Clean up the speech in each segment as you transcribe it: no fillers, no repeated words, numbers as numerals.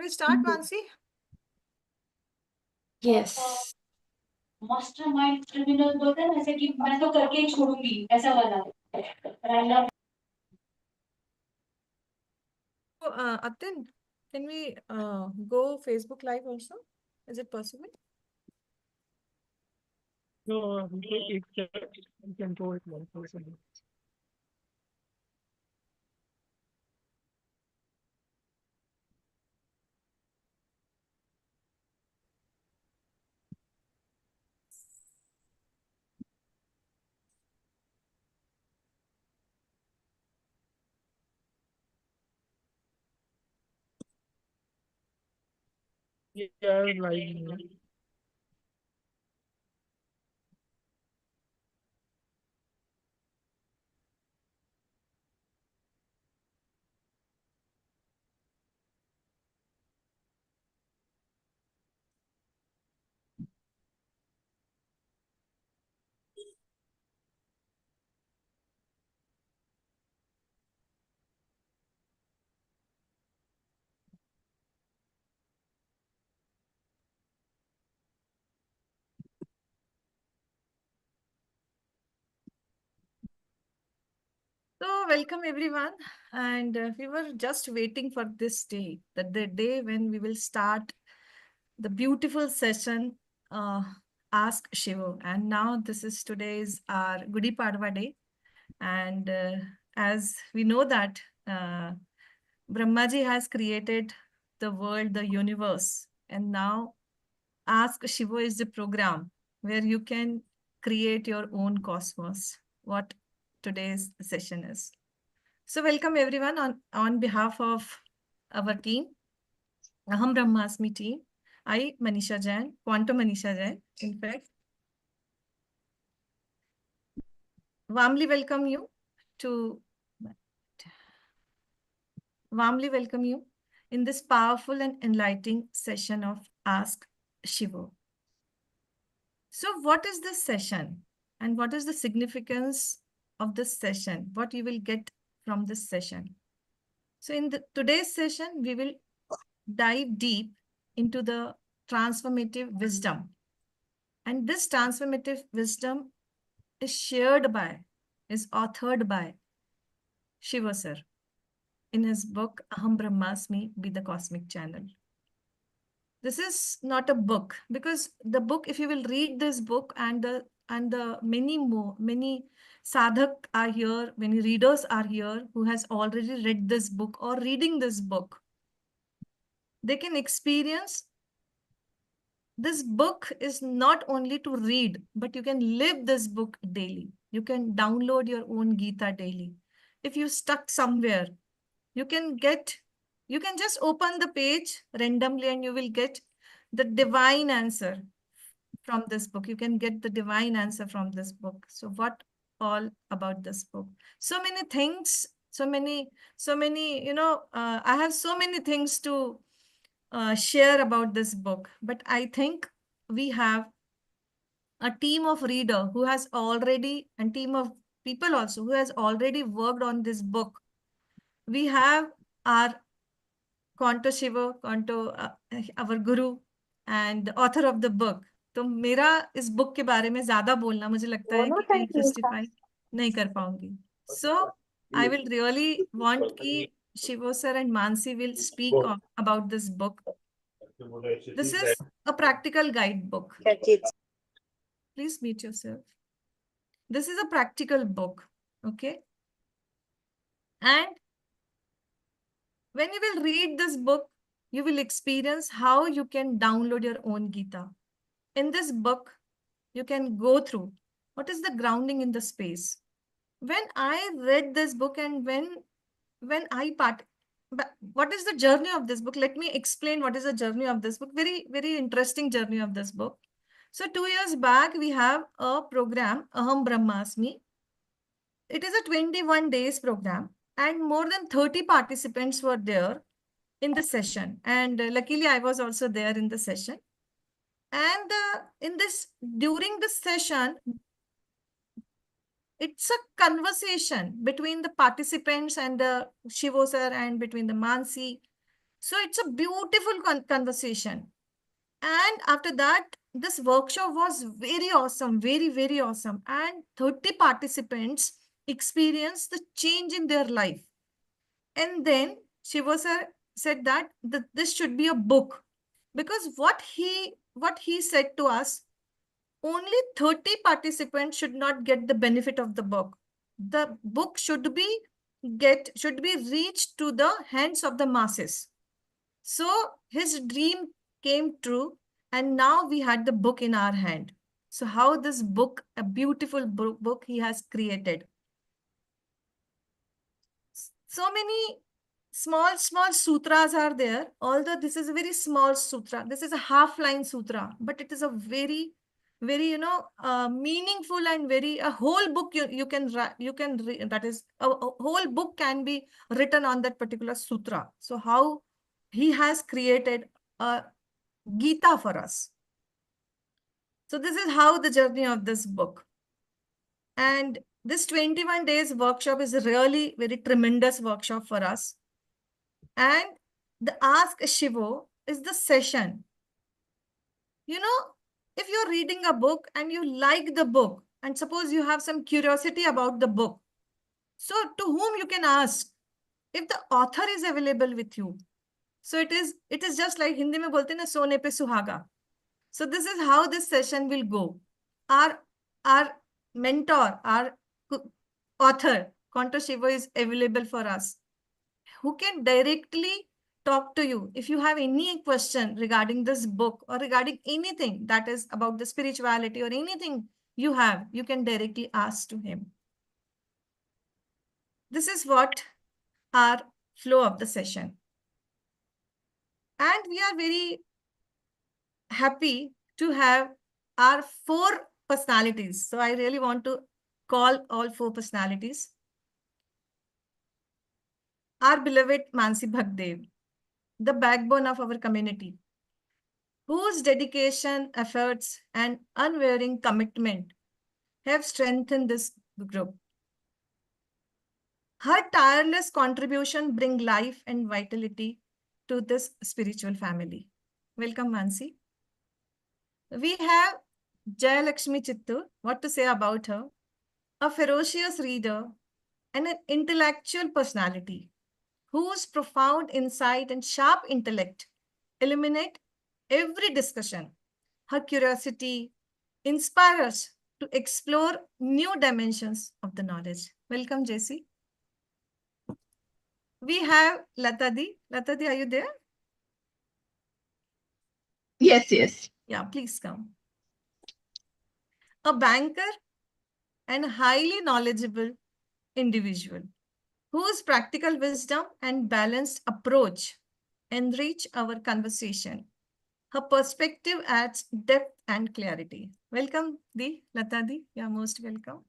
we start, Mansi? Yes. Mastermind criminal बोलते हैं ऐसे कि मैं तो करके ही छोड़ूंगी ऐसा वाला Atin, can we go Facebook Live also? Is it possible? No, we can go it one person. Yeah, like So, welcome everyone. And we were just waiting for this day, the day when we will start the beautiful session, Ask Shivo. And now this is today's our Gudi Padwa day. And as we know that Brahmaji has created the world, the universe. And now Ask Shivo is the program where you can create your own cosmos, what today's session is. So welcome everyone on behalf of our team, Aham Brahmasmi team. I, Manisha Jain, Quanto Manisha Jain, in fact, warmly welcome you to in this powerful and enlightening session of Ask Shivo. So what is this session and what is the significance of this session? What you will get from this session? So in today's session, we will dive deep into the transformative wisdom. And this transformative wisdom is authored by Shiva sir in his book, Aham Brahmasmi, Be the Cosmic Channel. This is not a book because the book, if you will read this book and the many sadhak are here, many readers are here who has already read this book or reading this book, they can experience this book is not only to read, but you can live this book daily. You can download your own Gita daily. If you stuck somewhere, you can just open the page randomly and you will get the divine answer from this book. You can get the divine answer from this book. So what all about this book? So many things, so many, I have so many things to share about this book, but I think we have a team of reader who has already, and team of people also who has already worked on this book. We have our Quanto Shivo, our guru and author of the book. तो मेरा इस book के बारे में ज्यादा बोलना मुझे लगता है कि मैं जस्टिफाई नहीं कर पाऊंगी. So I will really want कि Shivo sir and Mansi will speak about this book. This is a practical guidebook. Please mute yourself. This is a practical book, okay? And when you will read this book, you will experience how you can download your own Gita. In this book, you can go through what is the grounding in the space. When I read this book and when I but what is the journey of this book? Let me explain what is the journey of this book. Very, very interesting journey of this book. So 2 years back, we have a program, Aham Brahmasmi. It is a 21 days program and more than 30 participants were there in the session. And luckily, I was also there in the session. And during this session, it's a conversation between the participants and the Shivo sir and between the Mansi. So it's a beautiful conversation. And after that, this workshop was very awesome, very, very awesome. And 30 participants experienced the change in their life. And then Shivo sir said that this should be a book, because what he said to us, only 30 participants should not get the benefit of the book. The book should be reached to the hands of the masses. So his dream came true, and now we had the book in our hand. So how this book, a beautiful book he has created. So many small sutras are there, although this is a very small sutra. This is a half line sutra, but it is a very, very, meaningful and very, a whole book you can read, that is a whole book can be written on that particular sutra. So how he has created a Gita for us. So this is how the journey of this book. And this 21 days workshop is a really very tremendous workshop for us. And the Ask Shivo is the session. You know, if you're reading a book and you like the book, and suppose you have some curiosity about the book, so to whom you can ask, if the author is available with you. So it is just like Hindi mein bolte na, sone pe suhaga. So this is how this session will go. Our mentor, our author, Quanto Shivo, is available for us, who can directly talk to you. If you have any question regarding this book or regarding anything that is about the spirituality or anything you have, you can directly ask to him. This is what our flow of the session. And we are very happy to have our 4 personalities. So I really want to call all 4 personalities. Our beloved Mansi Bhagdev, the backbone of our community, whose dedication, efforts, and unwavering commitment have strengthened this group. Her tireless contribution bring life and vitality to this spiritual family. Welcome, Mansi. We have Jayalakshmi Chittur. What to say about her? A ferocious reader and an intellectual personality whose profound insight and sharp intellect illuminate every discussion. Her curiosity inspires us to explore new dimensions of the knowledge. Welcome, JC. We have Latadi. Latadi, are you there? Yes, yes. Yeah, please come. A banker and highly knowledgeable individual whose practical wisdom and balanced approach enrich our conversation. Her perspective adds depth and clarity. Welcome, Latadi. You are most welcome.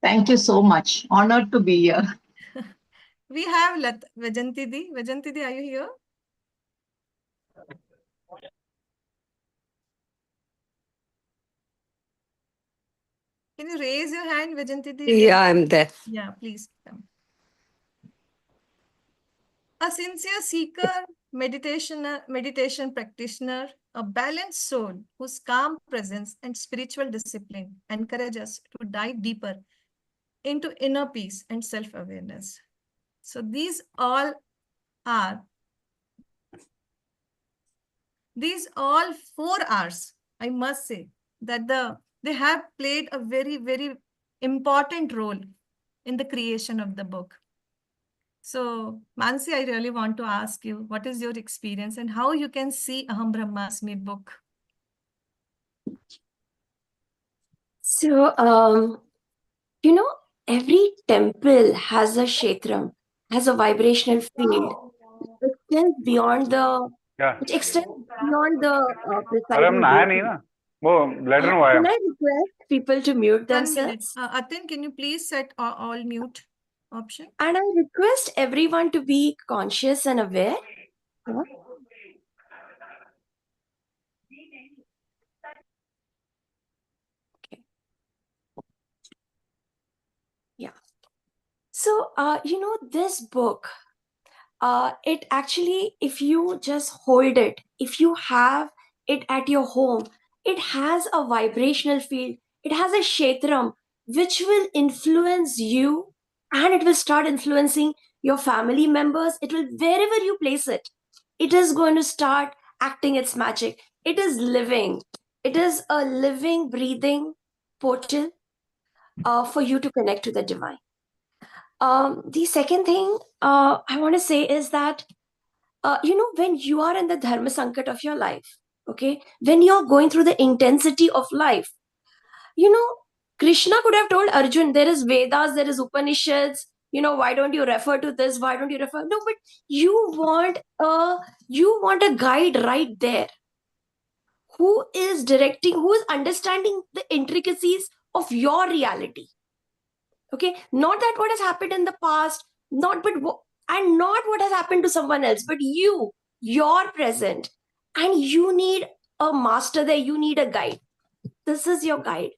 Thank you so much. Honored to be here. We have Vajanti Di. Vajanti Di, are you here? Can you raise your hand, Vajanti Di? Yeah, I'm there. Yeah, please come. A sincere seeker, meditation practitioner, a balanced soul whose calm presence and spiritual discipline encourage us to dive deeper into inner peace and self-awareness. So these all 4 hours, I must say, that they have played a very, very important role in the creation of the book. So, Mansi, I really want to ask you, what is your experience and how you can see Aham Brahmasmi book? So, every temple has a kshetram, has a vibrational field. It extends beyond the, क्या it extends beyond the अरे हम presiding नहाया नहीं deity. ना वो bladder में आया Can I request people to mute 1 minute. themselves? Atin, can you please set all mute option? And I request everyone to be conscious and aware. Huh? Okay. Yeah. So, this book, it actually, if you just hold it, if you have it at your home, it has a vibrational field, it has a kshetram, which will influence you, and it will start influencing your family members. It will, wherever you place it, it is going to start acting its magic. It is living. It is a living, breathing portal for you to connect to the divine. The second thing I want to say is that, when you are in the dharma sankat of your life, okay, when you're going through the intensity of life, you know, Krishna could have told Arjun, there is Vedas, there is Upanishads, why don't you refer to this? Why don't you refer? No, but you want a guide right there who is directing, who is understanding the intricacies of your reality. Okay, not that what has happened in the past, and not what has happened to someone else, but you're present, and you need a master there, you need a guide. This is your guide.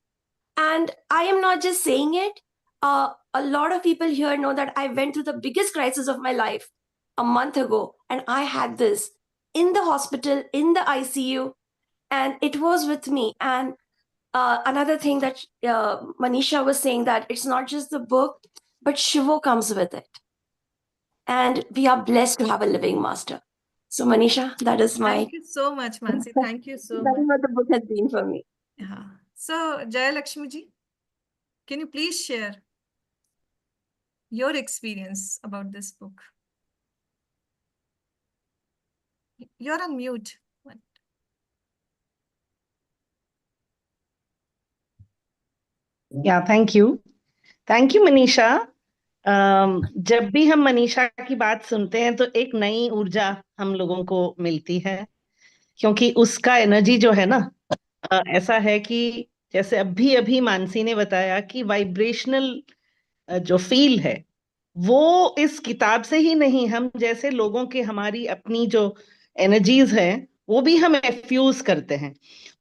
And I am not just saying it. A lot of people here know that I went through the biggest crisis of my life a month ago, and I had this in the hospital, in the ICU, and it was with me. And another thing that Manisha was saying, that it's not just the book, but Shivo comes with it. And we are blessed to have a living master. So Manisha, that is Thank you so much, Mansi. Thank you so that is much. what the book has been for me. Yeah. So, Jayalakshmi ji, can you please share your experience about this book? You're on mute. What? Yeah, thank you. Thank you, Manisha. जब भी हम मनीषा की बात सुनते हैं तो एक नई ऊर्जा हम लोगों को मिलती है, क्योंकि उसका एनर्जी जो है ना, ऐसा है कि जैसे अभी अभी मानसी ने बताया कि वाइब्रेशनल जो फील है वो इस किताब से ही नहीं, हम जैसे लोगों के हमारी अपनी जो एनर्जीज हैं वो भी हम एफ्यूज करते हैं।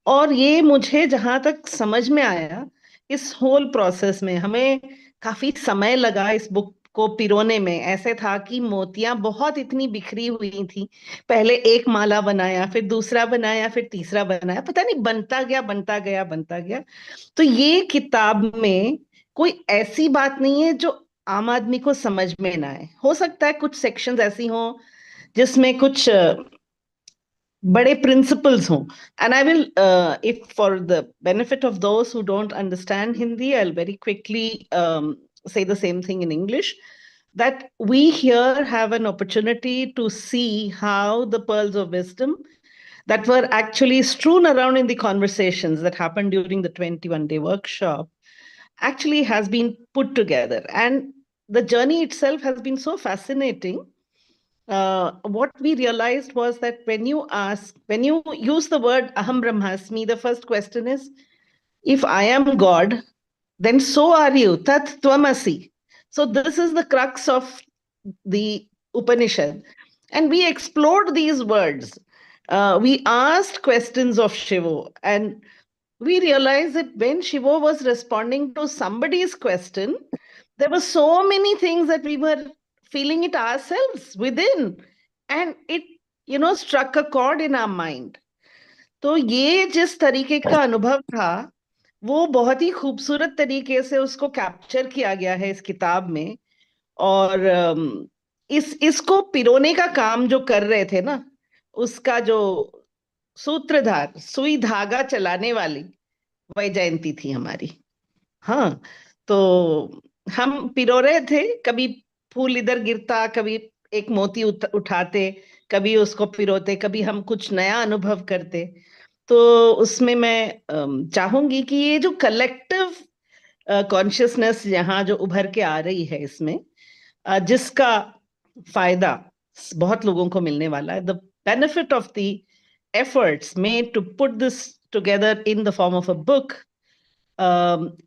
और ये मुझे जहां तक समझ में आया, इस होल प्रोसेस में हमें काफी समय लगा इस बुक को पिरोने में। ऐसे था कि मोतियां बहुत इतनी बिखरी हुई थी, पहले एक माला बनाया, फिर दूसरा बनाया, फिर तीसरा बनाया, पता नहीं बनता गया बनता गया बनता गया। तो ये किताब में कोई ऐसी बात नहीं है जो आम आदमी को समझ में ना आए। हो सकता है कुछ सेक्शंस ऐसी हों जिसमें कुछ बड़े प्रिंसिपल्स हों, and I will, if for the benefit of those who don't understand Hindi, I will very quickly say the same thing in English, that we here have an opportunity to see how the pearls of wisdom that were actually strewn around in the conversations that happened during the 21-day workshop actually has been put together. And the journey itself has been so fascinating. What we realized was that when you use the word Aham Brahmasmi, the first question is, if I am God, then so are you, Tat Tvamasi. So this is the crux of the Upanishad. And we explored these words. We asked questions of Shivo, and we realized that when Shivo was responding to somebody's question, there were so many things that we were feeling it ourselves within, and it struck a chord in our mind. तो ये जिस तरीके का अनुभव था वो बहुत ही खूबसूरत तरीके से उसको कैप्चर किया गया है इस किताब में। और इसको पिरोने का काम जो कर रहे थे ना, उसका जो सूत्रधार, सुई धागा चलाने वाली वैजयंती थी हमारी। हाँ, तो हम पिरो रहे थे, कभी फूल इधर गिरता, कभी एक मोती उठाते, कभी उसको पिरोते, कभी हम कुछ नया अनुभव करते। तो उसमें मैं चाहूंगी कि ये जो कलेक्टिव कॉन्शियसनेस यहाँ जो उभर के आ रही है इसमें, जिसका फायदा बहुत लोगों को मिलने वाला है, the benefit of the efforts made to put this together in the form of a book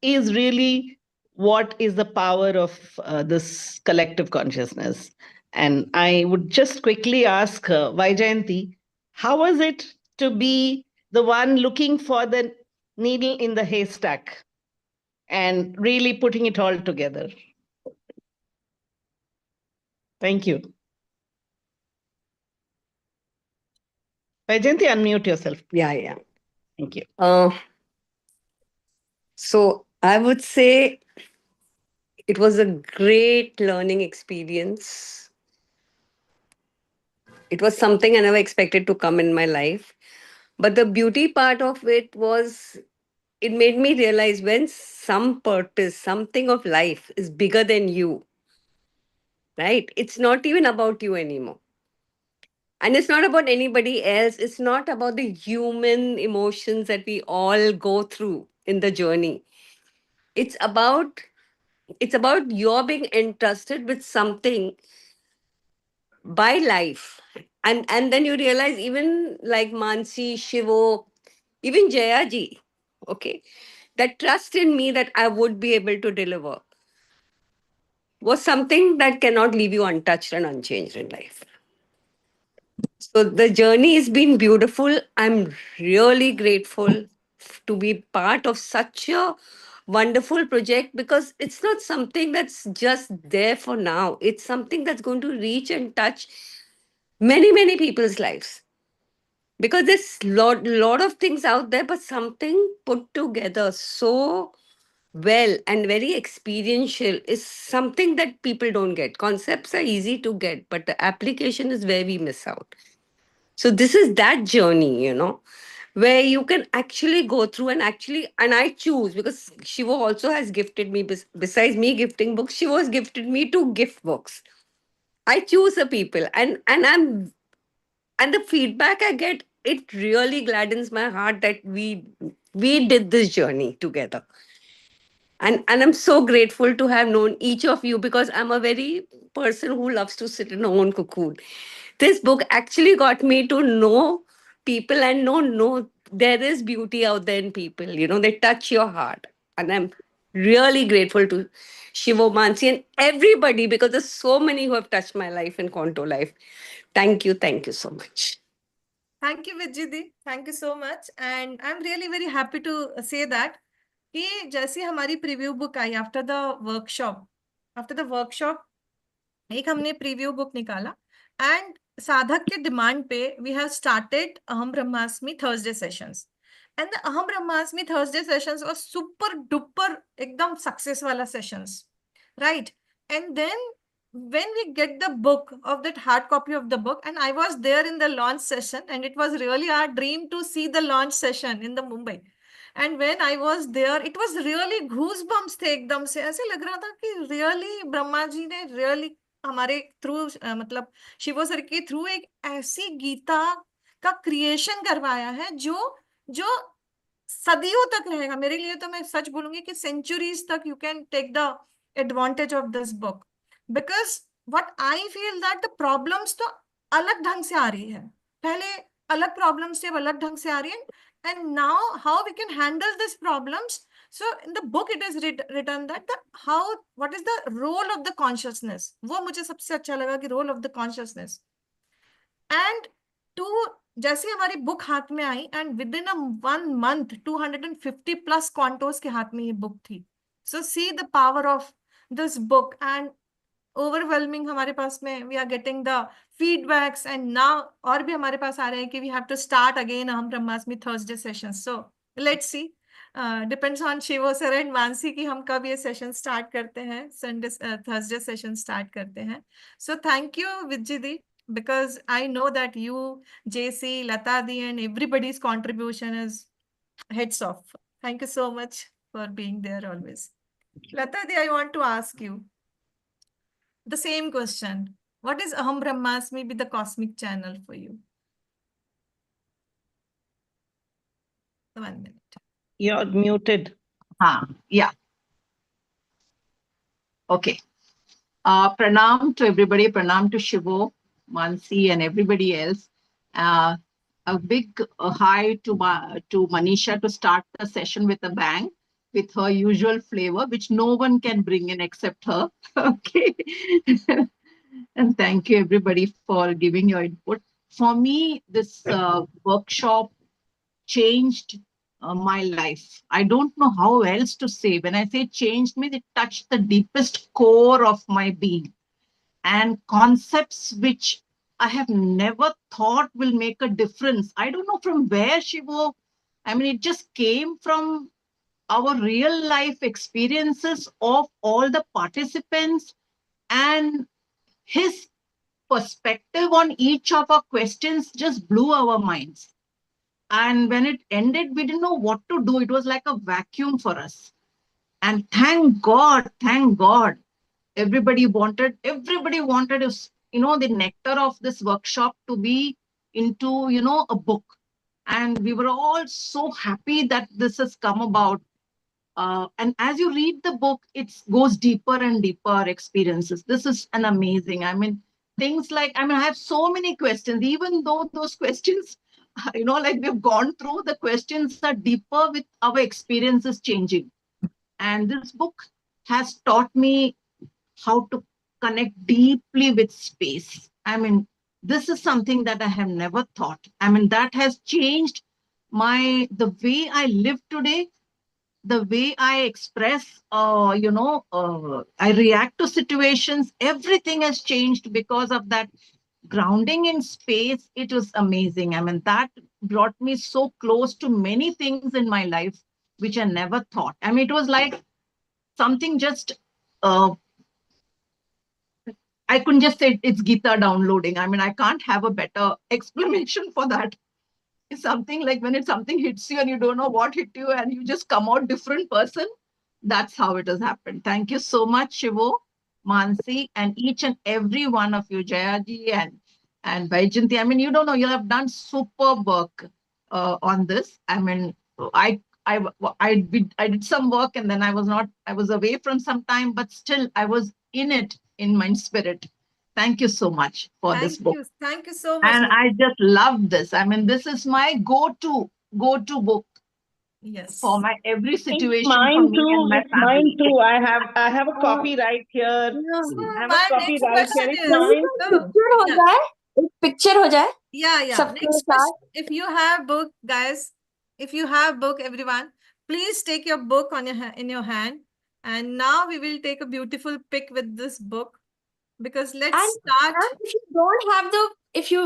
is really what is the power of this collective consciousness. And I would just quickly ask Vaijayanti, how was it to be the one looking for the needle in the haystack and really putting it all together? Thank you. Vaijayanti, unmute yourself. Yeah. Thank you. So I would say it was a great learning experience. It was something I never expected to come in my life. But the beauty part of it was it made me realize when some purpose, something of life is bigger than you, right? It's not even about you anymore. And it's not about anybody else. It's not about the human emotions that we all go through in the journey. It's about your being entrusted with something by life. And then you realize even like Mansi, Shivo, even Jayaji, okay, that trust in me that I would be able to deliver was something that cannot leave you untouched and unchanged in life. So the journey has been beautiful. I'm really grateful to be part of such a wonderful project because it's not something that's just there for now. It's something that's going to reach and touch many, many people's lives. Because there's lot of things out there, but something put together so well and very experiential is something that people don't get. Concepts are easy to get, but the application is where we miss out. So this is that journey, where you can actually go through and I choose because Shivo also has gifted me, besides me gifting books, Shivo has gifted me to gift books. I choose the people and the feedback I get, it really gladdens my heart that we did this journey together. And I'm so grateful to have known each of you because I'm a very person who loves to sit in her own cocoon. This book actually got me to know people and know there is beauty out there in people. They touch your heart. And I'm really grateful to Shivo, Mansi, and everybody because there's so many who have touched my life in Quanto Life. Thank you so much. Thank you, Vijidi. Thank you so much. And I'm really very happy to say that कि जैसी हमारी preview book I after the workshop एक हमने preview book निकाला and साधक के demand पे we have started अहम Brahmasmi Thursday sessions and the Aham Brahmasmi Thursday sessions was super duper एकदम सक्सेस वाला sessions right and then when we get the book of that hard copy of the book, and I was there in the launch session, and it was really our dream to see the launch session in the Mumbai. And when I was there, it was really goosebumps थे एकदम से ऐसे लग रहा था कि really Brahma ji ने really हमारे थ्रू मतलब शिवो सर के थ्रू एक ऐसी गीता का क्रिएशन करवाया है जो जो सदियों तक रहेगा मेरे लिए तो मैं सच बोलूंगी कि सेंचुरीज तक you can take the advantage of this book because what I feel that the problems तो अलग ढंग से आ रही है पहले अलग प्रॉब्लम्स थे अब अलग ढंग से आ रही है and now how we can handle this problems so in the book it is written that what is the role of the consciousness वो मुझे सबसे अच्छा लगा कि role of the consciousness and to जैसे हमारी बुक हाथ में आई and within 1 month 250 plus क्वांटोस के हाथ में ये बुक थी so see the power of this book and overwhelming हमारे पास में we are getting the feedbacks and now और भी हमारे पास आ रहे हैं कि we have to start again हम ब्रह्मास्मि Thursday session so let's see depends on Shivo sir and Mansi की हम कब ये सेशन स्टार्ट करते हैं संडे थर्सडे सेशन स्टार्ट करते हैं so thank you Vijaydi because I know that you, JC, Latadi, and everybody's contribution is heads off. Thank you so much for being there always. Latadi, I want to ask you the same question. What is Aham Brahmasmi be the cosmic channel for you? 1 minute. You're muted. Yeah. Okay. Pranam to everybody. Pranam to Shivo, Mansi, and everybody else. A big hi to Manisha to start the session with a bang, with her usual flavor, which no one can bring in except her. Okay. And thank you everybody for giving your input. For me, this workshop changed my life. I don't know how else to say. When I say changed me, it touched the deepest core of my being. And concepts which I have never thought will make a difference. I don't know from where, Shivo. I mean, it just came from our real life experiences of all the participants, and his perspective on each of our questions just blew our minds. And when it ended, we didn't know what to do. It was like a vacuum for us. And thank God, everybody wanted is, the nectar of this workshop to be into, a book. And we were all so happy that this has come about. And as you read the book, it goes deeper and deeper experiences. This is an amazing, things like, I have so many questions, even though those questions, like we've gone through, the questions are deeper with our experiences changing. And this book has taught me how to connect deeply with space. This is something that I have never thought. That has changed the way I live today, the way I express, I react to situations. Everything has changed because of that grounding in space. It was amazing. That brought me so close to many things in my life, which I never thought. It was like something just, I couldn't just say it's Gita downloading. I can't have a better explanation for that. It's something like when something hits you and you don't know what hit you and you just come out different person. That's how it has happened. Thank you so much, Shivo, Mansi, and each and every one of you, Jayaji and Vaijanti. You don't know, you have done super work on this. I did some work and then I was away from some time, but still I was in it in my spirit. Thank you so much for this book. Thank you so much. And I just love this. This is my go-to book. Yes. For my every situation. Mine for me too. and my It's mine family. too. I have a copy right here. So I have my a copy next right question here. It's is, mine. Picture ho yeah. jaye? एक picture हो जाए? Yeah. सबके Next साथ? question. If you have book, guys, if you have book, everyone, please take your book in your hand. And now we will take a beautiful pic with this book, because let's start. And if you don't have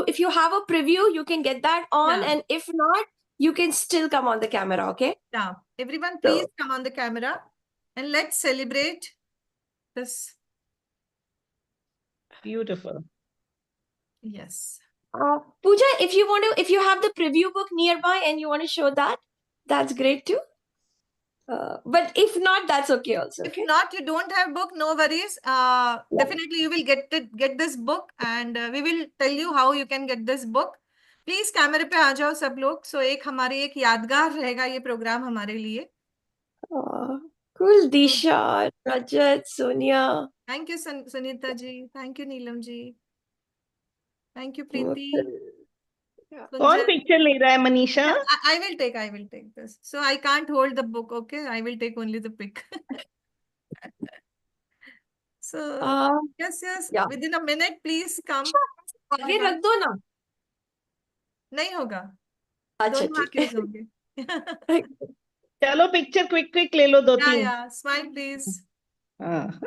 if you have a preview, you can get that on, Yeah. and if not, you can still come on the camera, okay? Yeah. Everyone, please come on the camera and let's celebrate this. Beautiful. Yes. Pooja, if you have the preview book nearby and you want to show that, that's great too. But if not, that's okay also. Okay? If not, you don't have book, no worries. Definitely you will get this book, and we will tell you how you can get this book. Please कैमरे पे आ जाओ सब लोग. सो एक हमारी एक यादगार रहेगा ये प्रोग्राम हमारे लिए. Cool, Disha, Rajat, Sonia. Thank you, Sunita ji. Thank you, Neelam ji. Thank you, Preeti. कौन picture ले रहा है, Manisha? I will take this. So I can't hold the book, okay? I will take only the pic. So yes. Yeah. Within a minute, please come. आगे रख दो ना. नहीं होगा. अच्छा दोनों ठीक है. accused होंगे. चलो picture quick ले लो दो तीन. Yeah. Smile, please. हाँ.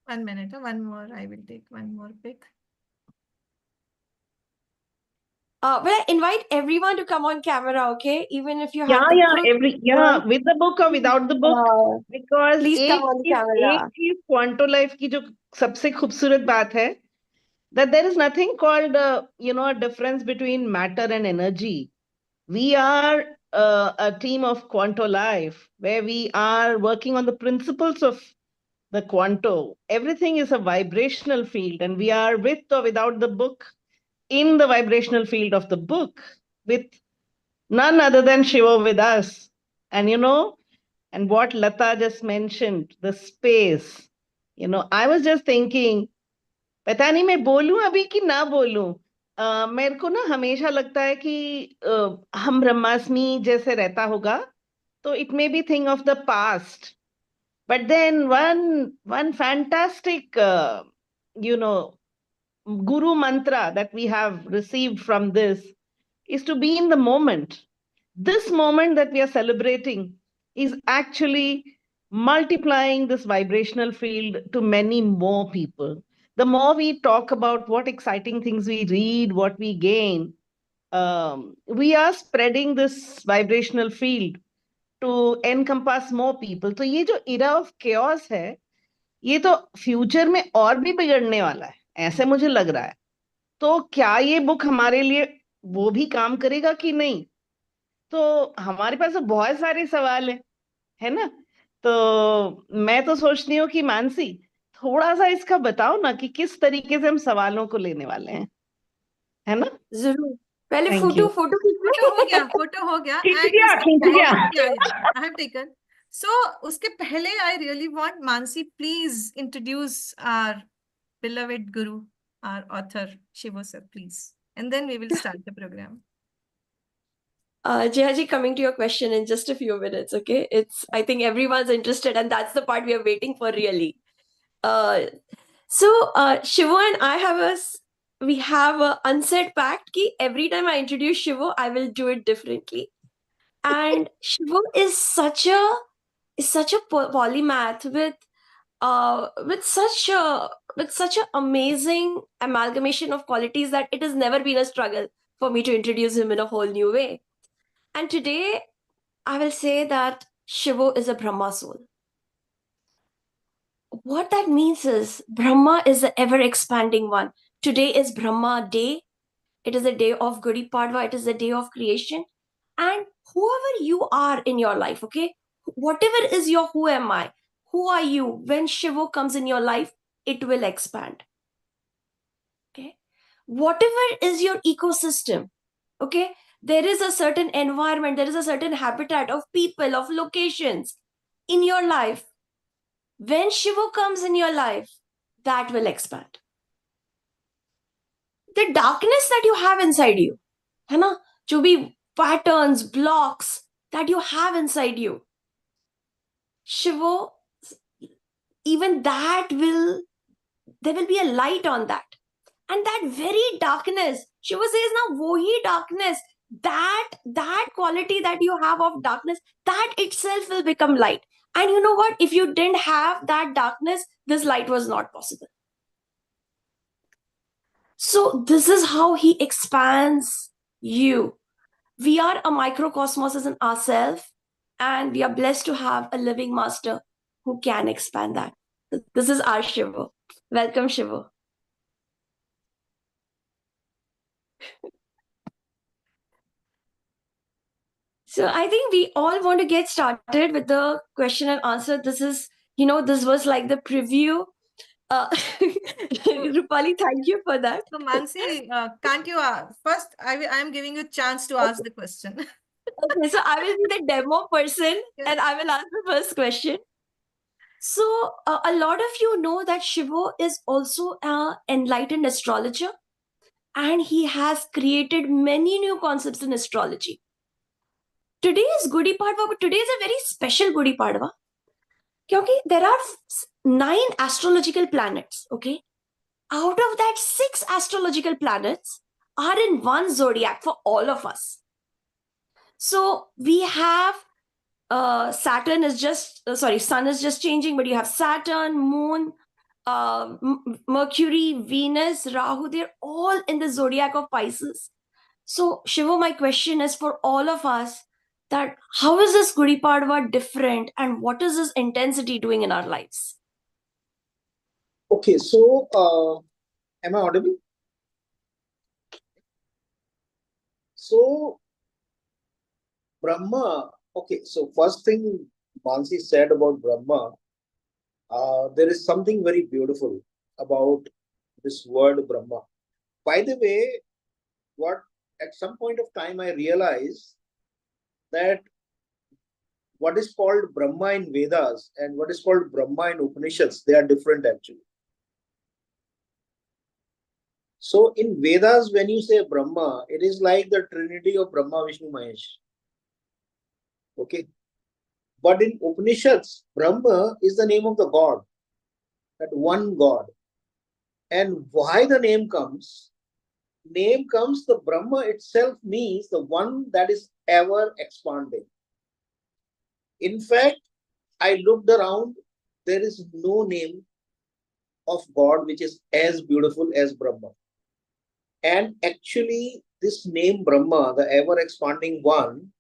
One minute. One more. I will take one more pic. But I invite everyone to come on camera, okay? Even if you have the book. With the book or without the book, because please come on camera. एक चीज Quanto Life की जो सबसे खूबसूरत बात है, that there is nothing called a difference between matter and energy. We are a team of Quanto Life where we are working on the principles of the Quanto. Everything is a vibrational field, and we are with or without the book in the vibrational field of the book, with none other than Shivo with us. And and what Lata just mentioned, the space, I was just thinking, पता नहीं मैं बोलूं अभी कि ना बोलूं. मेरे को ना हमेशा लगता है कि हम ब्रह्मास्मि जैसे रहता होगा, तो it may be thing of the past. But then one fantastic, guru mantra that we have received from this is to be in the moment. This moment that we are celebrating is actually multiplying this vibrational field to many more people. The more we talk about what exciting things we read, what we gain, we are spreading this vibrational field to encompass more people. तो ये जो era of chaos है, ये तो future में और भी बिगड़ने वाला है, ऐसे मुझे लग रहा है. तो क्या ये बुक हमारे लिए वो भी काम करेगा कि नहीं? तो हमारे पास तो बहुत सारे सवाल है ना? तो मैं तो सोचती हूँ कि मानसी थोड़ा सा इसका बताओ ना कि किस तरीके से हम सवालों को लेने वाले हैं, है ना? जरूर. पहले Thank photo you. Photo photo हो गया खींच and गया, उसके खींच पहले गया. I have taken. So उसके पहले I really want Mansi please introduce our beloved guru, our author Shivo sir, please, and then we will start the program. Jayaji, coming to your question in just a few minutes, okay? I think everyone's interested, and that's the part we are waiting for, really. Shivo and I we have a unsaid pact ki every time I introduce Shivo, I will do it differently. And Shivo is such a polymath with such a amazing amalgamation of qualities that it has never been a struggle for me to introduce him in a whole new way. And today, I will say that Shivo is a Brahma soul. What that means is Brahma is the ever-expanding one. Today is Brahma Day. It is a day of Gudi Padwa. It is a day of creation. And whoever you are in your life, okay? Whatever is your who am I? Who are you? When Shivo comes in your life, it will expand. Okay? Whatever is your ecosystem, okay? There is a certain environment, there is a certain habitat of people, of locations in your life. When Shivo comes in your life, that will expand. The darkness that you have inside you, है ना? जो भी patterns, blocks that you have inside you, Shivo, even that there will be a light on that. And that very darkness, Shiva says, now wohi darkness, that quality that you have of darkness, that itself will become light. And you know what? If you didn't have that darkness, this light was not possible. So this is how he expands you. We are a microcosmos in ourselves, and we are blessed to have a living master who can expand that. This is our Shiva. Welcome, Shiva. So I think we all want to get started with the question and answer. This was like the preview. Rupali, thank you for that. So Mansi, can't you first? I am giving you a chance to ask the question. Okay, so I will be the demo person and I will ask the first question. So a lot of you know that Shivo is also an enlightened astrologer, and he has created many new concepts in astrology. Today is Gudi Padwa, but today is a very special Gudi Padwa. Because there are 9 astrological planets, okay? Out of that, 6 astrological planets are in one zodiac for all of us. So we have Sun is just changing, but you have Saturn, Moon, Mercury, Venus, Rahu, they're all in the zodiac of Pisces. So Shiva, my question is for all of us, that how is this Gudi Padwa different and what is this intensity doing in our lives? Okay, so am I audible? So Brahma, okay, so first thing Mansi said about Brahma, there is something very beautiful about this word Brahma. By the way, at some point of time I realized that what is called Brahma in Vedas and what is called Brahma in Upanishads, they are different actually. So in Vedas, when you say Brahma, it is like the trinity of Brahma, Vishnu, Mahesh. Okay. But in Upanishads, Brahma is the name of the God, that one God. And why the name comes? The Brahma itself means the one that is ever expanding. In fact, I looked around, there is no name of God which is as beautiful as Brahma. And actually, this name Brahma, the ever expanding one,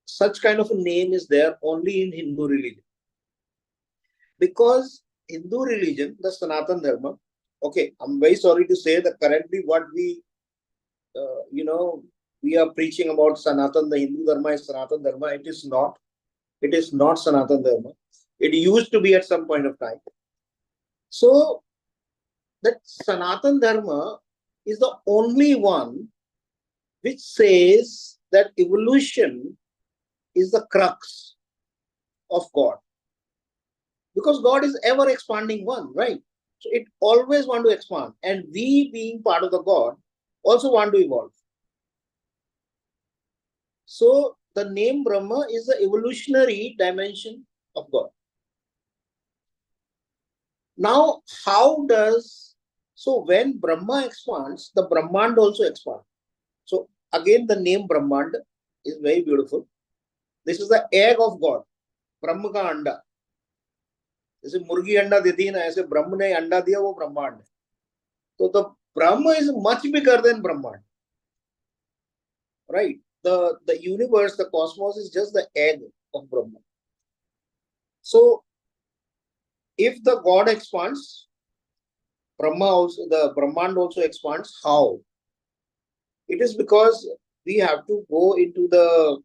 such kind of a name is there only in Hindu religion. Because Hindu religion, the Sanatan Dharma, okay, I'm very sorry to say that currently what we, we are preaching about Sanatan, the Hindu Dharma is Sanatan Dharma. It is not. It is not Sanatan Dharma. It used to be at some point of time. So, that Sanatan Dharma is the only one which says that evolution is the crux of God. Because God is ever expanding one, right? So it always want to expand. And we being part of the God also want to evolve. So the name Brahma is the evolutionary dimension of God. Now, so when Brahma expands, the Brahmand also expands. So again, the name Brahmand is very beautiful. This is the egg of God, Brahma ka anda. जैसे मुर्गी अंडा देती है ना, ऐसे ब्रह्म ने अंडा दिया, वो ब्रह्मांड है. So the Brahma is much bigger than Brahmand, right? The universe, the cosmos is just the egg of Brahma. So if the God expands, the Brahmand also expands. How? It is because we have to go into the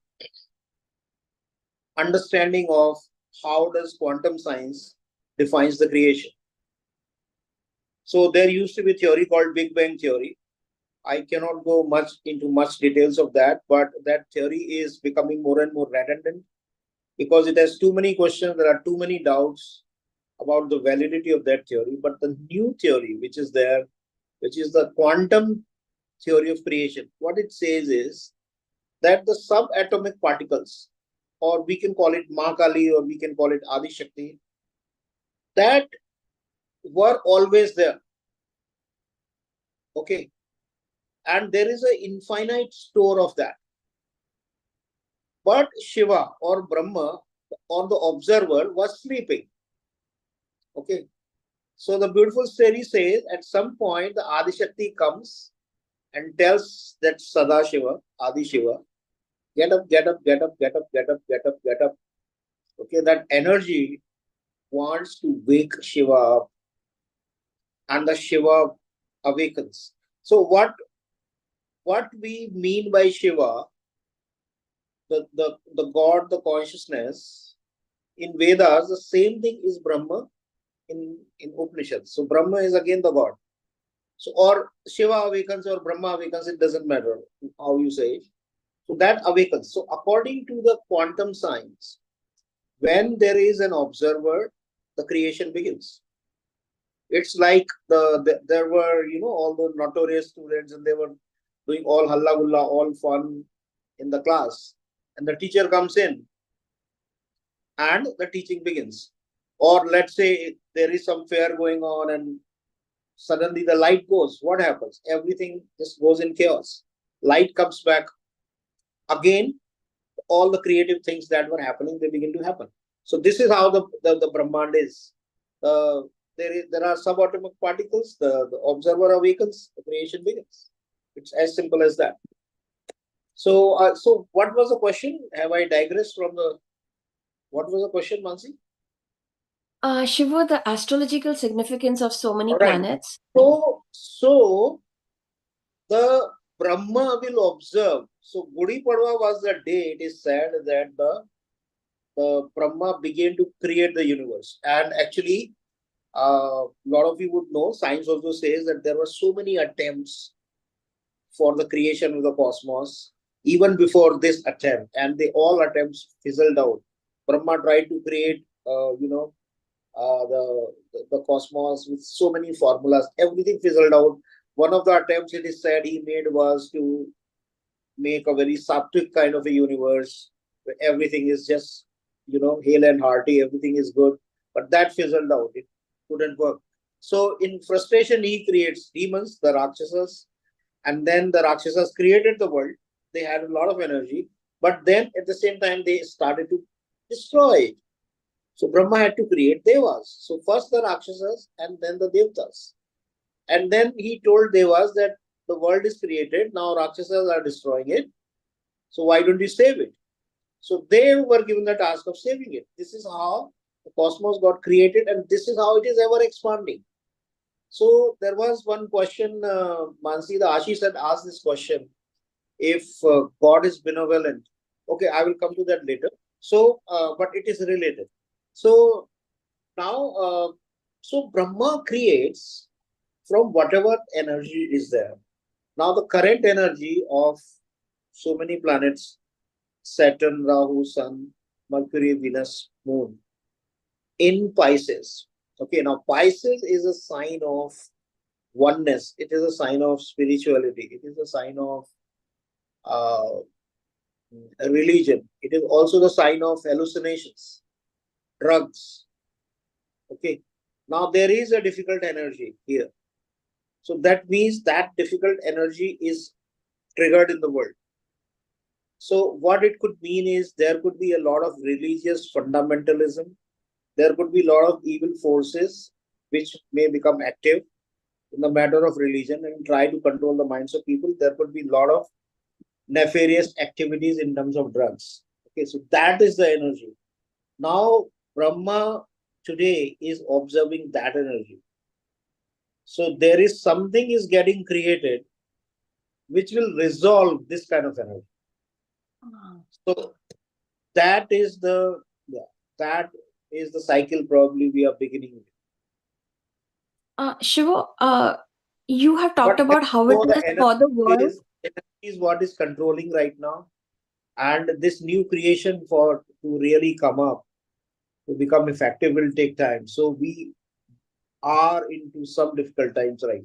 understanding of how does quantum science defines the creation. So there used to be a theory called Big Bang theory. I cannot go much into details of that, but that theory is becoming more and more redundant because it has too many questions. There are too many doubts about the validity of that theory. But the new theory which is there, which is the quantum theory of creation, what it says is that the subatomic particles, or we can call it Ma Kali, or we can call it Adi Shakti, that were always there. Okay. And there is an infinite store of that. But Shiva or Brahma or the observer was sleeping. Okay. So the beautiful story says at some point the Adi Shakti comes and tells that Sada Shiva, Adi Shiva, get up, get up, get up, get up, get up, get up, get up. Okay, that energy wants to wake Shiva up, and the Shiva awakens. So what we mean by Shiva, the God, the consciousness, in Vedas, the same thing is Brahma in Upanishads. So Brahma is again the God. So or Shiva awakens or Brahma awakens, it doesn't matter how you say it. So that awakens. So according to the quantum science, when there is an observer, the creation begins. It's like there were, all the notorious students, and they were doing all halla gulla, all fun in the class. And the teacher comes in and the teaching begins. Or let's say there is some fair going on and suddenly the light goes. What happens? Everything just goes in chaos. Light comes back. Again, all the creative things that were happening, they begin to happen. So this is how the Brahmand is. There are subatomic particles, the observer awakens, the creation begins. It's as simple as that. So, so what was the question? Have I digressed from what was the question, Mansi? Shivo, the astrological significance of so many planets. So the Brahma will observe. So Gudi Padwa was the day it is said that the Brahma began to create the universe. And actually, a lot of you would know, science also says that there were so many attempts for the creation of the cosmos, even before this attempt, and all attempts fizzled out. Brahma tried to create, the cosmos with so many formulas, everything fizzled out. One of the attempts it is said he made was to make a very sattvic kind of a universe where everything is just, hale and hearty, everything is good. But that fizzled out. It couldn't work. So in frustration, he creates demons, the Rakshasas, and then the Rakshasas created the world. They had a lot of energy, but then at the same time, they started to destroy it. So Brahma had to create Devas. So first the Rakshasas and then the Devtas. And then he told Devas that the world is created, now Rakshasas are destroying it. So why don't you save it? So they were given the task of saving it. This is how the cosmos got created, and this is how it is ever expanding. So there was one question, Mansi, the Ashish had asked this question, if God is benevolent. Okay, I will come to that later. So, but it is related. So now, so Brahma creates from whatever energy is there. Now the current energy of so many planets, Saturn, Rahu, Sun, Mercury, Venus, Moon, in Pisces. Okay, now Pisces is a sign of oneness. It is a sign of spirituality. It is a sign of uh, religion. It is also the sign of hallucinations, drugs. Okay, now there is a difficult energy here. So that means that difficult energy is triggered in the world. So what it could mean is there could be a lot of religious fundamentalism. There could be a lot of evil forces which may become active in the matter of religion and try to control the minds of people. There could be a lot of nefarious activities in terms of drugs. Okay, so that is the energy. Now, Brahma today is observing that energy. So there is something is getting created which will resolve this kind of energy. So that is the cycle probably we are beginning with. Shivo, you have talked But about how it the is for the world. energy is what is controlling right now, and this new creation for to really come up to become effective will take time. So we are into some difficult times right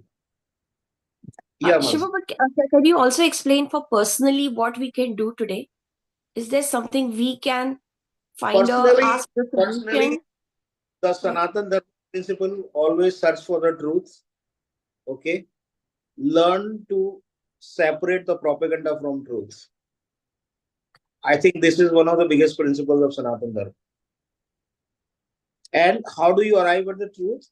now. Yeah, Shiva, Mansi. but can you also explain for personally what we can do today? Is there something we can find or Personally, ask the personally, solution? the Sanatan Dharma principle always search for the truth. Okay, learn to separate the propaganda from truth. I think this is one of the biggest principles of Sanatan Dharma. And how do you arrive at the truth?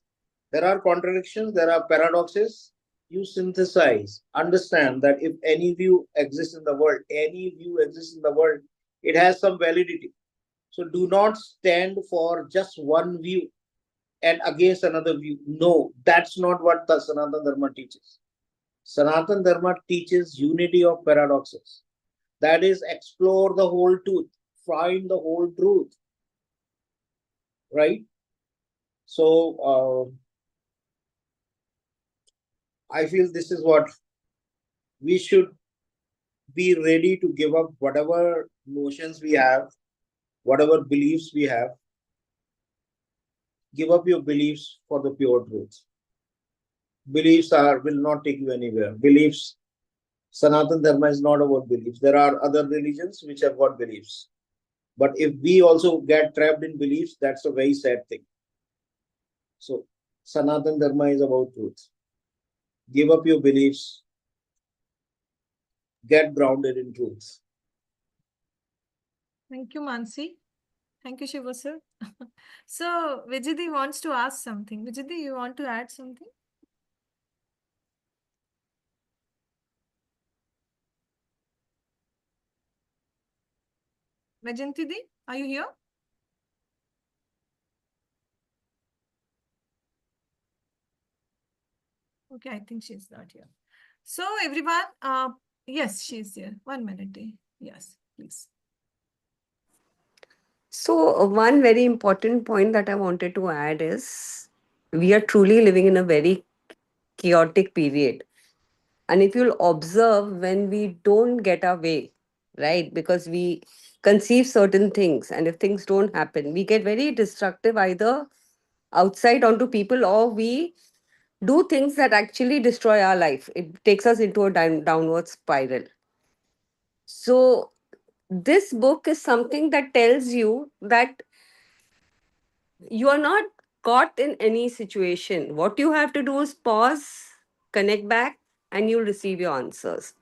There are contradictions, there are paradoxes. You synthesize, understand that if any view exists in the world, it has some validity. So do not stand for just one view and against another view. No, that's not what the Sanatana Dharma teaches. Sanatana Dharma teaches unity of paradoxes. That is, explore the whole truth, find the whole truth. Right? So, I feel this is what we should be ready to give up whatever notions we have, whatever beliefs we have. Give up your beliefs for the pure truth. Beliefs will not take you anywhere. Beliefs, Sanatan Dharma is not about beliefs. There are other religions which have got beliefs. But if we also get trapped in beliefs, that's a very sad thing. So, Sanatan Dharma is about truth. Give up your beliefs. Get grounded in truth. Thank you, Mansi. Thank you, Shiva sir. So, Vijidi wants to ask something. Vijidi, you want to add something? Vajantidi, are you here? Okay, I think she's not here. So, everyone, yes, she's here. 1 minute. Yes, please. So, one very important point that I wanted to add is we are truly living in a very chaotic period. And if you'll observe, when we don't get our way, right, because we conceive certain things, and if things don't happen, we get very destructive either outside onto people, or we do things that actually destroy our life. It takes us into a downward spiral. So, this book is something that tells you that you are not caught in any situation. What you have to do is pause, connect back, and you'll receive your answers,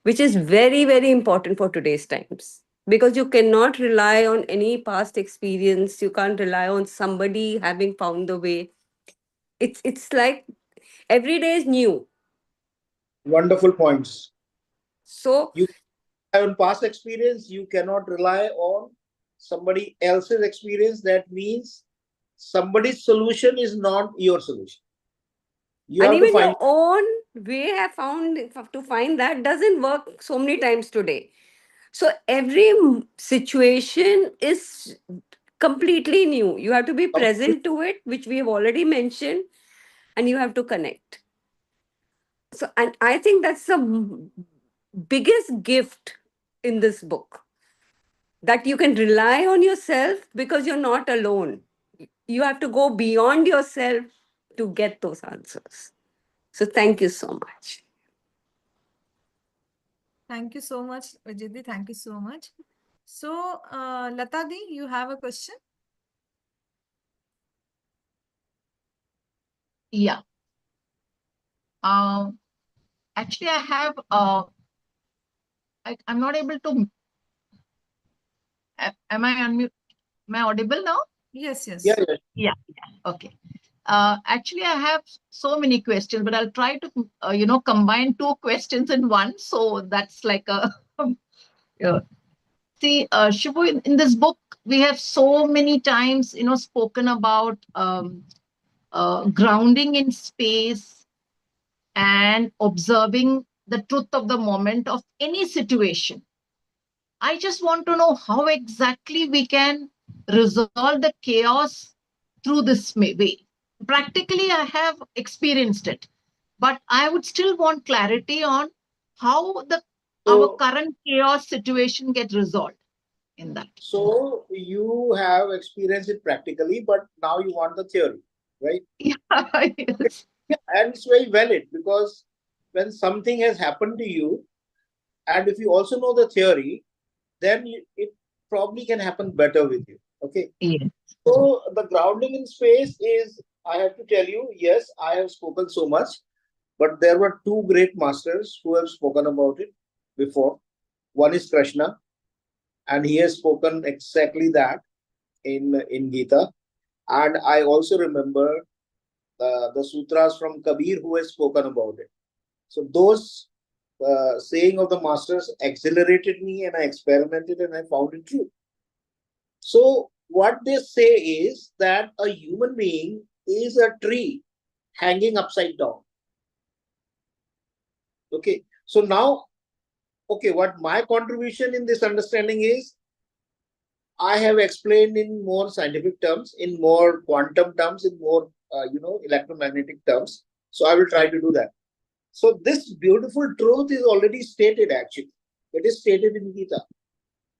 which is very, very important for today's times. because you cannot rely on any past experience. You can't rely on somebody having found the way. It's like every day is new. Wonderful points. So You have on past experience, you cannot rely on somebody else's experience. That means somebody's solution is not your solution. You and have to even find your own way have found to find that doesn't work so many times today. So every situation is completely new. You have to be present to it, which we have already mentioned, and you have to connect. So, and I think that's the biggest gift in this book, that you can rely on yourself because you're not alone. You have to go beyond yourself to get those answers. So thank you so much. Thank you so much, Vijaydi. Thank you so much. So, Latadi, you have a question? Yeah. Actually, I have. I'm not able to. Am I unmute? Am I audible now? Yes, yes. yeah, yeah. Yeah. Okay. Actually, I have so many questions, but I'll try to, combine two questions in one. So that's like a. See, Shivu, in this book, we have so many times, spoken about grounding in space and observing the truth of the moment of any situation. I just want to know how exactly we can resolve the chaos through this way. Practically, I have experienced it, but I would still want clarity on how our So, current chaos situation gets resolved in that. so you have experienced it practically, but now you want the theory, right? Yeah, yes. Yeah, and it's very valid because when something has happened to you, and if you also know the theory, then it probably can happen better with you. Okay. Yes. So the grounding in space is, I have to tell you, yes, I have spoken so much, but there were two great masters who have spoken about it before. One is Krishna, and he has spoken exactly that in Gita. And I also remember the sutras from Kabir who has spoken about it. So those saying of the masters accelerated me, and I experimented and I found it true. So what they say is that a human being is a tree hanging upside down. Okay. So now, okay, what my contribution in this understanding is, I have explained in more scientific terms, in more quantum terms, in more electromagnetic terms. So I will try to do that. So this beautiful truth is already stated actually. It is stated in Gita.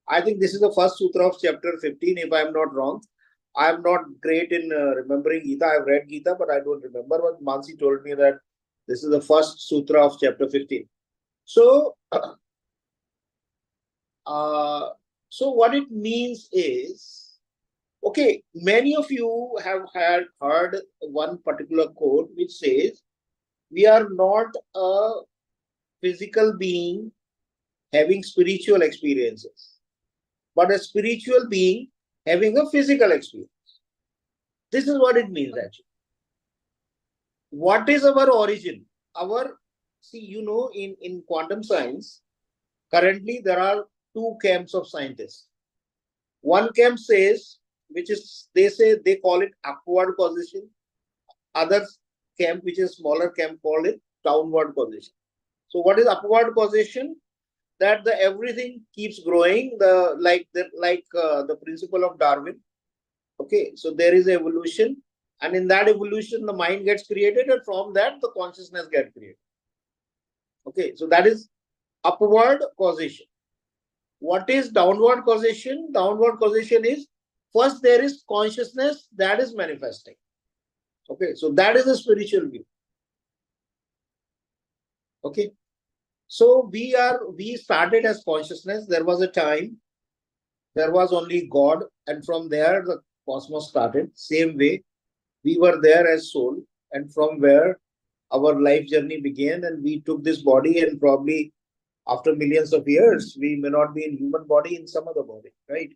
I think this is the first sutra of chapter 15, if I am not wrong. I am not great in remembering Gita. I have read Gita, but I don't remember. But Mansi told me that this is the first sutra of chapter 15. So, so what it means is, okay, many of you have heard one particular quote which says, we are not a physical being having spiritual experiences, but a spiritual being having a physical experience. This is what it means actually. What is our origin? In quantum science, currently there are two camps of scientists. One camp says, they call it upward causation. Other camp, which is smaller camp, call it downward causation. So what is upward causation? That the everything keeps growing, the principle of Darwin. Okay, so there is evolution, and in that evolution, the mind gets created, and from that, the consciousness gets created. Okay, so that is upward causation. What is downward causation? Downward causation is, first there is consciousness that is manifesting. Okay, so that is a spiritual view. Okay, so we started as consciousness. There was a time there was only God, and from there the cosmos started. Same way, we were there as soul, and from where our life journey began, and we took this body, and probably After millions of years, we may not be in human body, in some other body, right?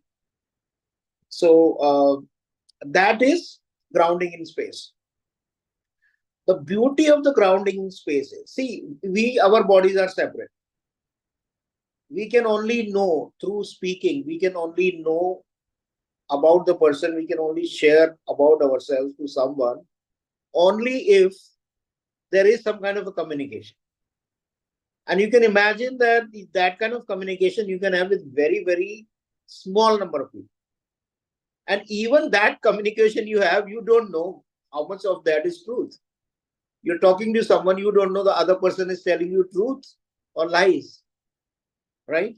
So that is grounding in space. The beauty of the grounding in space is, see, our bodies are separate. We can only know through speaking, we can only know about the person, we can only share about ourselves to someone only if there is some kind of a communication. And you can imagine that that kind of communication you can have with very, very small number of people. And even that communication you have, you don't know how much of that is truth. You're talking to someone, you don't know the other person is telling you truth or lies, right?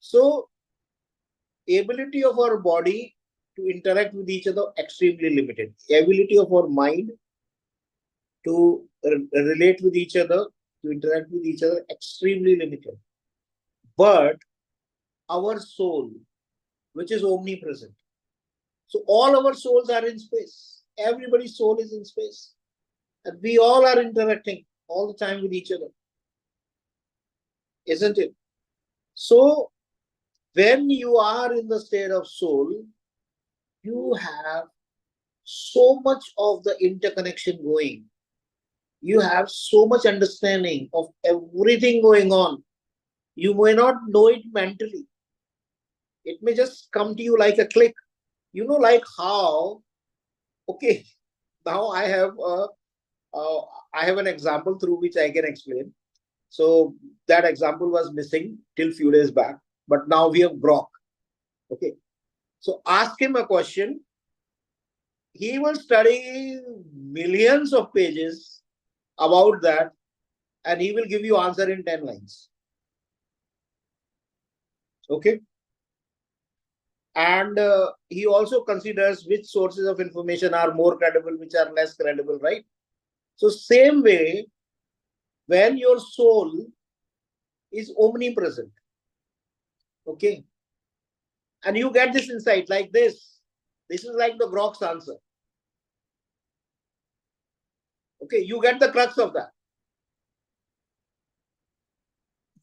So, ability of our body to interact with each other extremely limited. Ability of our mind to relate with each other, to interact with each other, extremely limited. But our soul, which is omnipresent. So all our souls are in space. Everybody's soul is in space. And we all are interacting all the time with each other. Isn't it? So when you are in the state of soul, you have so much of the interconnection going. You have so much understanding of everything going on. You may not know it mentally. It may just come to you like a click. You know, like how, okay, now I have an example through which I can explain. So that example was missing till few days back, but now we have Grok. Okay. So ask him a question. He will study millions of pages about that and he will give you answer in 10 lines. Okay. And he also considers which sources of information are more credible, which are less credible, right? So same way, when your soul is omnipresent, okay, and you get this insight like this is like the Grok's answer. Okay, you get the crux of that.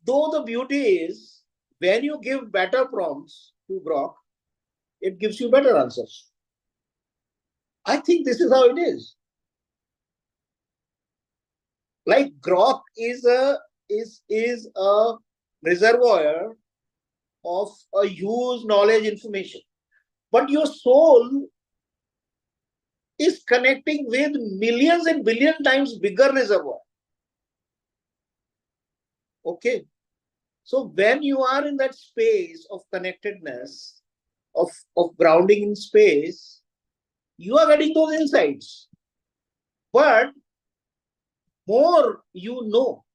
Though the beauty is, when you give better prompts to Grok, it gives you better answers. I think this is how it is. Like Grok is a reservoir of a huge knowledge information, but your soul is connecting with millions and billion times bigger reservoir. Okay, so when you are in that space of connectedness, of grounding in space, you are getting those insights. But more you know,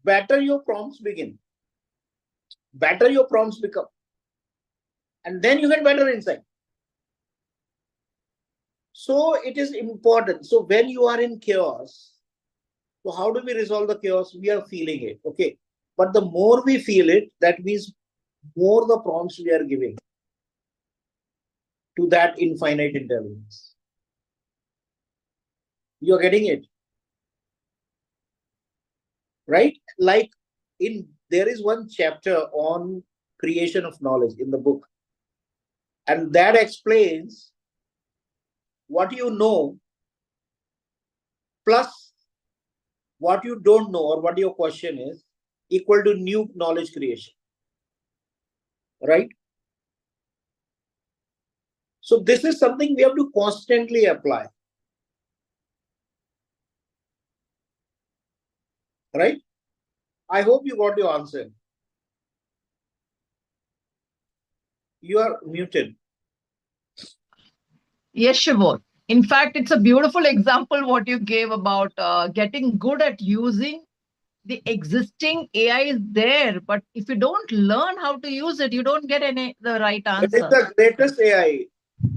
better your prompts begin, better your prompts become, and then you get better insight. So it is important. So when you are in chaos, so how do we resolve the chaos? We are feeling it, okay? But the more we feel it, that means more the prompts we are giving to that infinite intelligence. You are getting it, right? Like there is one chapter on creation of knowledge in the book, and that explains what you know plus what you don't know or what your question is equal to new knowledge creation, right? So this is something we have to constantly apply, right? I hope you got your answer. You are muted. Yes, Shivo. In fact, it's a beautiful example what you gave about getting good at using the existing AI is there, but if you don't learn how to use it, you don't get the right answer. It's the greatest AI.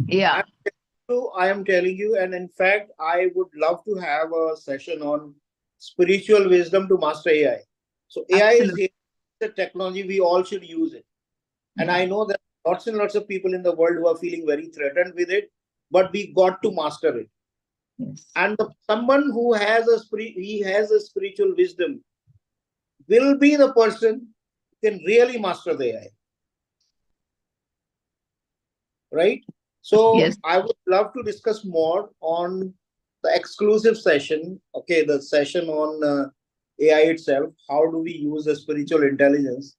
Yeah. I am telling you, and in fact, I would love to have a session on spiritual wisdom to master AI. So AI Absolutely. is the technology, we all should use it. And I know that lots and lots of people in the world who are feeling very threatened with it, but we got to master it. Yes. And someone who has a spiritual wisdom, will be the person who can really master the AI. Right? So Yes. I would love to discuss more on the exclusive session. Okay, the session on AI itself. How do we use the spiritual intelligence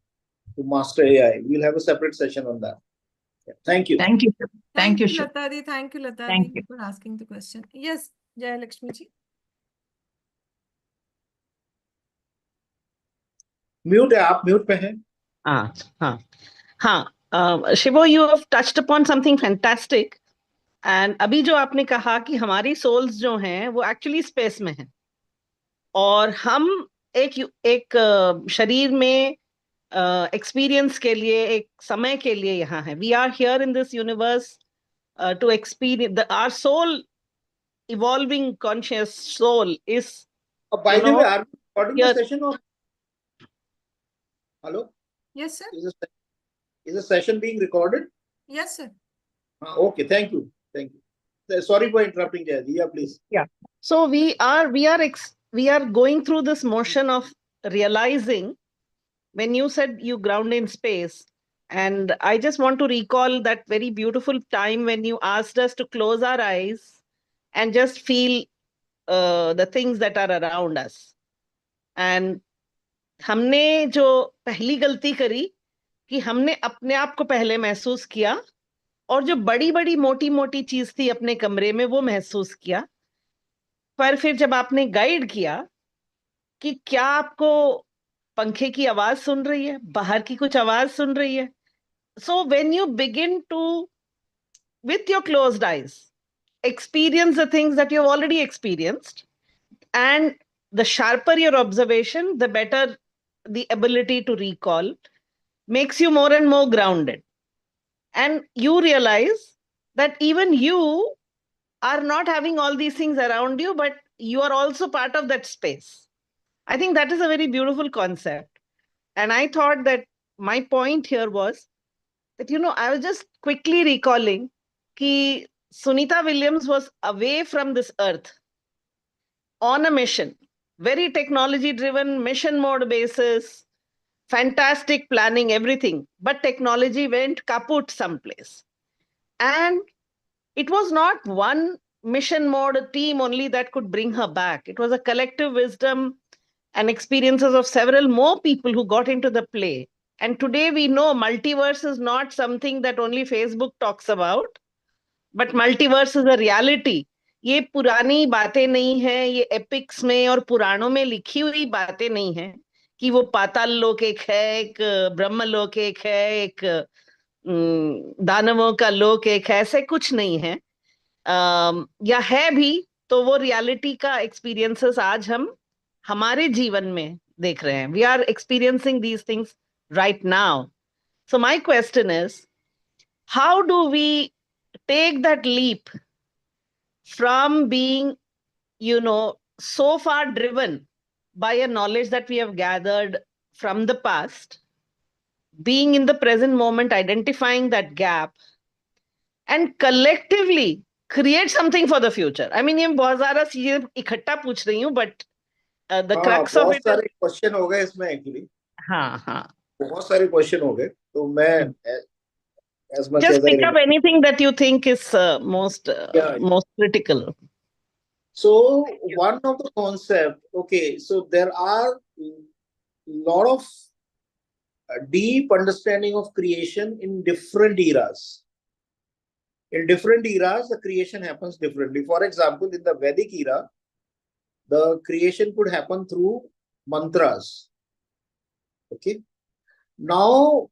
to master AI? We'll have a separate session on that. Yeah. Thank you. Thank you. Thank you, Shiv. Latadi. Thank you, Thank Latadi, you. for asking the question. Yes, Jaya Lakshmi ji. Mute है आप mute पे हैं हाँ हाँ हाँ शिवो, you have touched upon something fantastic. And अभी जो आपने कहा कि हमारी सोल्स जो हैं वो एक्चुअली स्पेस में हैं, और हम एक शरीर में एक्सपीरियंस के लिए, एक समय के लिए यहाँ है. We are here in this universe to experience our soul. Evolving conscious soul is, by the way, are you recording the here. Session और hello Yes, sir. is the session being recorded? Yes, sir. Okay, thank you. Sorry for interrupting, Jaya. Yeah, please. Yeah. So we are going through this motion of realizing. When you said you ground in space, and I just want to recall that very beautiful time when you asked us to close our eyes and just feel the things that are around us. And हमने जो पहली गलती करी कि हमने अपने आप को पहले महसूस किया, और जो बड़ी बड़ी मोटी मोटी चीज थी अपने कमरे में वो महसूस किया. पर फिर जब आपने गाइड किया कि क्या आपको पंखे की आवाज सुन रही है, बाहर की कुछ आवाज सुन रही है. So when you begin to, with your closed eyes, experience the things that you've already experienced, and the sharper your observation, the better the ability to recall, makes you more and more grounded. And you realize that even you are not having all these things around you, but you are also part of that space. I think that is a very beautiful concept. And I thought that my point here was that, I was just quickly recalling that Sunita Williams was away from this earth on a mission, very technology driven, mission mode basis, fantastic planning, everything. But technology went kaput someplace. And it was not one mission mode team only that could bring her back. It was a collective wisdom and experiences of several more people who got into the play. And today we know multiverse is not something that only Facebook talks about, but multiverse is a reality. ये पुरानी बातें नहीं है, ये epics में और पुराणों में लिखी हुई बातें नहीं है कि वो पाताल लोक एक है, एक ब्रह्म लोक एक है, एक दानवों का लोक एक है. ऐसे कुछ नहीं है. या है भी तो वो रियलिटी का एक्सपीरियंसेस आज हम हमारे जीवन में देख रहे हैं. We are experiencing these things right now. So my question is, how do we take that leap from being, so far driven by a knowledge that we have gathered from the past, being in the present moment, identifying that gap, and collectively create something for the future? I mean, ये बहुत सारा चीजें इकट्ठा पूछ रही हूँ, but the crux of बहुत it is, सारे क्वेश्चन हो गए इसमें एक्चुअली. हाँ, बहुत सारे क्वेश्चन हो गए, तो मैं as much just as I pick up remember. anything that you think is most critical. So one of the concept, okay, so there are lot of deep understanding of creation in different eras. In different eras, the creation happens differently. For example, in the Vedic era, the creation could happen through mantras. Okay. Now,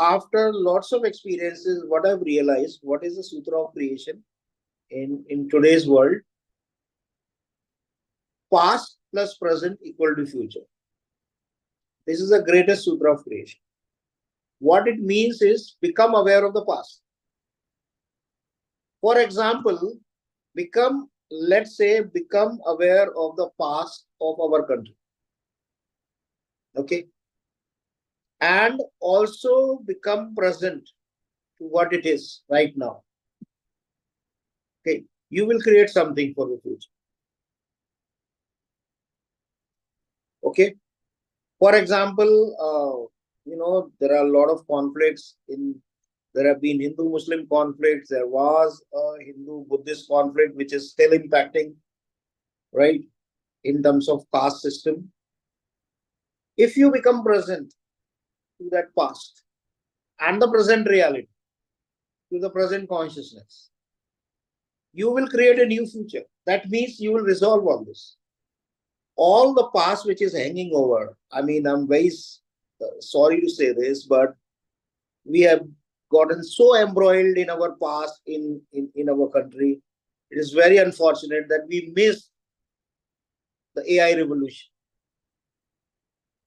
after lots of experiences, what I've realized, what is the sutra of creation in today's world? Past plus present equal to future. This is the greatest sutra of creation. What it means is become aware of the past. For example, let's say, become aware of the past of our country. Okay. And also become present to what it is right now. Okay. You will create something for the future. Okay. For example, there are a lot of conflicts there have been Hindu-Muslim conflicts. There was a Hindu-Buddhist conflict, which is still impacting, right, in terms of caste system. If you become present to that past and the present reality, to the present consciousness, you will create a new future. That means you will resolve all this. All the past which is hanging over, I mean, I'm very sorry to say this, but we have gotten so embroiled in our past in our country. It is very unfortunate that we missed the AI revolution.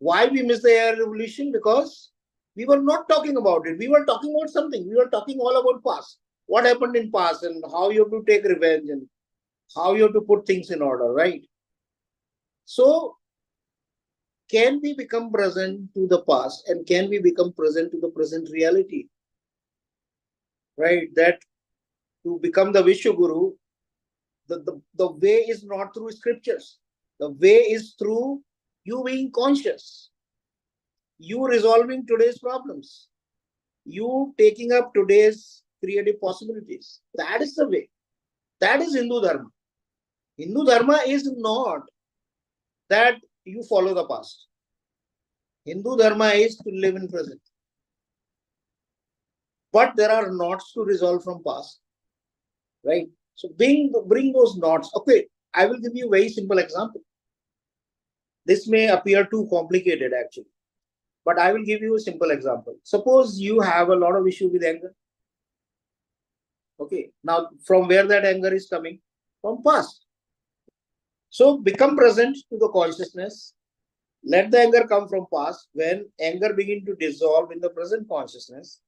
Why we missed the AI revolution? Because we were not talking about it. We were talking about something. We were talking all about past. What happened in past and how you have to take revenge and how you have to put things in order, right? So, can we become present to the past and can we become present to the present reality? Right? That to become the Vishwaguru, the way is not through scriptures. The way is through you being conscious, you resolving today's problems, you taking up today's creative possibilities. That is the way. That is Hindu Dharma. Hindu Dharma is not that you follow the past. Hindu Dharma is to live in present. But there are knots to resolve from past, right? So bring those knots. Okay, I will give you a very simple example. This may appear too complicated actually, but I will give you a simple example. Suppose you have a lot of issue with anger. Okay, now from where that anger is coming? From past. So become present to the consciousness. Let the anger come from past. When anger begin to dissolve in the present consciousness,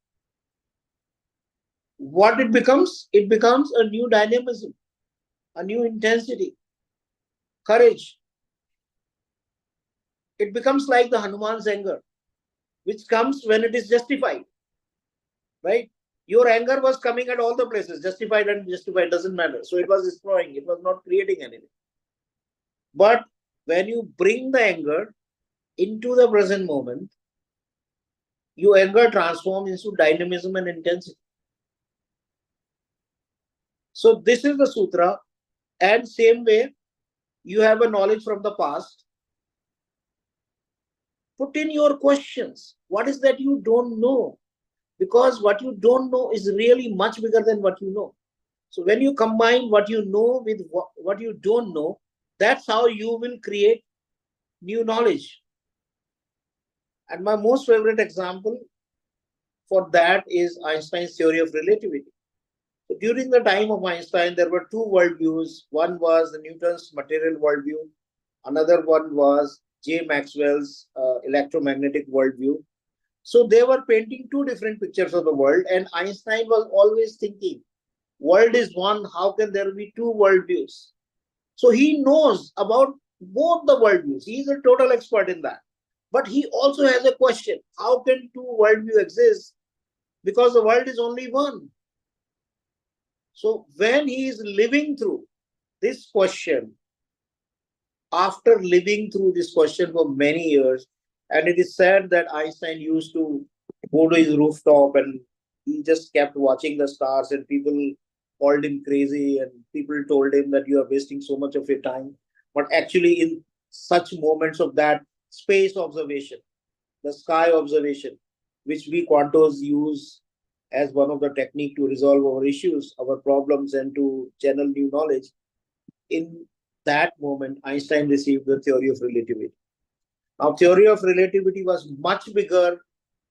what it becomes? It becomes a new dynamism, a new intensity, courage. It becomes like the Hanuman's anger, which comes when it is justified, right? Your anger was coming at all the places, justified and unjustified, doesn't matter. So it was destroying, it was not creating anything. But when you bring the anger into the present moment, your anger transforms into dynamism and intensity. So this is the sutra, and same way, you have a knowledge from the past. Put in your questions. What is that you don't know? Because what you don't know is really much bigger than what you know. So when you combine what you know with what you don't know, that's how you will create new knowledge. And my most favorite example for that is Einstein's theory of relativity. So during the time of Einstein, there were two worldviews. One was the Newton's material worldview. Another one was J. Maxwell's electromagnetic worldview. So they were painting two different pictures of the world, and Einstein was always thinking, world is one, how can there be two worldviews? So he knows about both the worldviews. He is a total expert in that. But he also has a question, how can two worldviews exist? Because the world is only one. So when he is living through this question, after living through this question for many years, and it is said that Einstein used to go to his rooftop and he just kept watching the stars, and people called him crazy and people told him that you are wasting so much of your time. But actually, in such moments of that space observation, the sky observation, which we quantos use as one of the technique to resolve our issues, our problems, and to channel new knowledge, in that moment, Einstein received the theory of relativity. Now, theory of relativity was much bigger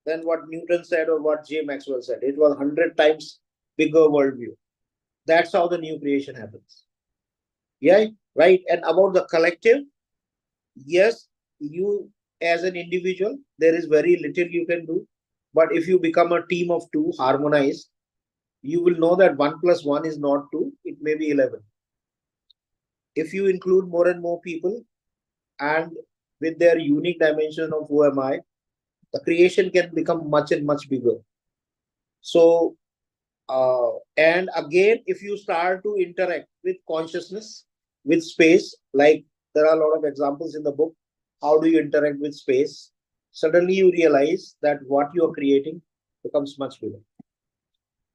than what Newton said or what J. Maxwell said. It was 100 times bigger worldview. That's how the new creation happens. Yeah, right. And about the collective, yes, you as an individual, there is very little you can do. But if you become a team of two, harmonized, you will know that 1 + 1 is not 2, it may be 11. If you include more and more people and with their unique dimension of who am I, the creation can become much and much bigger. So, and again, if you start to interact with consciousness, with space, like there are a lot of examples in the book, how do you interact with space, suddenly you realize that what you are creating becomes much bigger.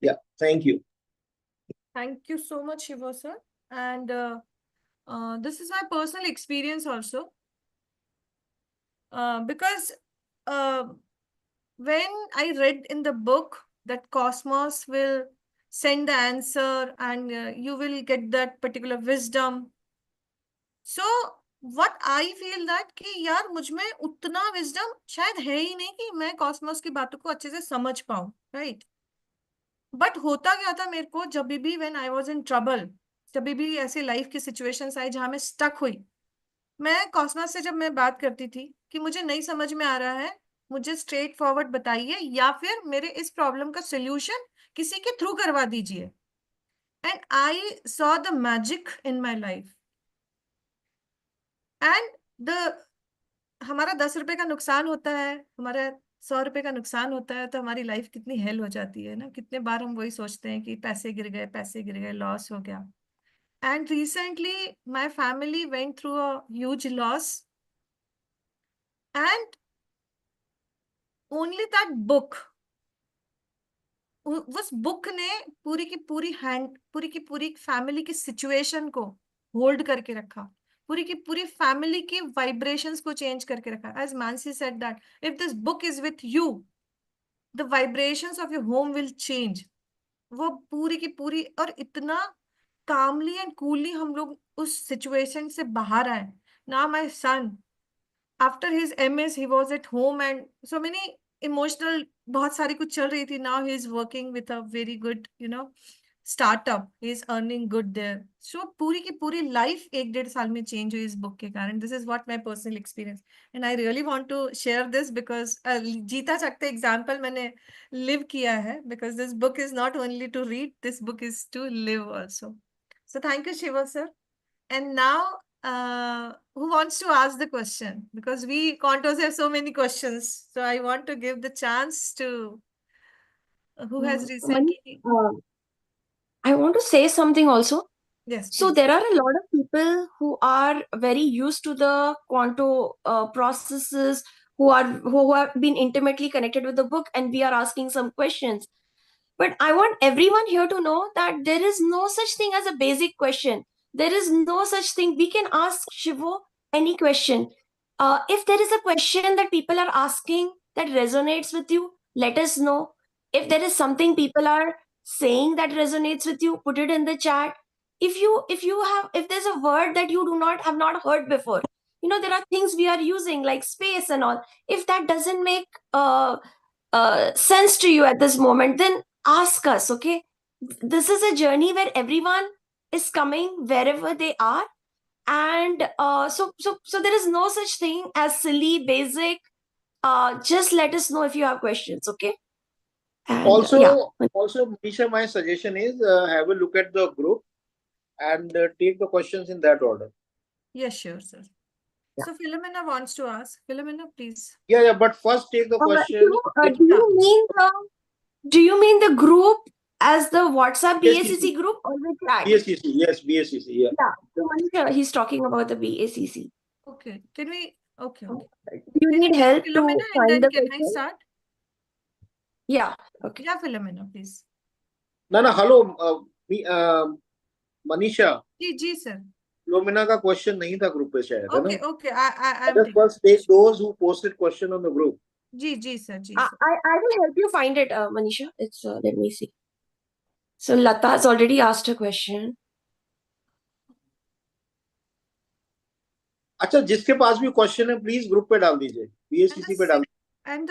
Yeah, thank you. Thank you so much, Shivo sir. And this is my personal experience also. Because when I read in the book that cosmos will send the answer and you will get that particular wisdom. So what I feel that कि यार मुझ में उतना wisdom शायद है ही नहीं कि मैं कॉस्मोस की बातों को अच्छे से समझ पाऊं, right? बट होता क्या था मेरे को, जब भी when I was in trouble, जब भी ऐसे लाइफ की सिचुएशंस आई जहां मैं स्टक हुई, मैं कॉस्मोस से जब मैं बात करती थी कि मुझे नहीं समझ में आ रहा है, मुझे स्ट्रेट फॉरवर्ड बताइए या फिर मेरे इस प्रॉब्लम का सोल्यूशन किसी के थ्रू करवा दीजिए, and I saw the magic in my life. And the हमारा 10 रुपए का नुकसान होता है, हमारा 100 रुपए का नुकसान होता है, तो हमारी लाइफ कितनी हेल हो जाती है ना। कितने बार हम वही सोचते हैं कि पैसे गिर गए, लॉस हो गया। And recently my family went through a huge loss, and only that book, उस बुक ने पूरी की पूरी फैमिली की सिचुएशन को होल्ड करके रखा, पूरी की पूरी फैमिली की वाइब्रेशंस को चेंज करके रखा। As Mansi said that if this book is with you, the vibrations of your home will change. वो पूरी की पूरी, और इतना कामली एंड कूलली हम लोग उस सिचुएशन से बाहर आए। Now my son, after his MS he was at home and so many emotional, बहुत सारी कुछ चल रही थी। Now he is working with a very good startup, he is earning good there। so पूरी की पूरी लाइफ 1-1.5 साल में चेंज हुई इस बुक के कारण। This is what my personal experience and I really want to share this because जीता जागता एग्जाम्पल मैंने लिव किया है, because this book is not only to read, this book is to live also. So thank you Shiva sir. And now, who wants to ask the question? Because we Quantos have so many questions, so I want to give the chance to who has recently. I want to say something also. Yes, So please. there are a lot of people who are very used to the quanto processes, who have been intimately connected with the book, and we are asking some questions. But I want everyone here to know that there is no such thing as a basic question. There is no such thing. We can ask Shivo any question. If there is a question that people are asking that resonates with you, let us know. If there is something people are saying that resonates with you, put it in the chat. If there's a word that you do not have not heard before, there are things we are using like space and all. If that doesn't make sense to you at this moment, then ask us. Okay, this is a journey where everyone is coming wherever they are, and so there is no such thing as silly, basic. Just let us know if you have questions. Okay. And, also, Manisha, my suggestion is have a look at the group and take the questions in that order. Yes, sure, sir. Yeah. So Philomena wants to ask. Philomena, please. Yeah, but first take the question. Do you mean the group as the WhatsApp BACC group or the chat? BACC, yes, BACC, yeah. Yeah, so Manisha, he's talking about the BACC. Okay, can we? Okay. Do you need help Philomena, to find and then the can question? I start? Yeah. Okay. Yeah, Philomena, please. No, hello, Manisha. जी sir. Philomena का question नहीं था group पे शायद, है ना? Okay, I just first take those who posted question on the group. Ji sir. I will help you find it, Manisha. It's let me see. So Lata has already asked a question. अच्छा, जिसके पास भी question है, please group पे डाल दीजिए, BACC पे डाल. And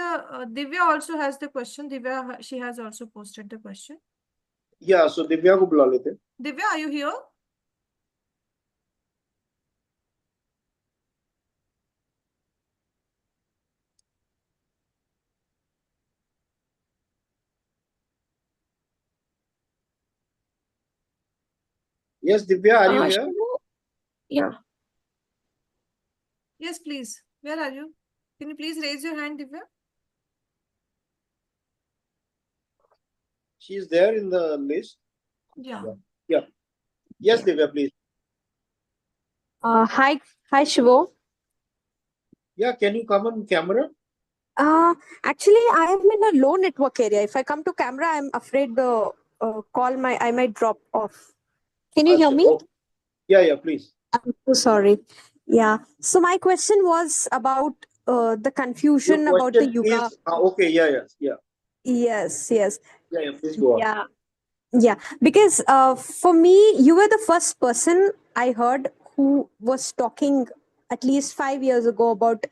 Divya also has the question. Divya, she has also posted the question. Yeah, so Divya को बुला लेते. Divya, are you here? Yes, Divya, are you here? Yeah. Yes, please. Where are you? Can you please raise your hand, Divya? She is there in the list. Yeah. Yes, Divya, please. Hi, Shivo. Yeah, can you come on camera? Actually, I am in a low network area. If I come to camera, I'm afraid the I might drop off. Can you hear me? Oh, yeah, please. I'm so sorry. Yeah. So my question was about the Your confusion about the question yoga. is, okay, yeah. Yes. Yeah, please go on. Yeah. Yeah. Because for me, you were the first person I heard who was talking at least 5 years ago about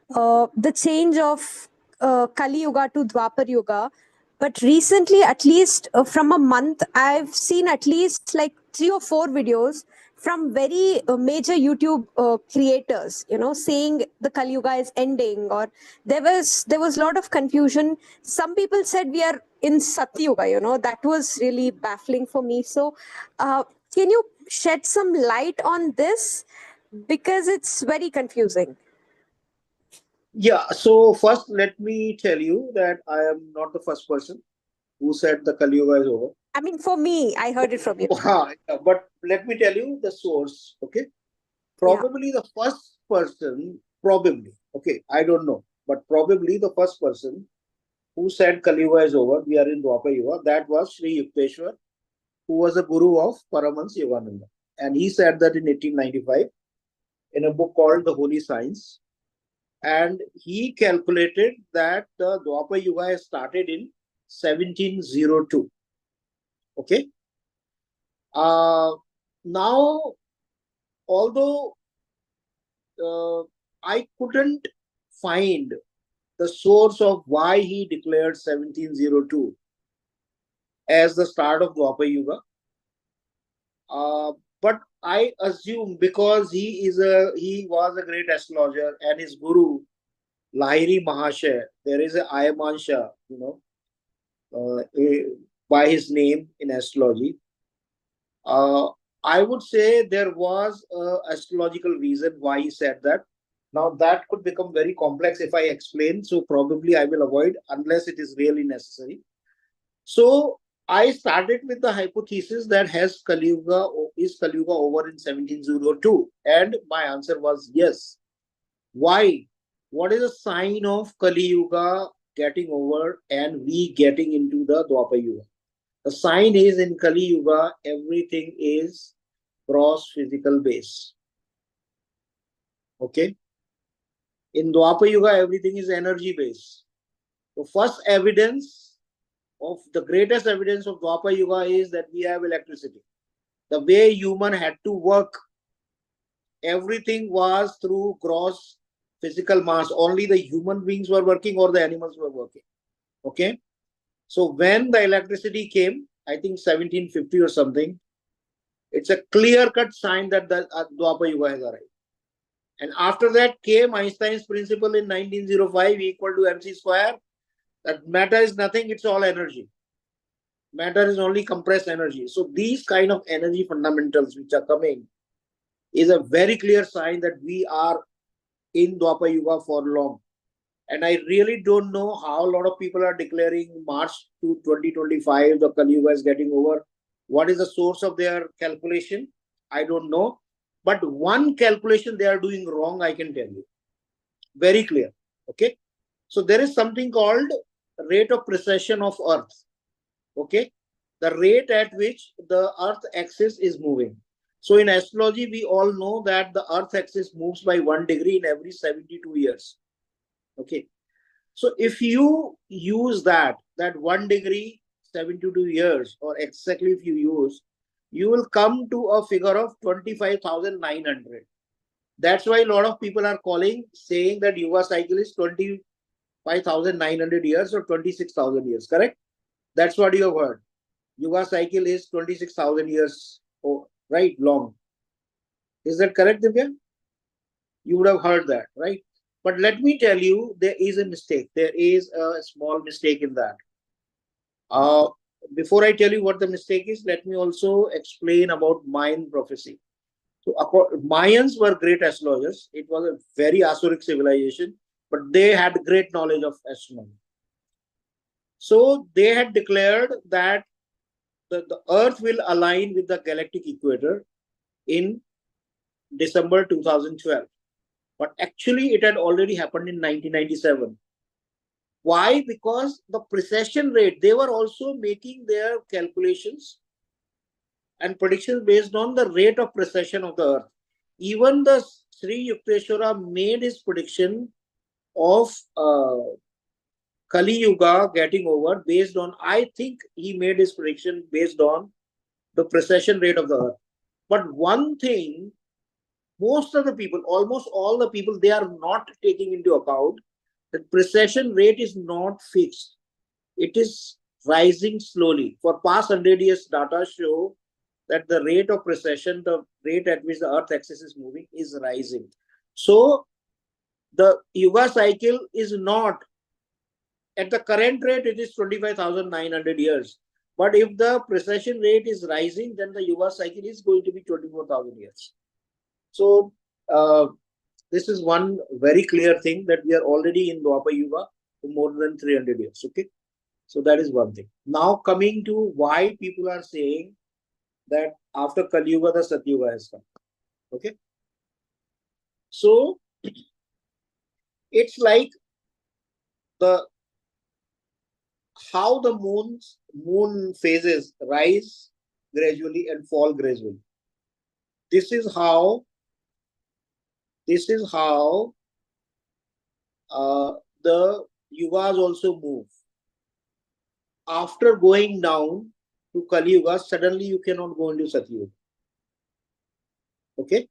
the change of Kali Yuga to Dwapar Yuga. But recently, at least from a month, I've seen at least like 3 or 4 videos from very major YouTube creators, saying the Kali Yuga is ending, or there was a lot of confusion. Some people said we are in Satya Yuga, that was really baffling for me. So, can you shed some light on this, because it's very confusing? Yeah, so first let me tell you that I am not the first person who said the Kali Yuga is over. I mean, for me, I heard it from you. But let me tell you the source, okay? Probably the first person, okay, I don't know, but probably the first person who said Kali Yuga is over, we are in Dwapar Yuga, that was Sri Yukteswar, who was a guru of Paramahansa Yogananda. And he said that in 1895 in a book called The Holy Science. And he calculated that the Dwapar Yuga has started in 1702. Okay. Now, although I couldn't find the source of why he declared 1702 as the start of Dwapar Yuga, but I assume because he was a great astrologer and his guru Lahiri Mahashay, there is a Ayamansha, by his name in astrology. I would say there was an astrological reason why he said that. Now that could become very complex if I explain, so probably I will avoid unless it is really necessary. So I started with the hypothesis that is Kali Yuga over in 1702, and my answer was yes. Why? What is a sign of Kali Yuga getting over and we getting into the Dwapar Yuga? The sign is in Kali Yuga, everything is gross physical base. Okay? In Dwapar Yuga, everything is energy base. The first evidence the greatest evidence of Dwapar Yuga is that we have electricity. The way human had to work, everything was through gross physical mass. Only the human beings were working or the animals were working. Okay? So when the electricity came, I think 1750 or something, it's a clear-cut sign that the Dwapar Yuga has arrived. And after that came Einstein's principle in 1905, E equal to mc square, that matter is nothing, it's all energy. Matter is only compressed energy. So these kind of energy fundamentals which are coming is a very clear sign that we are in Dwapar Yuga for long. And I really don't know how a lot of people are declaring March to 2025, the Kali Yuga is getting over. What is the source of their calculation? I don't know. But one calculation they are doing wrong, I can tell you. Very clear. Okay. So there is something called rate of precession of Earth. Okay. The rate at which the Earth axis is moving. So in astrology, we all know that the Earth axis moves by 1 degree in every 72 years. Okay. So if you use that 1 degree, 72 years, or exactly if you use, you will come to a figure of 25,900. That's why a lot of people are saying that Yuga cycle is 25,900 years or 26,000 years, correct? That's what you have heard. Yuga cycle is 26,000 years, right, long. Is that correct, Divya? You would have heard that, right? But let me tell you, there is a mistake. There is a small mistake in that. Before I tell you what the mistake is, let me also explain about Mayan prophecy. So Mayans were great astrologers. It was a very Asuric civilization, but they had great knowledge of astronomy. So they had declared that the Earth will align with the galactic equator in December 2012. But actually, it had already happened in 1997. Why? Because the precession rate, they were also making their calculations and predictions based on the rate of precession of the earth. Even the Sri Yukteswara made his prediction of Kali Yuga getting over based on, I think he made his prediction based on the precession rate of the earth. But one thing, most of the people, almost all the people, they are not taking into account that precession rate is not fixed. It is rising slowly. For past 100 years, data show that the rate of precession, the rate at which the earth axis is moving, is rising. So the Yuga cycle is not, at the current rate, it is 25,900 years. But if the precession rate is rising, then the Yuga cycle is going to be 24,000 years. So this is one very clear thing, that we are already in Dwapar Yuga for more than 300 years. Okay. So that is one thing. Now coming to why people are saying that after Kali Yuga, the Sat Yuga has come. Okay. So it's like how the moon phases rise gradually and fall gradually. This is how the yugas also move. After going down to Kali Yuga, suddenly you cannot go into Sat Yuga. Okay.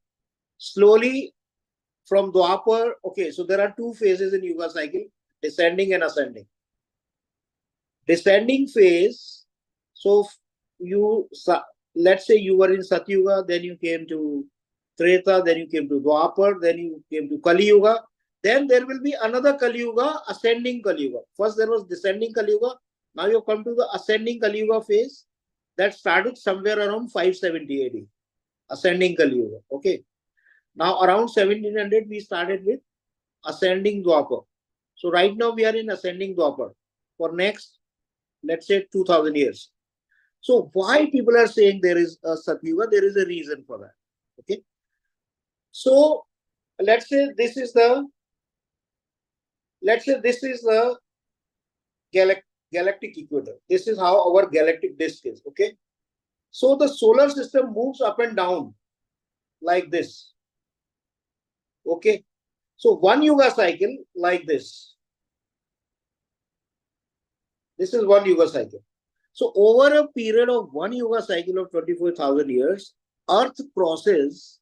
Slowly from Dwapar, okay, so there are two phases in Yuga cycle, descending and ascending. Descending phase, so let's say you were in Sat Yuga, then you came to Treta, then you came to Dwapar, then you came to Kali Yuga, then there will be another Kali Yuga, ascending Kali Yuga. First there was descending Kali Yuga, now you come to the ascending Kali Yuga phase that started somewhere around 570 AD, ascending Kali Yuga. Okay. Now around 1700 we started with ascending Dwapar. So right now we are in ascending Dwapar for next, let's say 2000 years. So why people are saying there is a Sat Yuga? There is a reason for that. Okay. So let's say this is the galactic equator. This is how our galactic disk is. Okay. So the solar system moves up and down like this. Okay. So one Yuga cycle like this. This is one Yuga cycle. So over a period of one Yuga cycle of 24,000 years, Earth crosses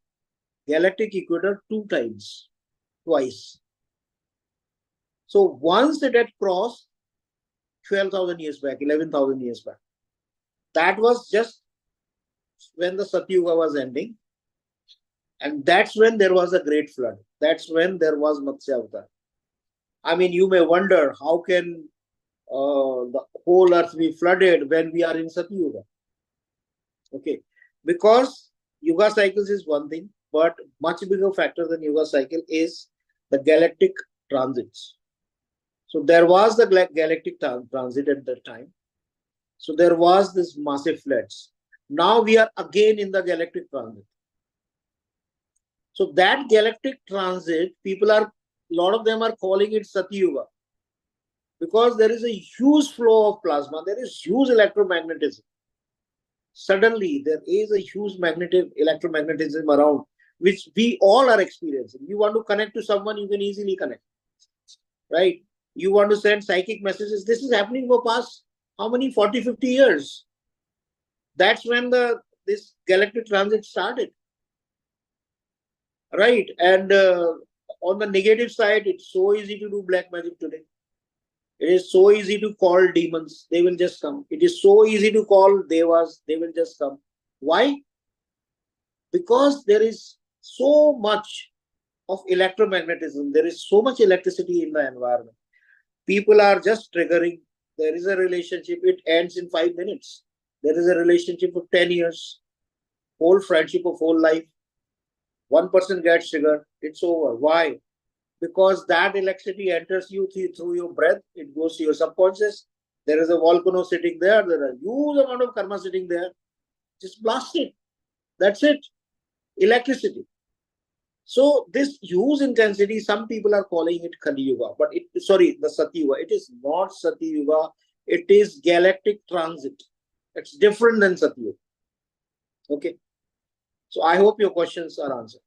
galactic equator twice. So once it had crossed 12,000 years back, 11,000 years back. That was just when the Sat Yuga was ending. And that's when there was a great flood. That's when there was Matsya Avatar. I mean, you may wonder, how can the whole earth be flooded when we are in Sat Yuga? Okay, because Yuga cycles is one thing, but much bigger factor than Yuga cycle is the galactic transits. So there was the galactic transit at that time. So there was this massive floods. Now we are again in the galactic transit. So that galactic transit, a lot of them are calling it Sat Yuga, because there is a huge flow of plasma, there is huge electromagnetism. Suddenly there is a huge electromagnetism around, which we all are experiencing. You want to connect to someone, you can easily connect, right? You want to send psychic messages. This is happening for past how many 40-50 years. That's when this galactic transit started, right? And on the negative side, it's so easy to do black magic today. It is so easy to call demons, they will just come. It is so easy to call devas, they will just come. Why? Because there is so much of electromagnetism, there is so much electricity in the environment. People are just triggering. There is a relationship, it ends in 5 minutes. There is a relationship of 10 years, whole friendship of whole life. One person gets triggered, it's over. Why? Because that electricity enters you through your breath, it goes to your subconscious. There is a volcano sitting there, there is a huge amount of karma sitting there. Just blast it. That's it. Electricity. So this huge intensity, some people are calling it Kali Yuga, but the Sati Yuga. It is not Sati Yuga. It is galactic transit. It's different than Sati Yuga. Okay. So I hope your questions are answered.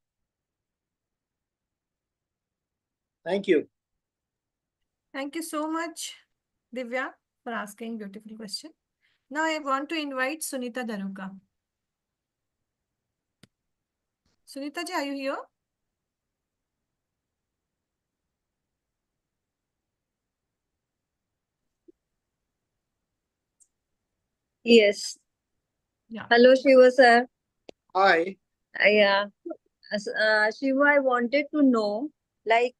Thank you. Thank you so much, Divya, for asking beautiful question. Now I want to invite Sunita Daruka. Sunita ji, are you here? Yes. Yeah. Hello, Shivo sir. Hi. Yeah. Shivo, I wanted to know, like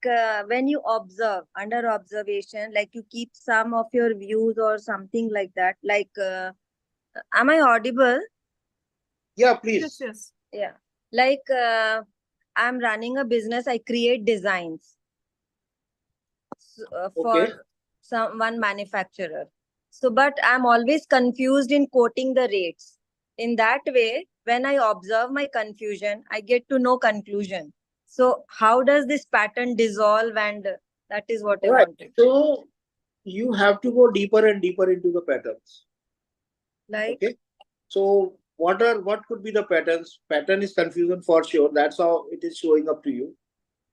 when you observe, under observation, like you keep some of your views or something like that. Like, am I audible? Yeah, please. Yes. Yeah. Like I'm running a business. I create designs Okay. for one manufacturer. So, but I'm always confused in quoting the rates. In that way, when I observe my confusion, I get to know conclusion. So, how does this pattern dissolve? And that is what I Right. wanted. So you have to go deeper and deeper into the patterns. Like, okay. So what could be the patterns? Pattern is confusion for sure. That's how it is showing up to you.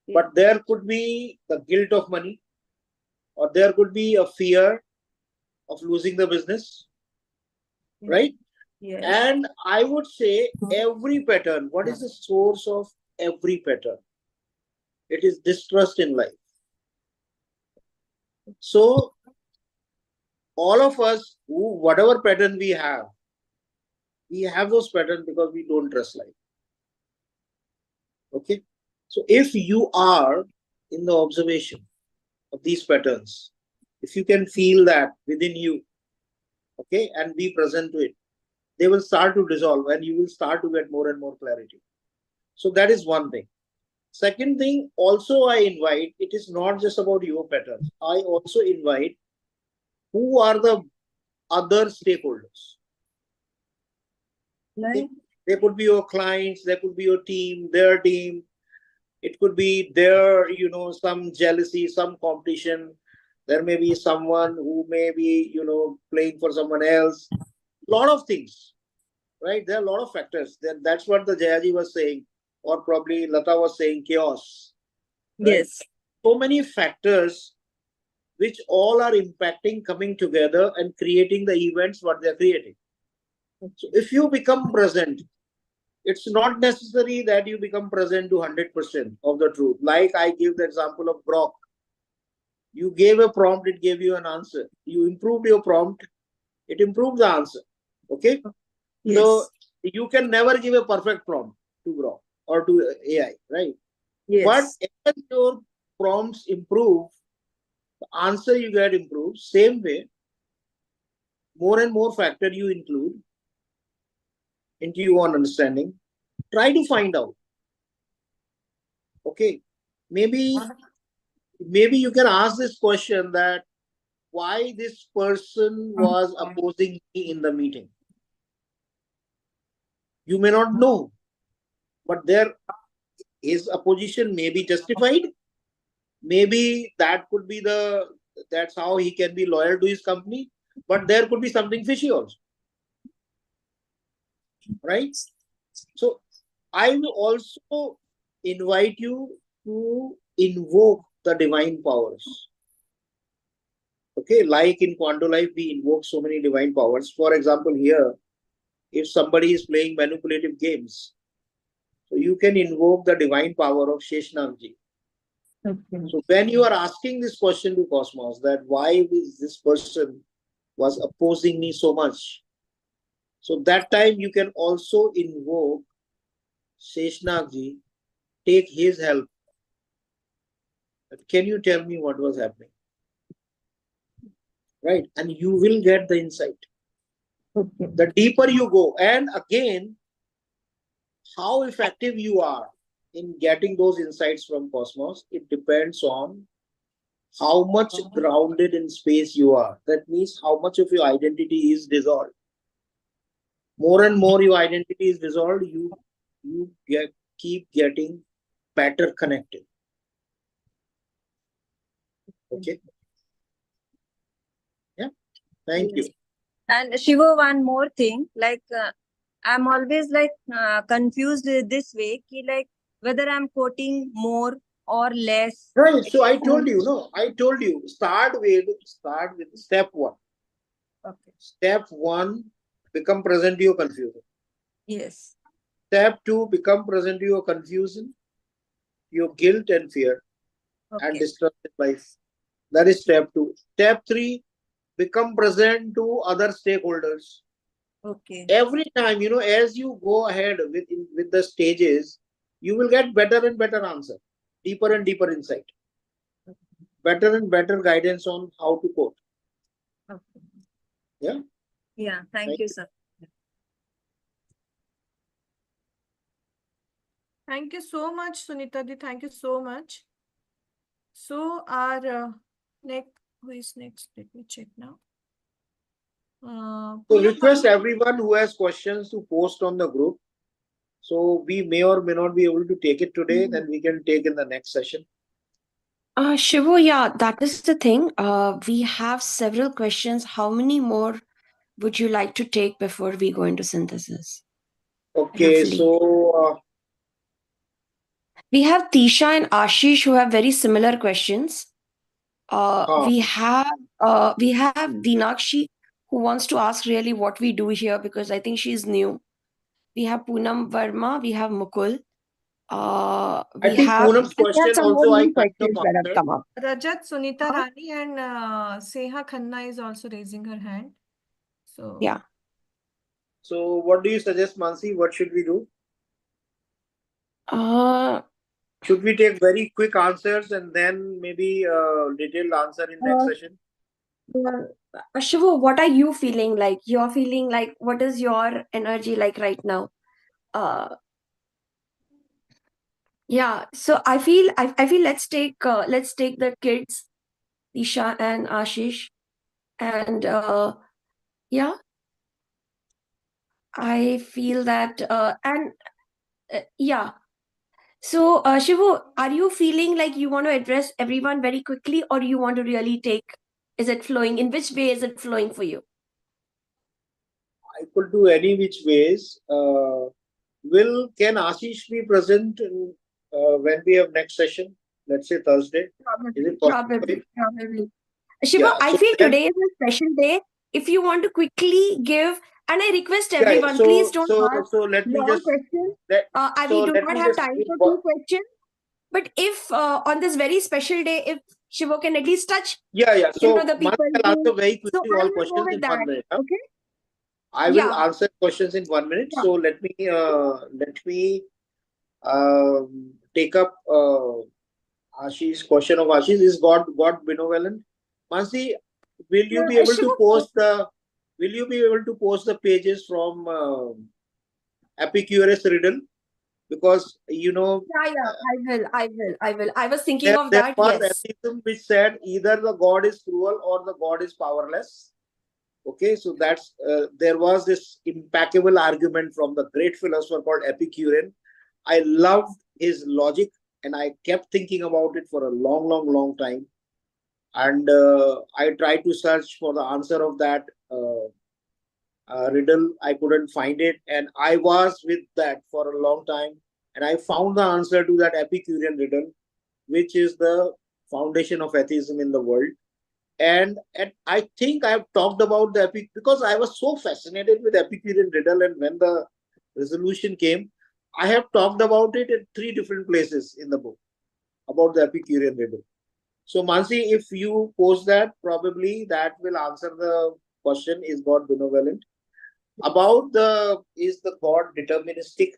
yeah. But there could be the guilt of money, or there could be a fear of losing the business, right? Yes. And I would say every pattern, what is the source of every pattern? It is distrust in life. So all of us, whatever pattern we have those patterns because we don't trust life. Okay. So if you are in the observation of these patterns, if you can feel that within you, okay, and be present to it, they will start to dissolve and you will start to get more and more clarity. So that is one thing. Second thing, also I invite, it is not just about your patterns. I also invite who are the other stakeholders. Like, they could be your clients, they could be your team, their team. It could be their, some jealousy, some competition. There may be someone who may be, playing for someone else. A lot of things, right? There are a lot of factors. That's what the Jayaji was saying, or probably Lata was saying, chaos. Right? yes. So many factors which all are impacting, coming together and creating the events what they're creating. So if you become present, it's not necessary that you become present to 100% of the truth. Like I give the example of Brock. You gave a prompt, it gave you an answer. You improved your prompt, it improved the answer. Okay? Yes. So you can never give a perfect prompt to Brock or to AI, right? Yes. But as your prompts improve, the answer you get improves. Same way, more and more factor you include into your own understanding. Try to find out. Okay? Maybe you can ask this question that why this person was opposing me in the meeting. You may not know, but his opposition may be justified. Maybe that's how he can be loyal to his company, but there could be something fishy also. Right? So I will also invite you to invoke the divine powers. Okay, like in Quanto Life, we invoke so many divine powers. For example, here, if somebody is playing manipulative games, so you can invoke the divine power of Sheshnagji. Okay. So when you are asking this question to Cosmos, that why is this person was opposing me so much? So that time you can also invoke Sheshnagji, take his help. Can you tell me what was happening? Right? And you will get the insight. Okay. The deeper you go, and again, how effective you are in getting those insights from Cosmos, it depends on how much grounded in space you are. That means how much of your identity is dissolved. More and more your identity is dissolved, you keep getting better connected. Okay. Yeah. Thank you. And Shiva, one more thing, like I'm always like confused this way, ki, like whether I'm quoting more or less. Right. So I told you, start with step one. Okay. Step one, become present to your confusion. Yes. Step two, become present to your confusion, your guilt and fear, and distrust in life. That is step two. Step three, become present to other stakeholders. Okay. Every time, as you go ahead with the stages, you will get better and better answer, deeper and deeper insight, better and better guidance on how to quote. Okay. Yeah. Yeah. Thank you, sir. Thank you so much, Sunita ji. Thank you so much. So our next, who is next? Let me check now. So request everyone who has questions to post on the group. So we may or may not be able to take it today, then we can take in the next session. Shivo, yeah, that is the thing. We have several questions. How many more would you like to take before we go into synthesis? Okay, Roughly. so we have Tisha and Ashish who have very similar questions. We have Dinakshi who wants to ask really what we do here because I think she's new. We have Poonam Verma, we have Mukul. I think Poonam's question some more also I new kind questions of that have answered. come up. Rajat, Sunita Rani, and Seha Khanna is also raising her hand. So yeah. So what do you suggest, Mansi? What should we do? Should we take very quick answers and then maybe detailed answer in next session? Shivu, what are you feeling like? You're feeling like, what is your energy like right now? Yeah, so I feel let's take the kids, Isha and Ashish, and yeah, I feel that yeah. So Shivu, are you feeling like you want to address everyone very quickly, or you want to really take? Is it flowing? In which way is it flowing for you? I could do any which ways. Can Ashish be present when we have next session? Let's say Thursday. Is it possible? Probably. Shiva, I feel today is a special day. If you want to quickly give, and I request everyone, please don't ask let me long just questions. let We do let not me have just time give for one- 2 questions. But if on this very special day, if Shiva can at least touch, Yeah. So the people. I'll answer very So quickly I all will go questions with in that. 1 minute. Huh? Okay. I will Yeah. answer questions in 1 minute. Yeah. So let me take up Ashish's question of Ashish. Is God benevolent? Mansi, will you be able to post the pages from Epicurus riddle? Because I will. I was thinking of there that. was Yes. atheism which said either the God is cruel or the God is powerless. Okay, so that's there was this impeccable argument from the great philosopher called Epicurean. I loved his logic and I kept thinking about it for a long time. And I tried to search for the answer of that riddle. I couldn't find it, and I was with that for a long time. And I found the answer to that Epicurean riddle, which is the foundation of atheism in the world. And I think I've talked about the Epic because I was so fascinated with Epicurean riddle, and when the resolution came, I have talked about it in 3 different places in the book about the Epicurean riddle. So Mansi, if you post that, probably that will answer the question: is God benevolent? About is the God deterministic,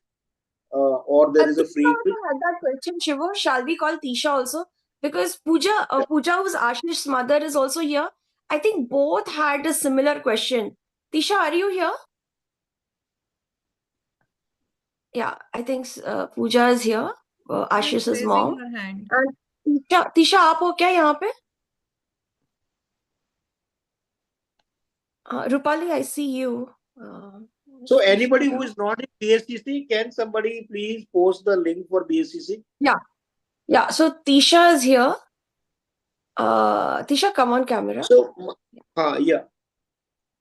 or there is a free will? Had that question, Shiva. Shall we call Tisha also? Because Pooja, who's Ashish's mother, is also here. I think both had a similar question. Tisha, are you here? Yeah, I think Pooja is here. Ashish's mom. her hand. And Tisha, आप हो क्या यहाँ पे? Rupali, I see you. So anybody who is not in BSCC, can somebody please post the link for BSCC? Yeah, Yeah, so Tisha is here. Tisha, come on camera. So, yeah.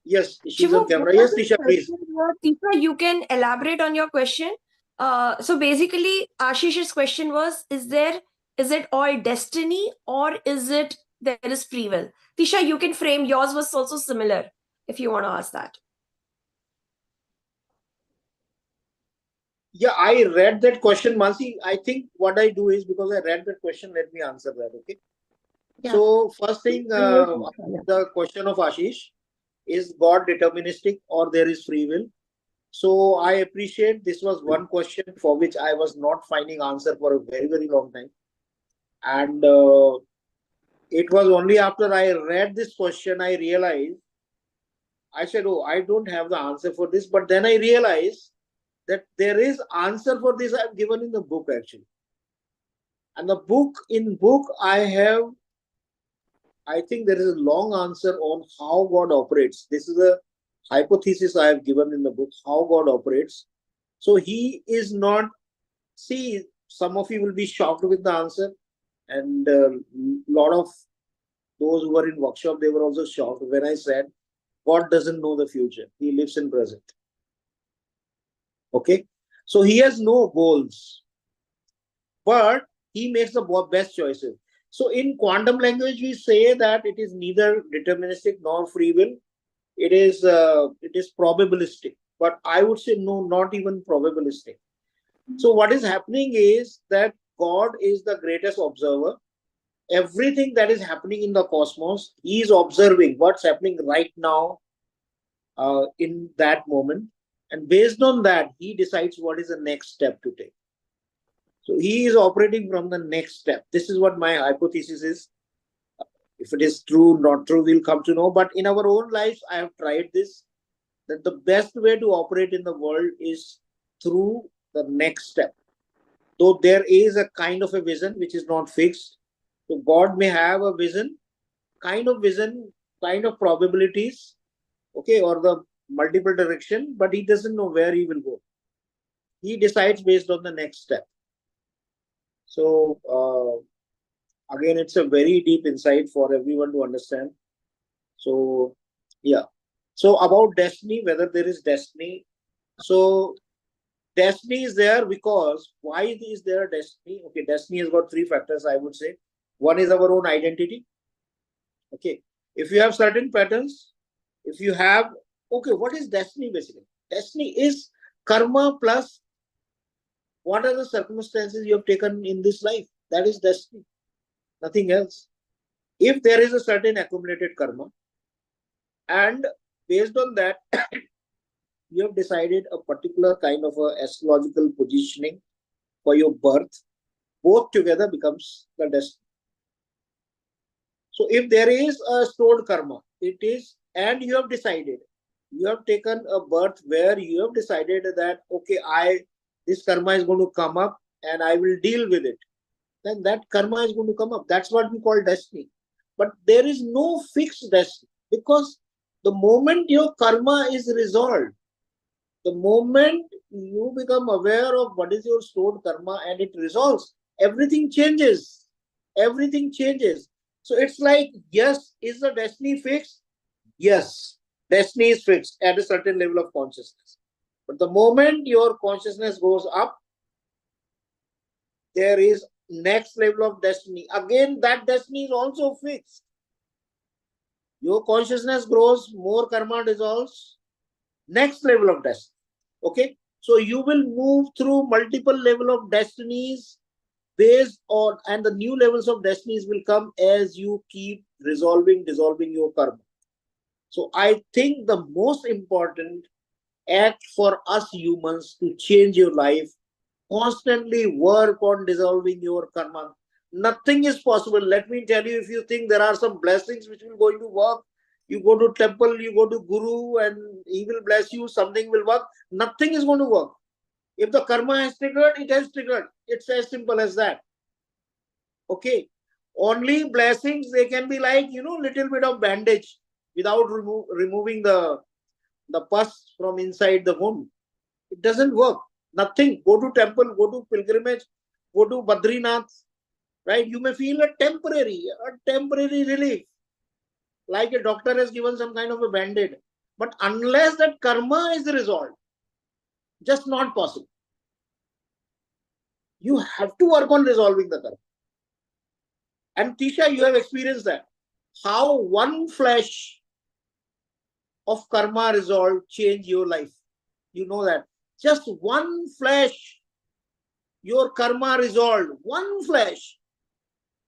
Yes, she's on Shivu, camera. what are Yes, the Tisha, please. questions here? Tisha, you can elaborate on your question. So basically, Ashish's question was: is it all destiny, or is it there is free will? Tisha, you can frame. Yours was also similar. If you want to ask that. Yeah, I read that question, Mansi. I think what I do is, because I read that question, let me answer that. Okay. Yeah. So first thing, the question of Ashish, is God deterministic or there is free will? So I appreciate this was one question for which I was not finding answer for a very, very long time. And it was only after I read this question, I realized, I said, oh, I don't have the answer for this. But then I realized that there is answer for this I've given in the book actually. And the book, I think there is a long answer on how God operates. This is a hypothesis I have given in the book, how God operates. So he is not, see, some of you will be shocked with the answer. And a lot of those who were in workshop, they were also shocked when I said, God doesn't know the future. He lives in present. Okay. So he has no goals, but he makes the best choices. So in quantum language, we say that it is neither deterministic nor free will. It is probabilistic. But I would say no, not even probabilistic. So what is happening is that God is the greatest observer. Everything that is happening in the cosmos, he is observing what's happening right now in that moment. And based on that, he decides what is the next step to take. So he is operating from the next step. This is what my hypothesis is. If it is true, not true, we'll come to know. But in our own lives, I have tried this, that the best way to operate in the world is through the next step. Though there is a kind of a vision which is not fixed. So God may have a vision, kind of probabilities, okay, or the multiple direction, but he doesn't know where he will go. He decides based on the next step. So again, it's a very deep insight for everyone to understand. So yeah. So about destiny, whether there is destiny. So destiny is there because why is there a destiny? Okay, destiny has got three factors, I would say. One is our own identity. Okay. If you have certain patterns, if you have, okay, what is destiny basically? Destiny is karma plus what are the circumstances you have taken in this life. That is destiny, nothing else. If there is a certain accumulated karma, and based on that, you have decided a particular kind of a astrological positioning for your birth, both together becomes the destiny. So if there is a stored karma, it is, and you have decided, you have taken a birth where you have decided that, okay, this karma is going to come up and I will deal with it. Then that karma is going to come up. That's what we call destiny. But there is no fixed destiny, because the moment your karma is resolved, the moment you become aware of what is your stored karma and it resolves, everything changes. Everything changes. So it's like, yes, is the destiny fixed? Yes, destiny is fixed at a certain level of consciousness. But the moment your consciousness goes up, there is next level of destiny. Again, that destiny is also fixed. Your consciousness grows, more karma dissolves, next level of destiny. Okay, so you will move through multiple level of destinies based on, and the new levels of destinies will come as you keep dissolving your karma. So I think the most important act for us humans to change your life, constantly work on dissolving your karma. Nothing is possible. Let me tell you, if you think there are some blessings which will going to work, you go to temple, you go to guru and he will bless you, something will work. Nothing is going to work. If the karma has triggered, it has triggered. It's as simple as that. Okay. Only blessings, they can be like, little bit of bandage without removing the pus from inside the wound. It doesn't work. Nothing. Go to temple, go to pilgrimage, go to Badrinath. right? You may feel a temporary relief, like a doctor has given some kind of a band-aid. But unless that karma is resolved, just not possible. You have to work on resolving the karma. And Tisha, you have experienced that. How one flash of karma resolved change your life. You know that. Just one flash, your karma resolved. One flash.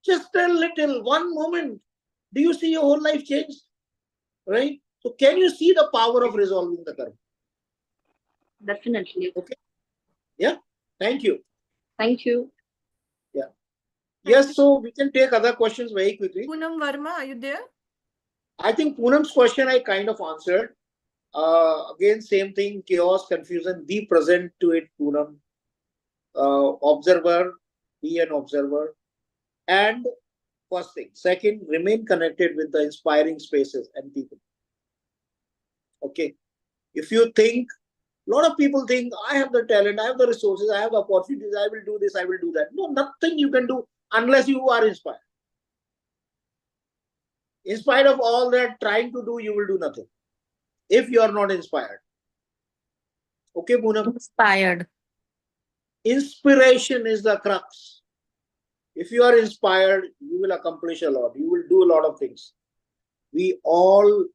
Just a little, one moment. Do you see your whole life changed? Right? So can you see the power of resolving the karma? Definitely. Okay. Yeah. Thank you. Thank you. Yeah. Thank Yes, you. so we can take other questions very quickly. Poonam Verma, are you there? I think Poonam's question I kind of answered. Again, same thing, chaos, confusion, be present to it, Poonam. Observer, be an observer. And first thing. Second, remain connected with the inspiring spaces and people. Okay. If you think, a lot of people think, I have the talent, I have the resources, I have the opportunities, I will do this, I will do that. No, nothing you can do unless you are inspired. In spite of all that trying to do, you will do nothing if you are not inspired. Okay, Poonam? Inspired. Inspiration is the crux. If you are inspired, you will accomplish a lot. You will do a lot of things. We all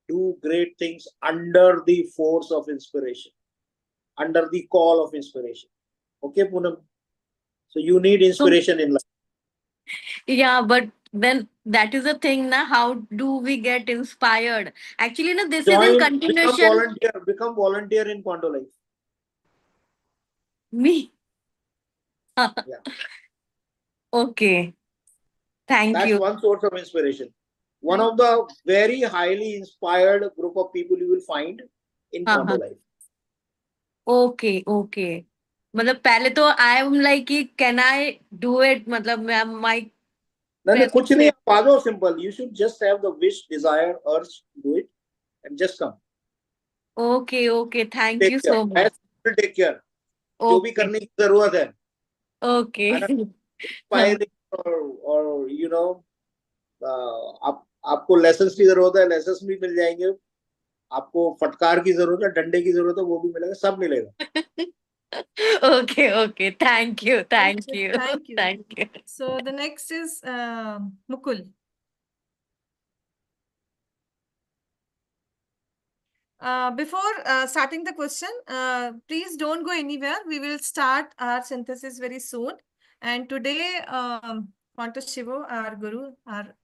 do great things under the force of inspiration, under the call of inspiration. Okay, Poonam? So you need inspiration in life. Yeah, but then that is the thing, na. How do we get inspired? Actually, no, this is in Join, continuation. become volunteer in Quanto Life. Me. Yeah. Okay. Thank That's you. one source of inspiration. One of the very highly inspired group of people you will find in Quanto Life. Okay, okay. मतलब पहले तो I am like कि can I do it? मतलब my No, कुछ नहीं, आप simple. You should just have the wish, desire, urge, do it, and just come. Okay, okay. Thank Take you care. so much. Will take care. जो भी करने की जरूरत है. Okay. Inspiring or you know, आपको lessons की जरूरत है, lessons भी मिल जाएंगे. आपको फटकार की जरूरत है, डंडे की जरूरत है, वो भी मिलेगा, सब मिलेगा. Okay, okay. Thank you. Thank you. Thank you. Thank you. So the next is Mukul. Before starting the question, please don't go anywhere. We will start our synthesis very soon. And today, Quanto Shivo, our guru,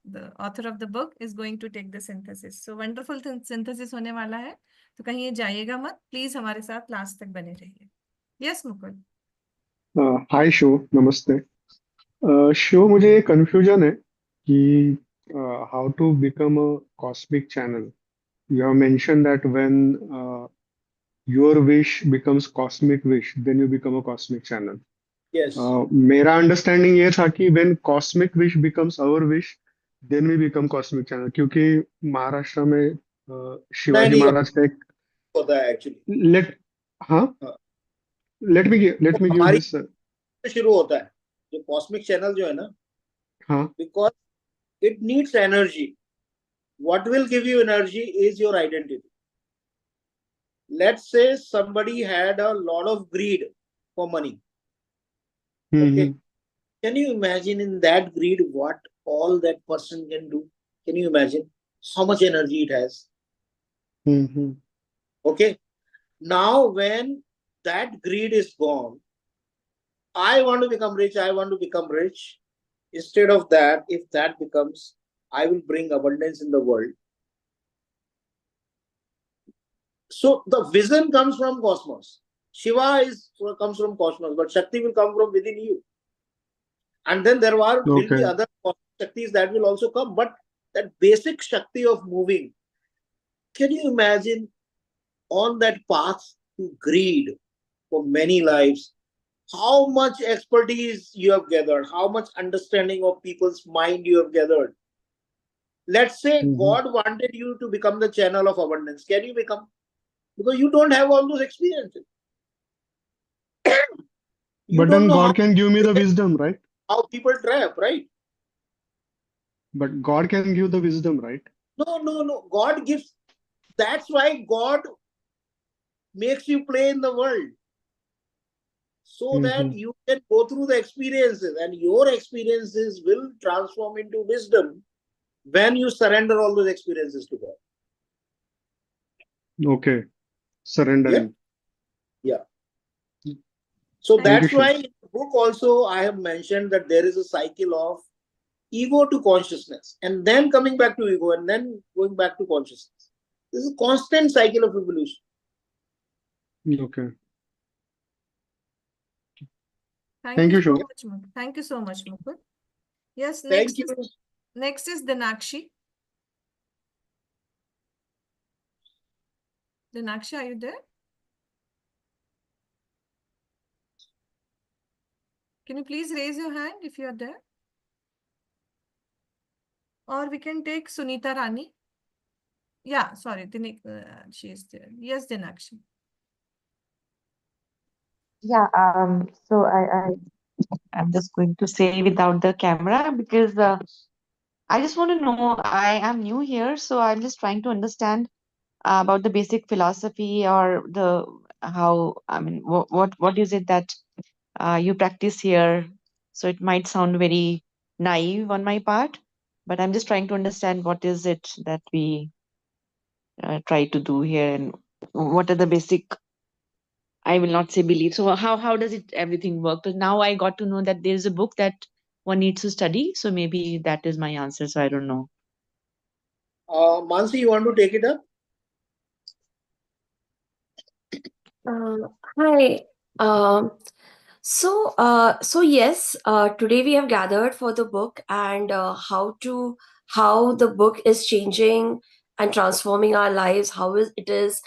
the author of the book, is going to take the synthesis. So wonderful synthesis होने वाला है. तो कहीं ये जाइएगा मत. Please हमारे साथ last तक बने रहिए. Yes, Mukul. हाय शो, नमस्ते. शो, मुझे कंफ्यूजन है कि how to become a cosmic channel. You have mentioned that when your wish becomes cosmic wish, then you become a cosmic channel. Yes. मेरा अंडरस्टैंडिंग ये था कि when cosmic wish becomes our wish, then we become cosmic channel. क्योंकि महाराष्ट्र में शिवाजी महाराज का एक होता है actually. Let me give this. शुरू होता है जो cosmic channel जो है ना. हाँ. Because it needs energy. What will give you energy is your identity. Let's say somebody had a lot of greed for money. Okay. Can you imagine in that greed what all that person can do? Can you imagine how much energy it has? Okay. Now when that greed is gone, I want to become rich, I want to become rich. Instead of that, if that becomes, I will bring abundance in the world. So the vision comes from cosmos. Shiva comes from cosmos, but Shakti will come from within you. And then there will be other Shaktis that will also come. But that basic Shakti of moving, can you imagine on that path to greed for many lives, how much expertise you have gathered, how much understanding of people's mind you have gathered. Let's say God wanted you to become the channel of abundance. Can you become? Because you don't have all those experiences. But then God can give me the wisdom, right? how people trap, right? But God can give the wisdom, right? No. God gives. That's why God makes you play in the world, so that you can go through the experiences, and your experiences will transform into wisdom when you surrender all those experiences to God. Okay. Surrendering. Yeah. So Thank you, that's Shiv. why in the book also I have mentioned that there is a cycle of ego to consciousness, and then coming back to ego, and then going back to consciousness. This is a constant cycle of evolution. Okay. Thank Thank you you, so Shiv. much, Mukul. Thank you so much, Mukul. Yes, Thank you. next is Dinakshi. Dinakshi, are you there? Can you please raise your hand if you are there? Or we can take Sunita Rani. Yeah, sorry, she is there. Yes, Dinakshi. Yeah, so I'm just going to say without the camera because I just want to know, I am new here, so I'm just trying to understand about the basic philosophy or the how, I mean, what is it that you practice here? So it might sound very naive on my part, but I'm just trying to understand what is it that we try to do here and what are the basic, I will not say belief. So how does it everything work? Because now I got to know that there is a book that one needs to study. So maybe that is my answer. So I don't know. Mansi, you want to take it up? Hi. So yes, today we have gathered for the book and how the book is changing and transforming our lives. How it is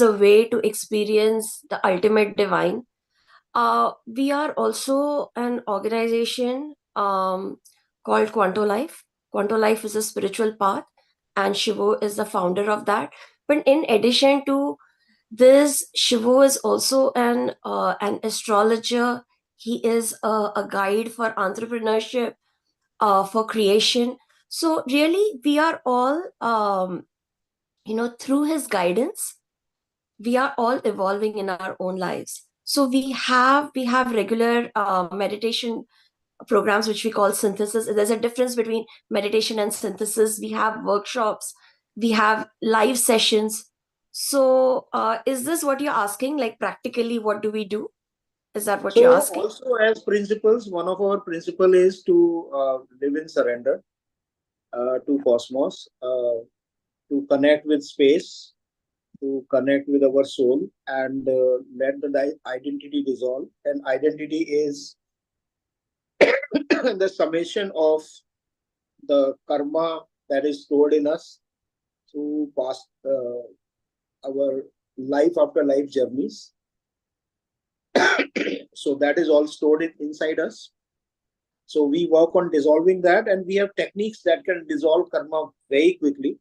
a way to experience the ultimate divine. We are also an organization called Quanto Life. Quanto Life is a spiritual path, and Shivo is the founder of that. But in addition to this, Shivo is also an astrologer. He is a guide for entrepreneurship, for creation. So really, we are all, through his guidance, we are all evolving in our own lives. So we have regular meditation programs which we call synthesis. There's a difference between meditation and synthesis. We have workshops, we have live sessions. So is this what you're asking, like practically what do we do? Is that what So you're asking? also as principles, one of our principle is to live in surrender to cosmos, to connect with space, to connect with our soul, and let the identity dissolve. And identity is the summation of the karma that is stored in us through past our life after life journeys. So that is all stored inside us. So we work on dissolving that, and we have techniques that can dissolve karma very quickly.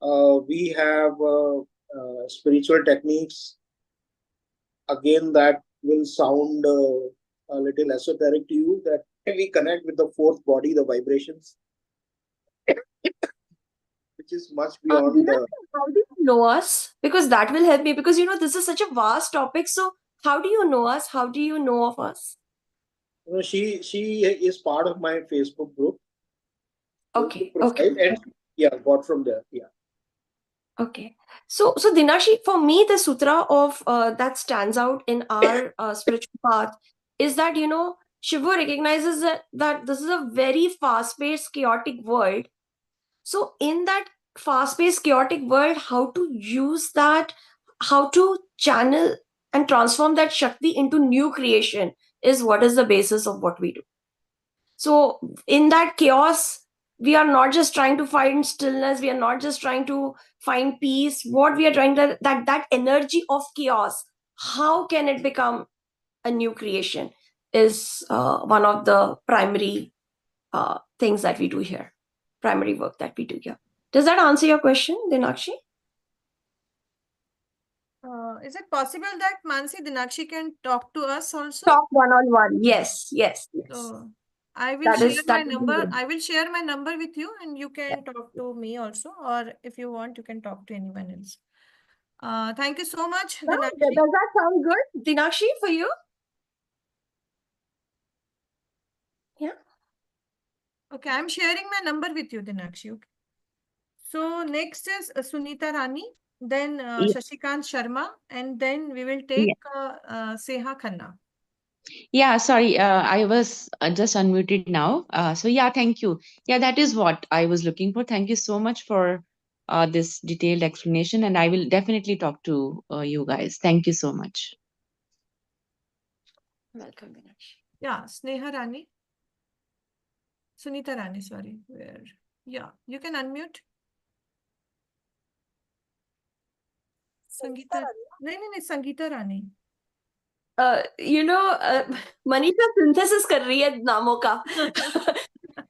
We have spiritual techniques, again, that will sound a little esoteric to you, that we connect with the fourth body, the vibrations, which is much beyond Veena, how do you know us? Because that will help me, because this is such a vast topic. So how do you know us? How do you know of us? she is part of my Facebook group. Okay. Profile, and yeah, got from there. Yeah. Okay. So Dinashi, for me, the sutra of that stands out in our spiritual path is that, Shiva recognizes that this is a very fast-paced, chaotic world. So in that fast-paced, chaotic world, how to use that, how to channel and transform that Shakti into new creation is what is the basis of what we do. So in that chaos, we are not just trying to find stillness, we are not just trying to find peace. What we are trying to, that energy of chaos, how can it become a new creation, is one of the primary things that we do here, primary work that we do here. Does that answer your question, Dinakshi? Is it possible that Mansi Dinakshi can talk to us also? Talk one-on-one. Yes, yes, yes. So I will That share my would be number. good. I will share my number with you, and you can talk to me also, or if you want, you can talk to anyone else. Thank you so much, No, Dinakshi. does that sound good, Dinakshi, for you? Yeah. Okay, I'm sharing my number with you, Dinakshi. Okay. So next is Sunita Rani, then Yeah. Shashikant Sharma, and then we will Yeah. take Seha Khanna. Yeah, sorry, I was just unmuted now. So yeah, thank you. Yeah, that is what I was looking for. Thank you so much for this detailed explanation, and I will definitely talk to you guys. Thank you so much. Welcome, Dinakshi. Yeah, Sneha Rani. Sunita Rani, sorry. Where? Yeah, you can unmute. Sangeeta. नहीं, Sangeeta Rani. Manisha synthesis कर रही है नामों का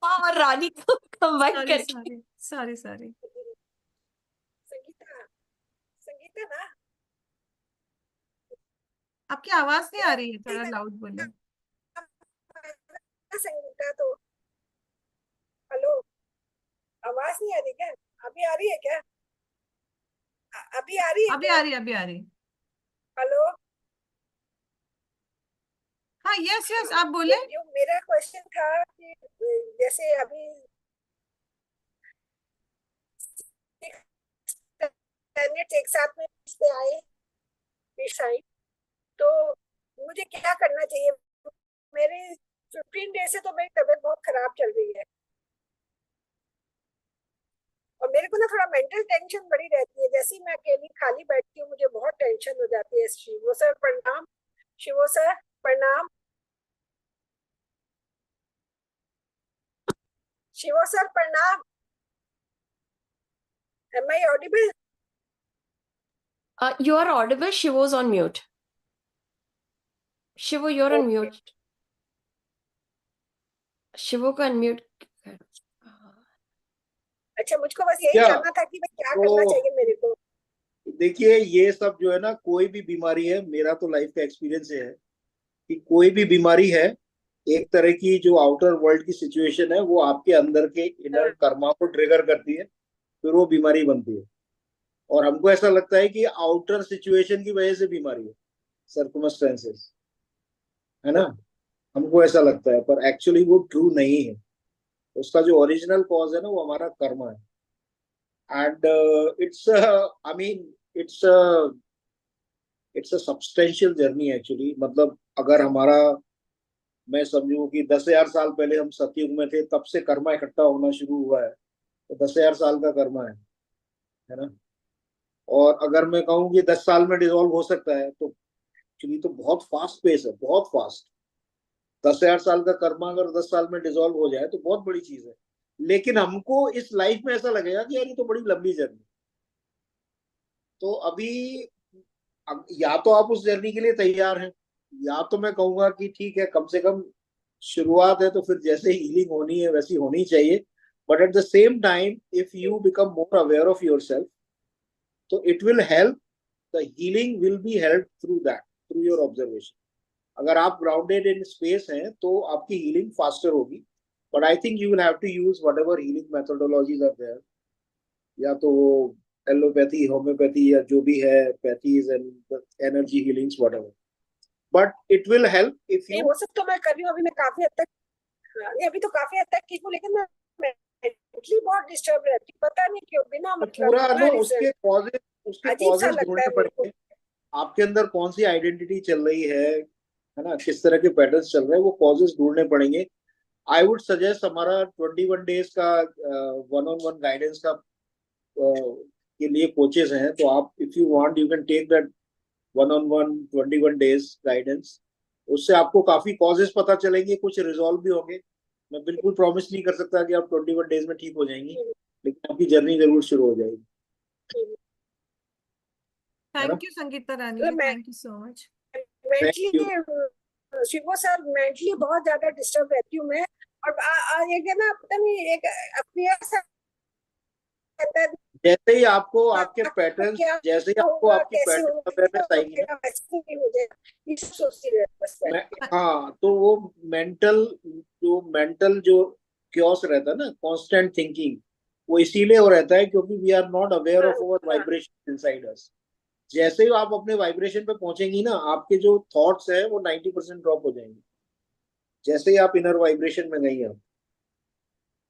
और रानी को combine करके Sorry. Sangeeta ना आपकी आवाज नहीं आ रही है, थोड़ा लाउड बोले. संगीता तो हेलो आवाज नहीं आ रही क्या? अभी आ रही है क्या? अभी आ रही है? अभी आ रही. हेलो हाँ, यस आप बोले. मेरा क्वेश्चन था कि जैसे अभी प्लैनेट एक साथ में इस पे आए इस साइड, तो मुझे क्या करना चाहिए? मेरे 15 डेज से तो मेरी तबीयत बहुत खराब चल रही है और मेरे को ना थोड़ा मेंटल टेंशन बड़ी रहती है. जैसे ही मैं अकेली खाली बैठती हूँ मुझे बहुत टेंशन हो जाती है. शिवो सर प्रणाम. शिवो सर प्रणाम. शिवो सर प्रणाम. Am I audible? You are audible. Shivo's on mute. Shivo, you're on mute. Shivo को unmute. अच्छा, मुझको बस यही जानना था कि मैं क्या करना चाहिए मेरे को. देखिए, ये सब जो है ना, कोई भी बीमारी है, मेरा तो लाइफ का एक्सपीरियंस है कि कोई भी बीमारी है, एक तरह की जो आउटर वर्ल्ड की सिचुएशन है वो आपके अंदर के इनर कर्मा को ट्रिगर करती है, फिर वो बीमारी बनती है. और हमको ऐसा लगता है कि आउटर सिचुएशन की वजह से बीमारी है, सर्कमस्टेंसेस, है ना, हमको ऐसा लगता है, पर एक्चुअली वो ट्रू नहीं है. उसका जो ओरिजिनल कॉज है ना वो हमारा कर्मा है. And it's I mean it's a substantial journey actually. मतलब अगर हमारा, मैं समझूं कि 10,000 साल पहले हम सतयुग में थे, तब से कर्मा इकट्ठा होना शुरू हुआ है, तो 10,000 साल का कर्मा है ना. और अगर मैं कहूँ कि 10 साल में डिसॉल्व हो सकता है, तो एक्चुअली तो बहुत फास्ट पेस है, बहुत फास्ट. 10,000 साल का कर्मा अगर 10 साल में डिसॉल्व हो जाए तो बहुत बड़ी चीज है. लेकिन हमको इस लाइफ में ऐसा लगेगा कि यार ये तो बड़ी लंबी जर्नी. तो अभी या तो आप उस जर्नी के लिए तैयार हैं, या तो मैं कहूंगा कि ठीक है, कम से कम शुरुआत है, तो फिर जैसे हीलिंग होनी है वैसी होनी चाहिए. But at the same time if you become more aware of yourself, तो it will help, the healing will be help through that, through your observation. अगर आप ग्राउंडेड इन स्पेस हैं तो आपकी हीलिंग फास्टर होगी. But I think you will have to use whatever healing methodologies are there, या तो allopathy, homeopathy, या जो भी है, pathies and energy healings, whatever. But it will help if you. वो सब तो मैं कर रही हूँ. अभी मैं काफी हद तक, अभी तो काफी हद तक ठीक हूँ, लेकिन मैं मेंटली बहुत डिस्टर्ब रहती हूँ. पता नहीं क्यों, बिना मतलब पूरा नो उसके कॉजेज ढूंढने पड़ेंगे. आपके अंदर कौन सी आइडेंटिटी चल रही है ना, किस तरह के पैटर्न्स चल रहे हैं, वो कॉजेज ढूंढने पड़ेंगे. आई वुड सजेस्ट हमारा 21 डेज का वन-on-one गाइडेंस का के लिए कोचेस हैं, तो आप if you want you can take that 1-on-1 21 days guidance. उससे आपको काफी कॉजेज पता चलेंगे, कुछ रिजॉल्व भी होंगे. मैं बिल्कुल प्रॉमिस नहीं कर सकता कि आप 21 डेज में ठीक हो जाएंगी, लेकिन आपकी जर्नी जरूर शुरू हो जाएगी. Thank you Sangeeta Rani, thank you so much. Mentally शिवो सर, मेंटली बहुत ज्यादा डिस्टर्ब रहती हूँ मैं. और एक है ना, पता नहीं, एक अपने जैसे ही आपको आपके आपको पैटर्न क्या जैसे ही आपको होगा, आपकी कैसे पैटर्न होगा, अवेयरनेस कितना आएगी ना, होगा, वैसे नहीं हो जाएगा, ये सब सोचती रहती बस बैठ मैं के। हाँ, तो वो मेंटल जो क्योस रहता है ना, कांस्टेंट थिंकिंग, वो इसीलिए हो रहता है क्योंकि वी आर नॉट अवेयर हाँ ऑफ अवर हाँ वाइब्रेशन इनसाइड अस। जैसे ही आप अपने वाइब्रेशन पे पहुंचेंगी ना, आपके जो थॉट्स है वो 90% ड्रॉप हो जाएंगे, जैसे ही आप इनर वाइब्रेशन में गई हैं।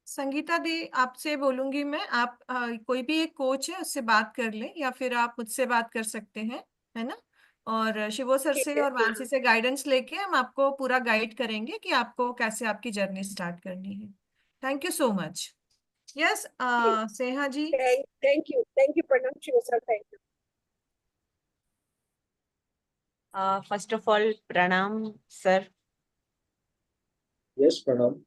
संगीता दी, आपसे बोलूंगी मैं, आप कोई भी एक कोच है उससे बात कर लें, या फिर आप मुझसे बात कर सकते हैं, है ना। और शिवो सर ठीक से है। और मानसी से गाइडेंस लेके हम आपको पूरा गाइड करेंगे कि आपको कैसे आपकी जर्नी स्टार्ट करनी है। Thank you so much. Yes, Sneha ji. Thank you प्रणाम Shiv sir, thank you. First of all, Pranam, sir. Yes, प्रणाम।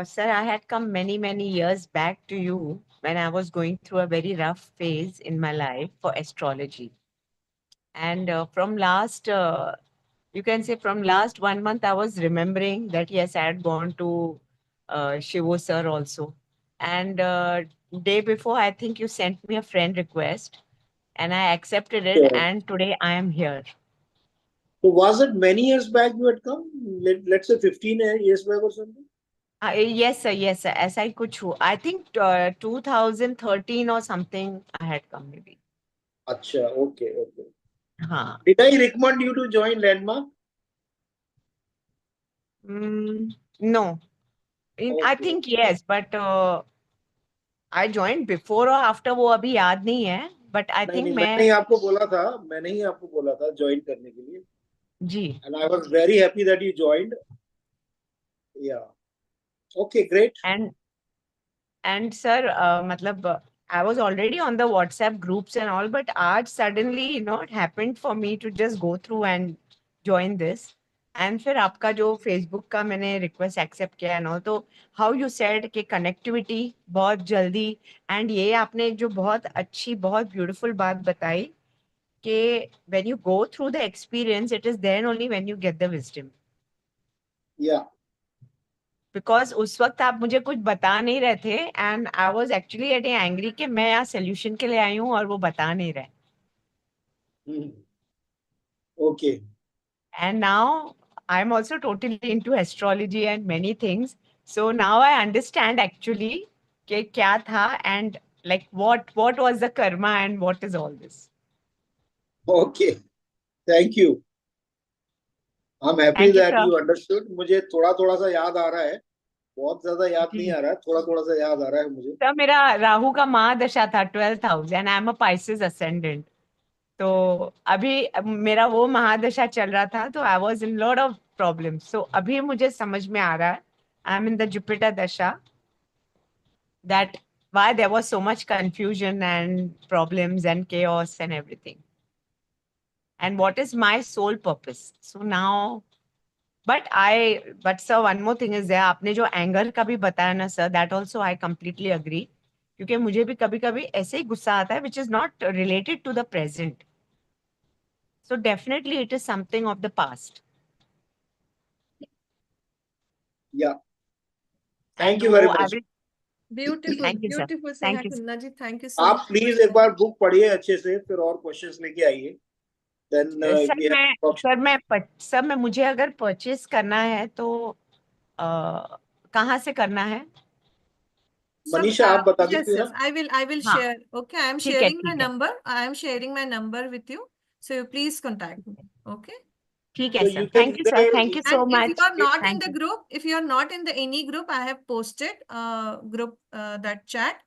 Sir, I had come many, many years back to you when I was going through a very rough phase in my life for astrology. And from last, you can say from last 1 month, I was remembering that yes, I had gone to Shivo sir also. And day before, I think you sent me a friend request and I accepted it. Sure. And today I am here. So was it many years back you had come? Let's say 15 years back or something? Yes, sir. Yes, sir. ऐसा ही कुछ हुआ. I think 2013 or something I had come maybe. अच्छा, okay, okay. हाँ. Did I recommend you to join Landmark? No. I Okay. think yes, but I joined before or after वो अभी याद नहीं है. But I नहीं think नहीं, मैंने मैं ही आपको बोला था, मैंने ही आपको बोला था ज्वाइन करने के लिए, जी. and I was very happy that you joined. Yeah. Okay, great. And sir, मतलब I was already on the WhatsApp groups and all, but आज suddenly it happened for me to just go through and join this. And फिर आपका जो Facebook का मैंने request accept किया and all, तो how you said कि connectivity बहुत जल्दी, and ये आपने जो बहुत अच्छी बहुत beautiful बात बताई कि when you go through the experience, it is then only when you get the wisdom. Yeah. Because उस वक्त आप मुझे कुछ बता नहीं रहे थे and I was actually getting angry कि मैं यहाँ सोल्यूशन के लिए आई हूँ और वो बता नहीं रहे. Okay. And now I am also totally into astrology and many things, so now I understand actually कि क्या था and like what was the karma and what is all this. Okay. Thank you. I'm happy Thank you, that sir. you understood. मुझे थोड़ा थोड़ा सा याद आ रहा है, बहुत ज्यादा याद नहीं जी आ रहा है, थोड़ा थोड़ा सा याद आ रहा है मुझे। सर, मेरा राहु का महादशा था 12th house and I am a Pisces ascendant. तो अभी मेरा वो महादशा चल रहा था, तो I was in lot of problems. So अभी मुझे समझ में आ रहा है, I am in the Jupiter दशा, that why there was so much confusion and problems and chaos and everything, and what is my sole purpose. So now, but sir, one more thing is there, आपने जो anger का भी बताया ना sir, that also I completely agree, क्योंकि मुझे भी कभी कभी ऐसे ही गुस्सा आता है which is not related to the present. So definitely it is something of the past. Yeah. And Thank you very I much. will. Beautiful Thank you, sir. Beautiful Sneha Thank you, sir. Khanna ji, thank you so आप much. Please एक बार book पढ़िए अच्छे से, फिर और questions लेके आइए, then sir we मैं हैव सर मैं सर मैं मुझे अगर परचेस करना है तो कहाँ से करना है? सब मनीषा आप बता yes दीजिए yes ना। I will हाँ, share. Okay, I am ठीक है, sharing my ठीक है, number. I am sharing my number with you, so you please contact me. Okay. ठीक है So sir. you can Thank you, sir. either Thank you so And if you much. are not in Thank the you. group, if you are not in the any group, I have posted group that chat,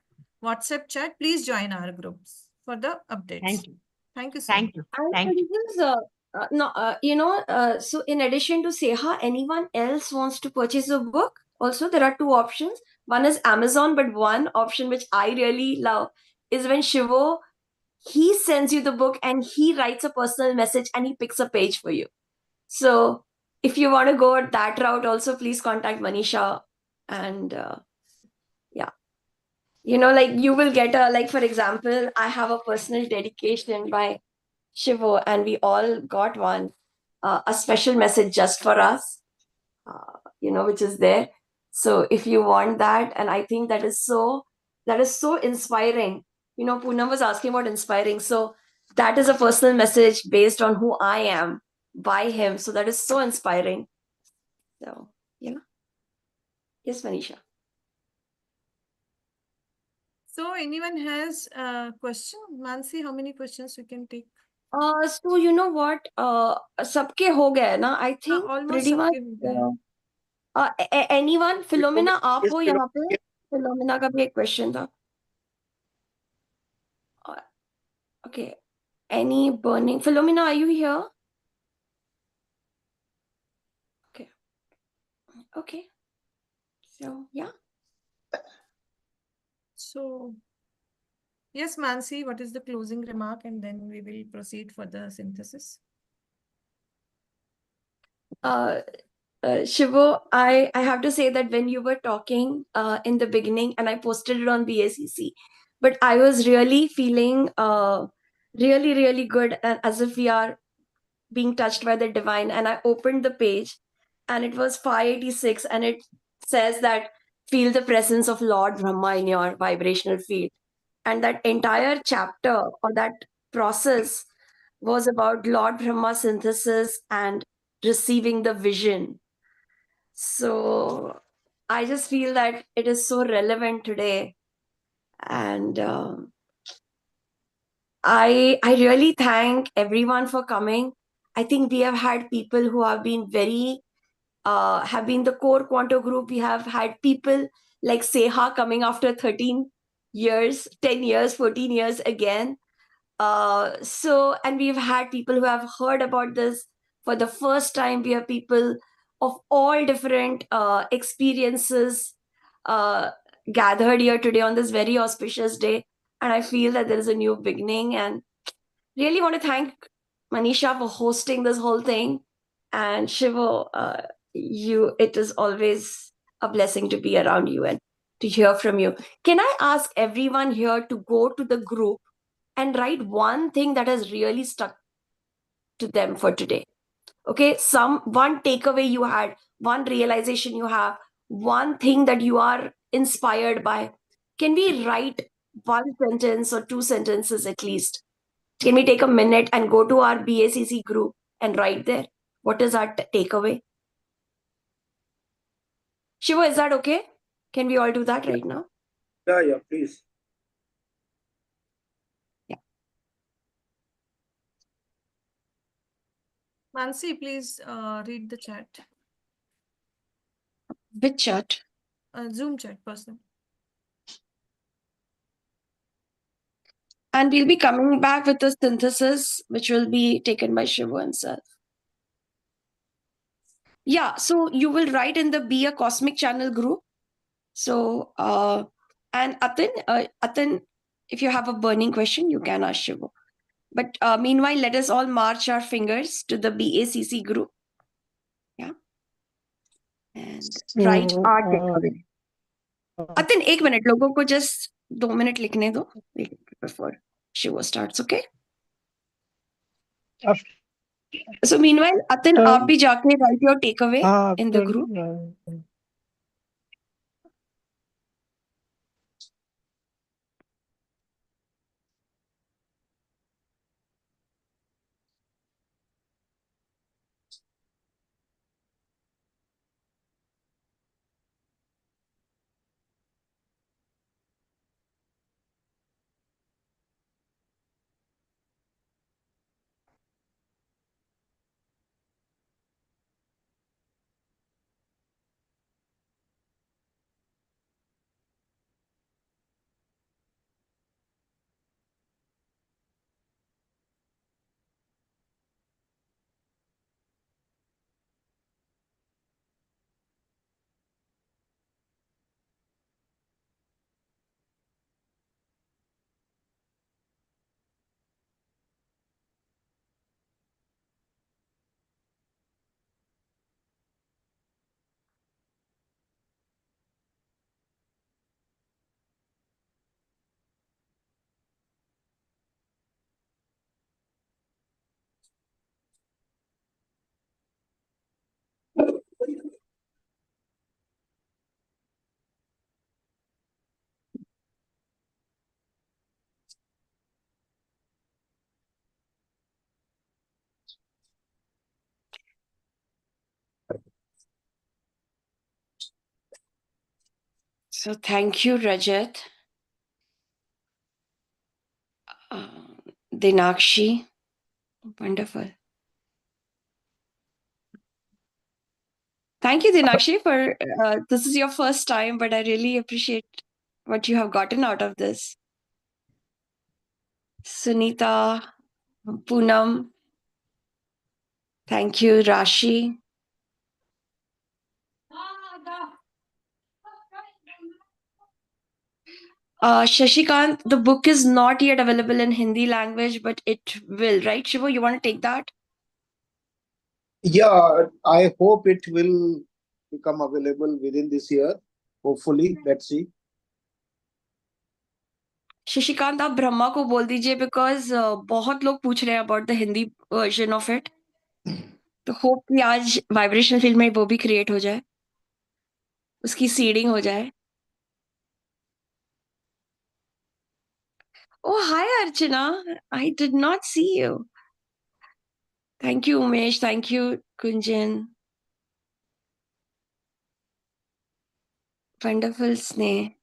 WhatsApp chat. Please join our groups for the updates. Thank you. Thank you so much. Thank you. And Thank you. this is, no, so in addition to Seha, anyone else wants to purchase a book? Also, there are two options. One is Amazon, but one option which I really love is when Shivo, he sends you the book and he writes a personal message and he picks a page for you. So if you want to go that route, also please contact Manisha. And yeah, like you will get like for example, I have a personal dedication by Shivo, and we all got one, a special message just for us, which is there. So if you want that, and I think that is so that is so inspiring. Poonam was asking about inspiring. So that is a personal message based on who I am by him. So that is so inspiring. So, yeah. Yes, Manisha. So anyone has a question? Mansi, how many questions we can take? So you know what? सबके हो गए ना? I think almost pretty much. सबके हो गए। Anyone? Philomena, आप Yes, हो यहाँ पे? Philomena का भी एक question था. Okay. Any burning? Philomena, are you here? Okay. Okay. So, yeah. So, yes, Mansi, what is the closing remark? And then we will proceed for the synthesis. Shivo, I have to say that when you were talking in the beginning, and I posted it on BACC, but I was really feeling really, really good, and as if we are being touched by the divine. And I opened the page, and it was 586, and it says that feel the presence of Lord Brahma in your vibrational field. And that entire chapter or that process was about Lord Brahma synthesis and receiving the vision. So I just feel that it is so relevant today. And I really thank everyone for coming. I think we have had people who have been have been the core Quanto group. We have had people like Seha coming after 13 years, 10 years, 14 years again. And we've had people who have heard about this for the first time. We have people of all different experiences gathered here today on this very auspicious day. And I feel that there is a new beginning, and really want to thank Manisha for hosting this whole thing. And Shivo, it is always a blessing to be around you and to hear from you. Can I ask everyone here to go to the group and write one thing that has really stuck to them for today? Okay, one takeaway you had, one realization you have, one thing that you are inspired by. Can we write one sentence or two sentences at least? Can we take a minute and go to our BACC group and write there? What is our takeaway? Shiva, is that okay? Can we all do that right now? Yeah, please. Yeah. Mansi, please read the chat. Which chat? Zoom chat, person. And we'll be coming back with a synthesis, which will be taken by Shiva himself. Yeah, so you will write in the Be a Cosmic Channel group. So, and Atin, if you have a burning question, you can ask Shiva. But meanwhile, let us all march our fingers to the BACC group. Yeah. And write our takeaway. Atin, 1 minute. लोगों को just 2 minutes लिखने दो before Shiva starts, okay? So meanwhile, Atin, आप भी जाके write your takeaway in the group. So thank you, Rajat. Dinakshi. Wonderful. Thank you, Dinakshi, for this is your first time, but I really appreciate what you have gotten out of this. Sunita, Poonam, thank you, Rashi. Shashikant, the book is not yet available in Hindi language, but it will, right? Shivo, you want to take that? Yeah, I hope it will become available within this year. Hopefully, let's see. Shashikant आप ब्रह्मा को बोल दीजिए because बहुत लोग पूछ रहे हैं about the Hindi version of it तो होप कि आज वाइब्रेशनल फील्ड में वो भी क्रिएट हो जाए उसकी सीडिंग हो जाए Oh, hi, Archana. I did not see you. Thank you, Umesh. Thank you, Kunjan. Wonderful, Sneh.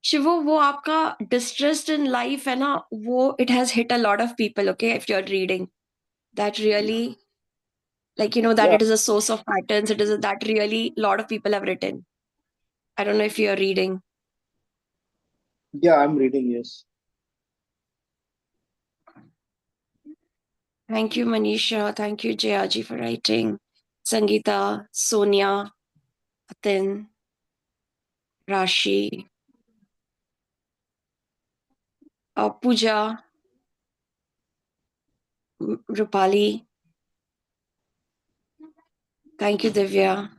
शिवो वो आपका distressed in life है ना वो it has hit a lot of people okay if you're reading that really like you know that Yeah, it is a source of patterns it is that really lot of people have written I don't know if you're reading yeah, I'm reading, yes. thank you Manisha thank you Jayaji for writing Sangeeta Sonia Atin Rashi Pooja Rupali thank you Divya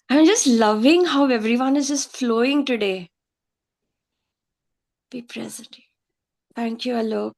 I'm just loving how everyone is just flowing today be present thank you Alok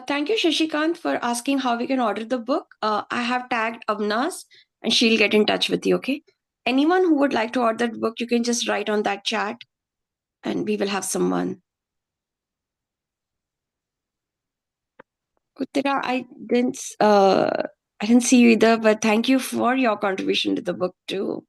Thank you, Shashikant, for asking how we can order the book. I have tagged Abnas and she'll get in touch with you, okay? Anyone who would like to order the book, you can just write on that chat and we will have someone. Uttara, I didn't see you either, but thank you for your contribution to the book too.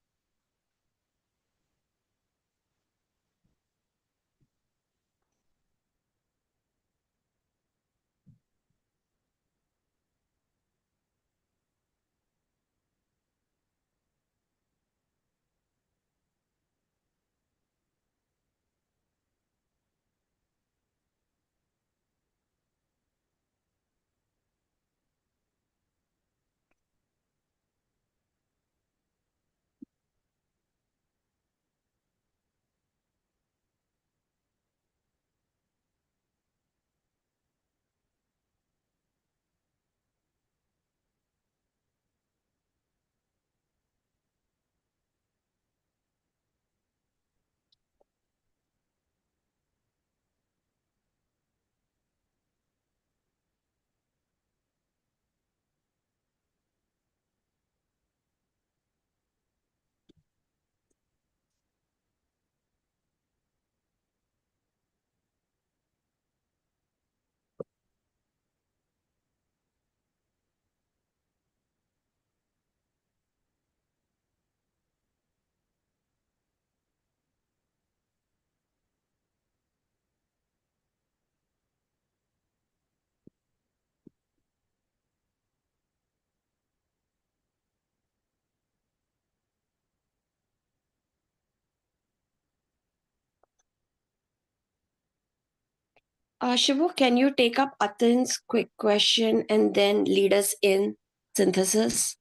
Shivu, can you take up Atin's quick question and then lead us in synthesis?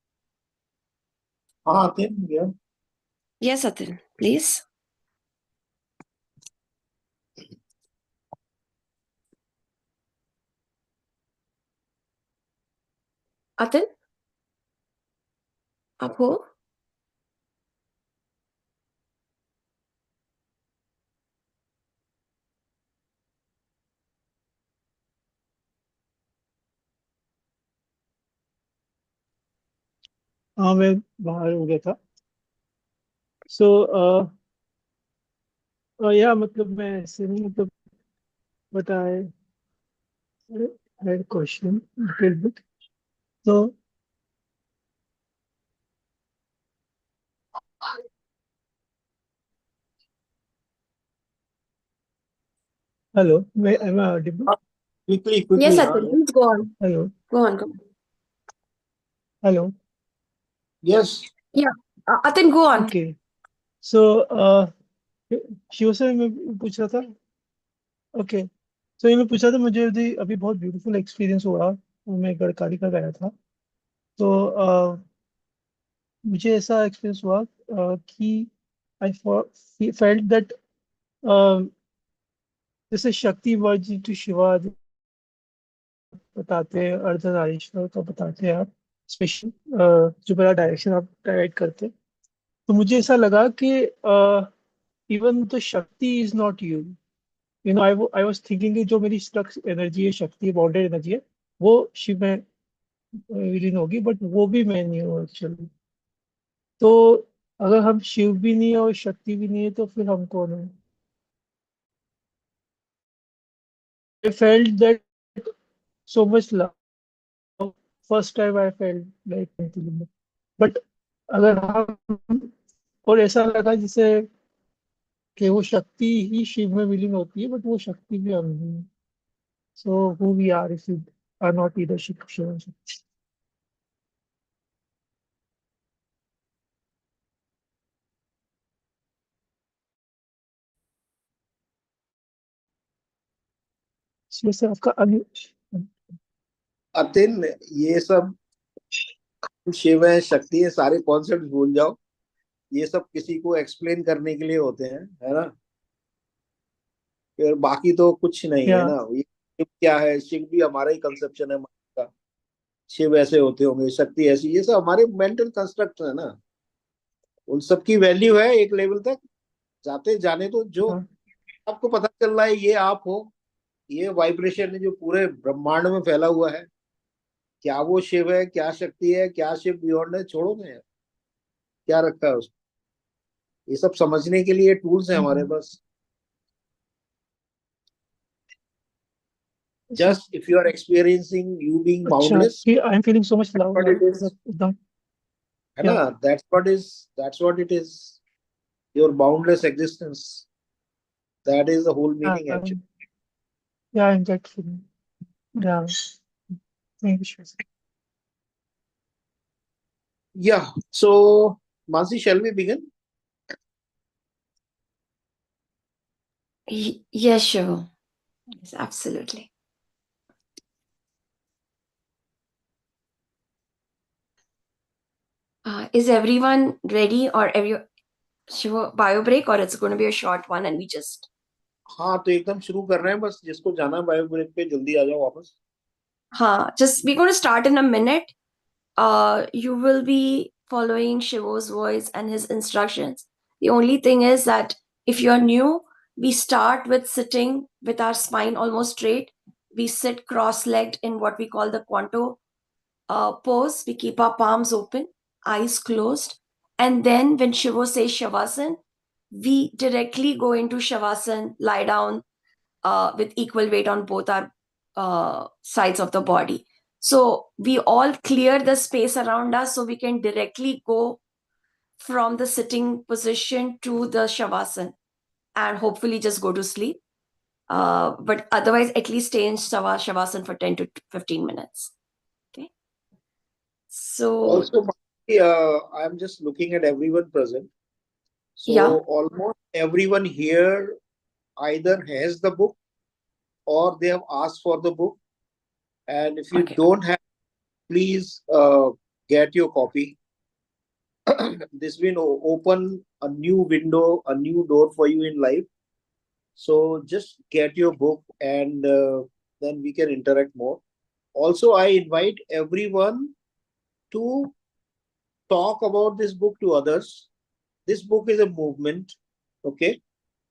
Atin, yeah. Yes, Atin, please. Atin? आप हो? हाँ मैं बाहर हो गया था सो या मतलब मैं ऐसे नहीं मतलब बताए क्वेश्चन लिटिल बिट तो हेलो मैं am I audible Quickly, Yes, quickly. Atin, please go on. Hello Go on, go on. Hello Yes. Yeah, Atin, go on. Okay so Shiv से मैं पूछ रहा था ओके सो ये मैं पूछ रहा था मुझे अभी बहुत ब्यूटीफुल एक्सपीरियंस हुआ मैं गड़काली का गया था तो मुझे ऐसा एक्सपीरियंस हुआ कि आई फेल्ट दैट जैसे शक्ति वर्ज टू शिवा बताते हैं अर्धनारीश्वर का बताते हैं आप स्पेशल जो बड़ा डायरेक्शन आप गाइड करते हैं तो मुझे ऐसा लगा कि इवन द शक्ति is not you you know I was thinking कि जो मेरी स्ट्रक एनर्जी है शक्ति बाउंडेड एनर्जी है वो शिव में विलीन होगी बट वो भी मैं नहीं हूँ एक्चुअली तो अगर हम शिव भी नहीं है और शक्ति भी नहीं है तो फिर हम कौन है I felt that so much love. First time I felt like anything. But अगर हम और ऐसा लगा जैसे कि वो शक्ति ही शिव में विलीन होती है बट वो शक्ति भी हम नहीं है so who we are if you are not either Shiv Shiv से आपका अतिन, ये सब शिव है, शक्ति है, सारे कॉन्सेप्ट भूल जाओ। ये सब किसी को एक्सप्लेन करने के लिए होते हैं, है ना। फिर बाकी तो कुछ नहीं है या ना। ये शिव क्या है? शिव भी हमारा ही कंसेप्शन है माइंड का। शिव ऐसे होते होंगे, शक्ति ऐसी, ये सब हमारे मेंटल कंस्ट्रक्ट है ना। उन सब की वैल्यू है एक लेवल तक, जाते जाने तो जो आपको पता चल रहा है ये आप हो। ये वाइब्रेशन है जो पूरे ब्रह्मांड में फैला हुआ है। क्या वो शिव है, क्या शक्ति है, क्या शिव बियॉन्ड है, छोड़ो ना यार। क्या रखा है उसको? ये सब समझने के लिए टूल्स है हमारे पास। Just if you are experiencing you being अच्छा boundless, I am feeling so much love what it is, एकदम है या ना, that's what it is. Your boundless existence. That is the whole meaning actually. या I am gate feeling या thank you Yeah. So, Mansi, shall we begin? Yes, Shivu. Yes, absolutely. Is everyone ready or Shivu, bio break or it's going to be a short one and we just... हाँ, तो एकदम शुरू कर रहे हैं, बस जिसको जाना है बायो ब्रेक पे जल्दी आ जाओ वापस। हाँ, just we're going to start in a minute. You will be following Shivo's voice and his instructions. The only thing is that if you're new, we start with sitting with our spine almost straight. We sit cross-legged in what we call the Quanto pose. We keep our palms open, eyes closed. And then when Shivo says Shavasana, we directly go into Shavasana, lie down with equal weight on both our sides of the body. So we all clear the space around us so we can directly go from the sitting position to the Shavasana and hopefully just go to sleep. But otherwise, at least stay in Shavasana for 10 to 15 minutes. Okay. So Also, I'm just looking at everyone present. So yeah. almost everyone here either has the book or they have asked for the book. And if you Okay. don't have, please get your copy. This will open a new window, a new door for you in life. So just get your book, and then we can interact more. Also, I invite everyone to talk about this book to others. This book is a movement. Okay.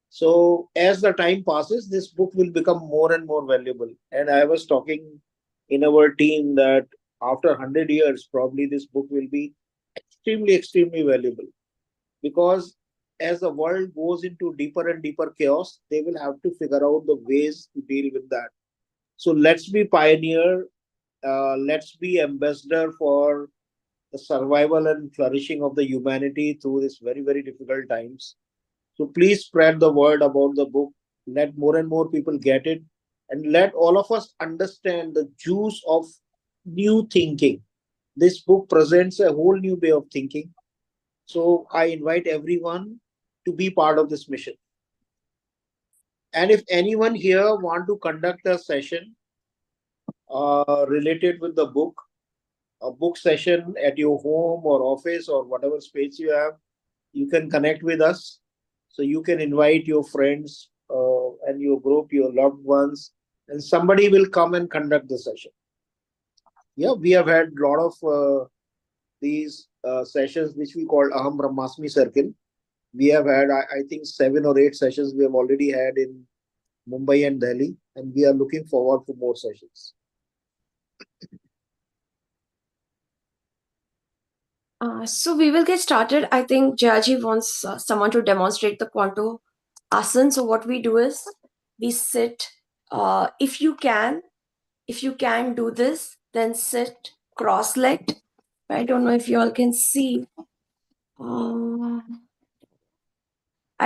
So as the time passes, this book will become more and more valuable. And I was talking in our team that after 100 years, probably this book will be extremely valuable, because as the world goes into deeper and deeper chaos, they will have to figure out the ways to deal with that. So let's be pioneer. Let's be ambassador for the survival and flourishing of the humanity through this very difficult times. So please spread the word about the book. Let more and more people get it, and let all of us understand the juice of new thinking. This book presents a whole new way of thinking. So I invite everyone to be part of this mission. And if anyone here want to conduct a session related with the book, a book session at your home or office or whatever space you have, you can connect with us. So you can invite your friends and your group, your loved ones, and somebody will come and conduct the session. Yeah, we have had a lot of these sessions which we call Aham Brahmasmi Circle. We have had, I think, 7 or 8 sessions we have already had in Mumbai and Delhi, and we are looking forward to more sessions. So we will get started. I think Jayaji wants someone to demonstrate the Quanto Asan. So what we do is we sit. If you can do this, then sit cross-legged. I don't know if you all can see. I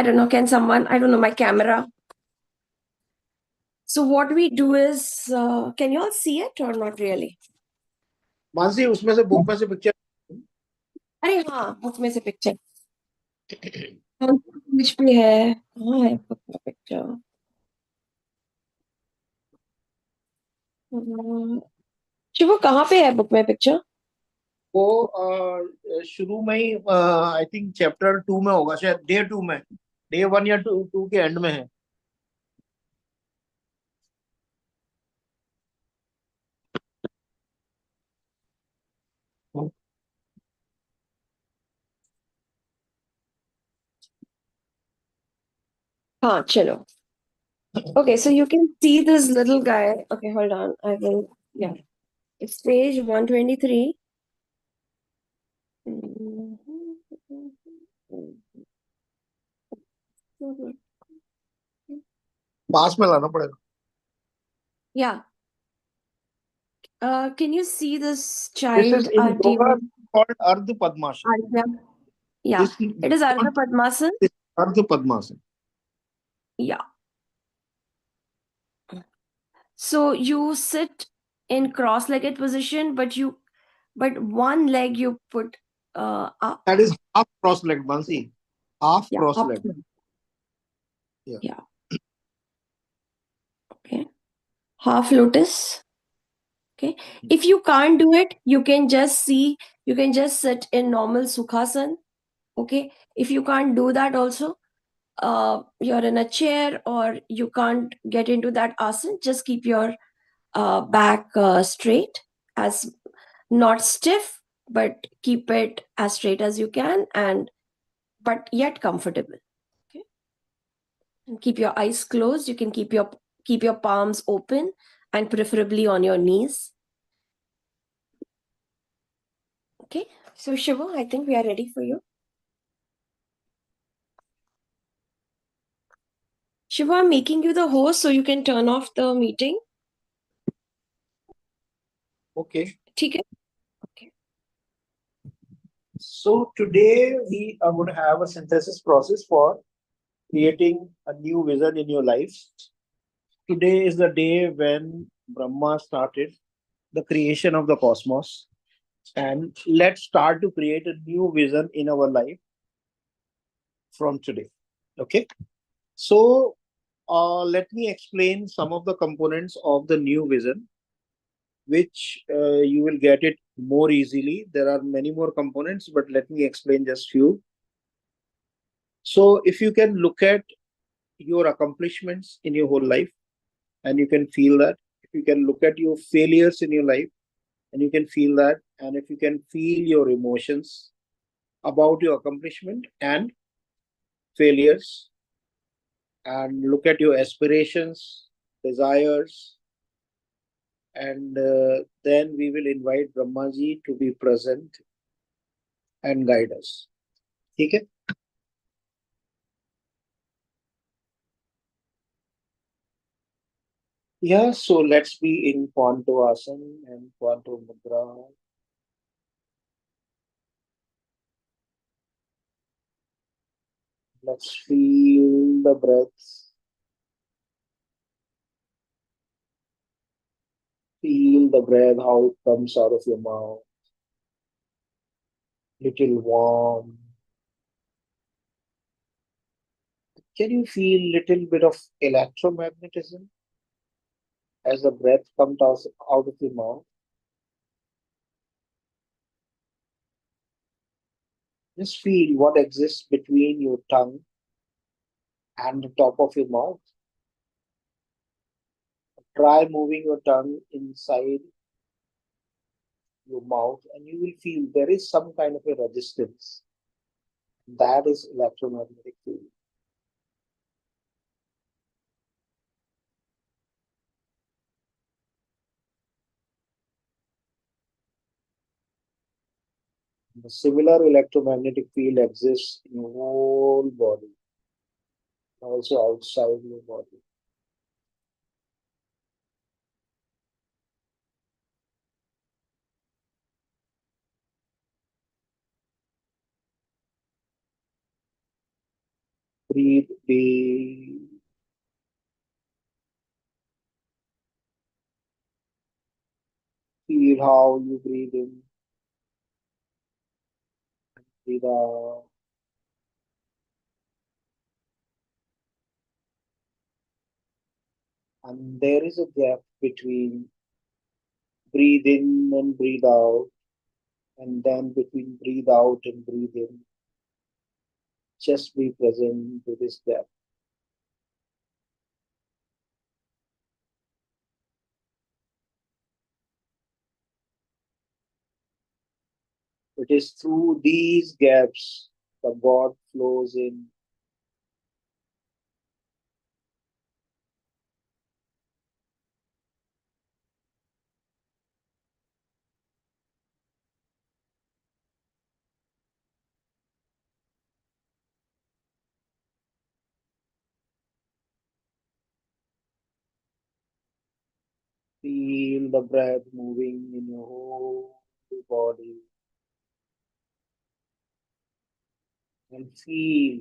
don't know. Can someone? I don't know my camera. So what we do is, can you all see it or not really? Mansi, उसमें से book में से picture अरे हाँ, book में से picture page पे है, कहाँ है बुक में पिक्चर? शिवो, कहाँ पे है बुक में पिक्चर? वो शुरू में ही आई थिंक चैप्टर 2 में होगा, शायद डे 2 में, डे 1 या 2 के एंड में है. हाँ, चलो. Okay, so you can see this little guy. Okay, hold on. I will. Yeah, it's page 123. पास में लाना पड़ेगा. Yeah. Can you see this This child? is in yoga called Ardha Padmasana. Yeah, it is Ardha Padmasana. Ardha Padmasana. Yeah. So you sit in cross-legged position, but one leg you put up. That is half cross-legged, Mansi. Half cross-legged. Yeah. Yeah. Okay. Half lotus. Okay. If you can't do it, you can just sit in normal Sukhasana. Okay. If you can't do that also, you're in a chair or you can't get into that asana, just keep your back straight, as not stiff, but keep it as straight as you can, but yet comfortable. Okay. And keep your eyes closed. You can keep your palms open and preferably on your knees. Okay. So Shivo, I think we are ready for you. Shiva, I'm making you the host so you can turn off the meeting. Okay. Okay. So today we are going to have a synthesis process for creating a new vision in your life. Today is the day when Brahma started the creation of the cosmos. And let's start to create a new vision in our life from today. Okay. So let me explain some of the components of the new vision, which you will get it more easily. There are many more components, but let me explain just few. So if you can look at your accomplishments in your whole life, and you can feel that, if you can look at your failures in your life, and you can feel that, and if you can feel your emotions about your accomplishment and failures, and look at your aspirations, desires, and then we will invite Brahmaji to be present and guide us. Okay? Yeah, so let's be in Quanto Asana and Quanto Mudra. Let's feel the breath. Feel the breath, how it comes out of your mouth. Little warm. Can you feel little bit of electromagnetism as the breath comes out of your mouth? Just feel what exists between your tongue and the top of your mouth. Try moving your tongue inside your mouth and you will feel there is some kind of a resistance. That is electromagnetic field. The similar electromagnetic field exists in your whole body, also outside your body. Breathe deep. Feel how you breathe in, breathe out. And there is a gap between breathe in and breathe out, and then between breathe out and breathe in. Just be present to this gap. It is through these gaps the God flows in. Feel the breath moving in your whole body. And feel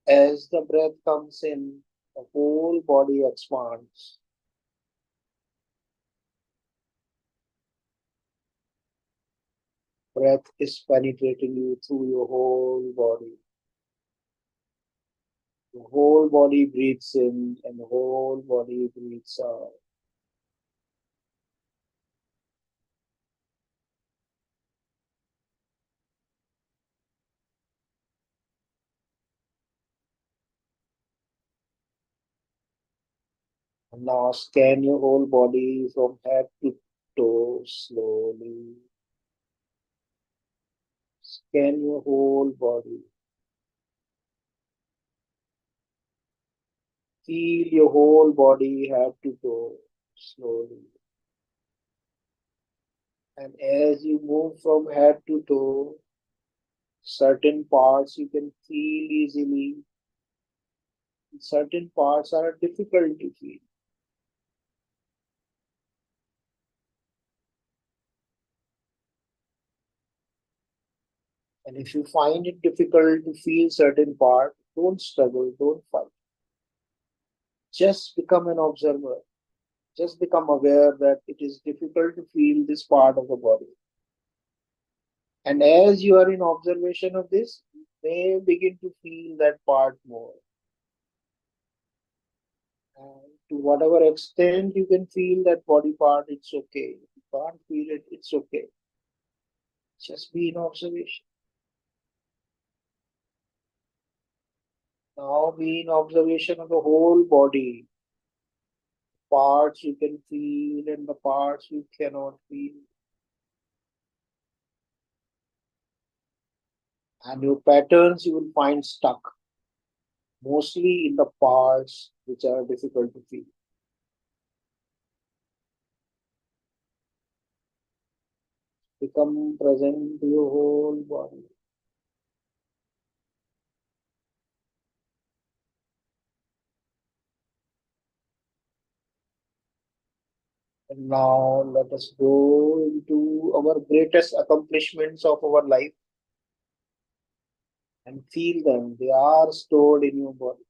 as the breath comes in, the whole body expands. Breath is penetrating you through your whole body. The whole body breathes in and the whole body breathes out. And now scan your whole body from head to toe slowly. Scan your whole body. Feel your whole body head to toe slowly. And as you move from head to toe, certain parts you can feel easily. Certain parts are difficult to feel. And if you find it difficult to feel certain part, don't struggle, don't fight. Just become an observer. Just become aware that it is difficult to feel this part of the body. And as you are in observation of this, you may begin to feel that part more. And to whatever extent you can feel that body part, it's okay. If you can't feel it, it's okay. Just be in observation. Now be in observation of the whole body. Parts you can feel and the parts you cannot feel. And your patterns you will find stuck, mostly in the parts which are difficult to feel. Become present to your whole body. And now let us go into our greatest accomplishments of our life and feel them. They are stored in your body.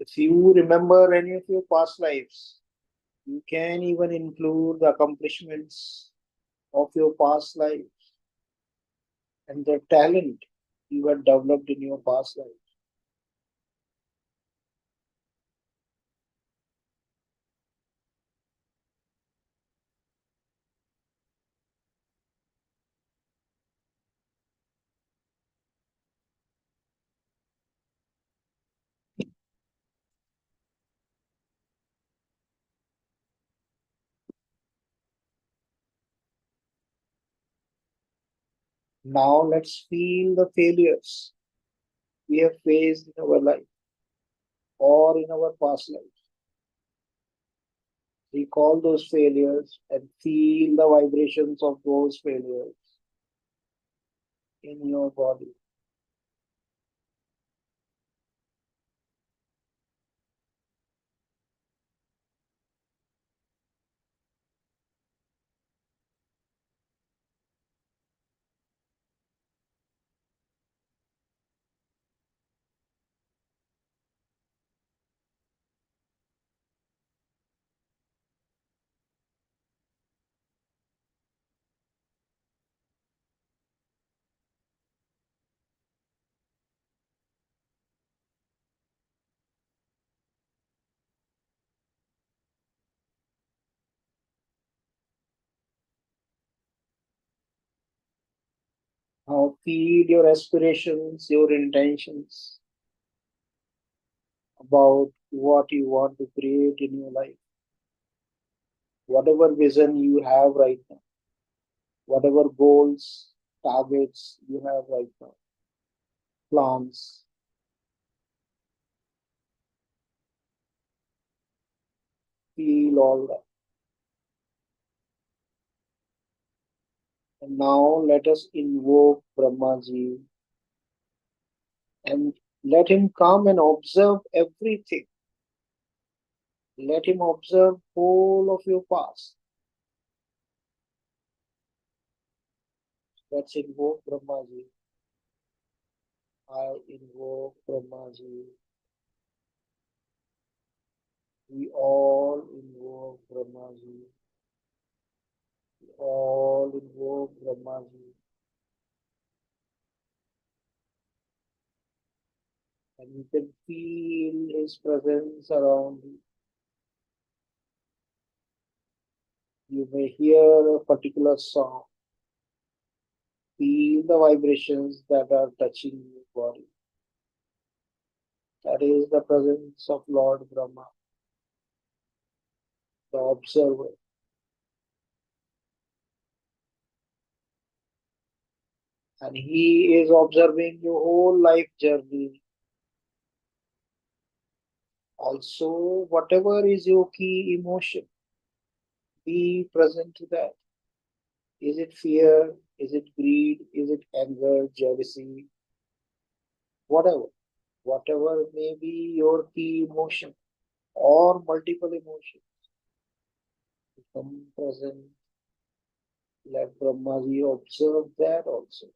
If you remember any of your past lives, you can even include the accomplishments of your past lives and the talent you had developed in your past life. Now let's feel the failures we have faced in our life or in our past life. Recall those failures and feel the vibrations of those failures in your body. Now feel your aspirations, your intentions about what you want to create in your life. Whatever vision you have right now, whatever goals, targets you have right now, plans, feel all that. And now let us invoke Brahmaji and let him come and observe everything. Let him observe whole of your past. Let's invoke Brahmaji. I invoke Brahmaji. We all invoke Brahmaji. We all invoke Brahmaji. And you can feel his presence around you. You may hear a particular song. Feel the vibrations that are touching your body. That is the presence of Lord Brahma, the observer. And he is observing your whole life journey. Also, whatever is your key emotion, Be present to that. Is it fear? Is it greed? Is it anger, jealousy? Whatever. Whatever may be your key emotion or multiple emotions. Become present. Let Brahmaji observe that also.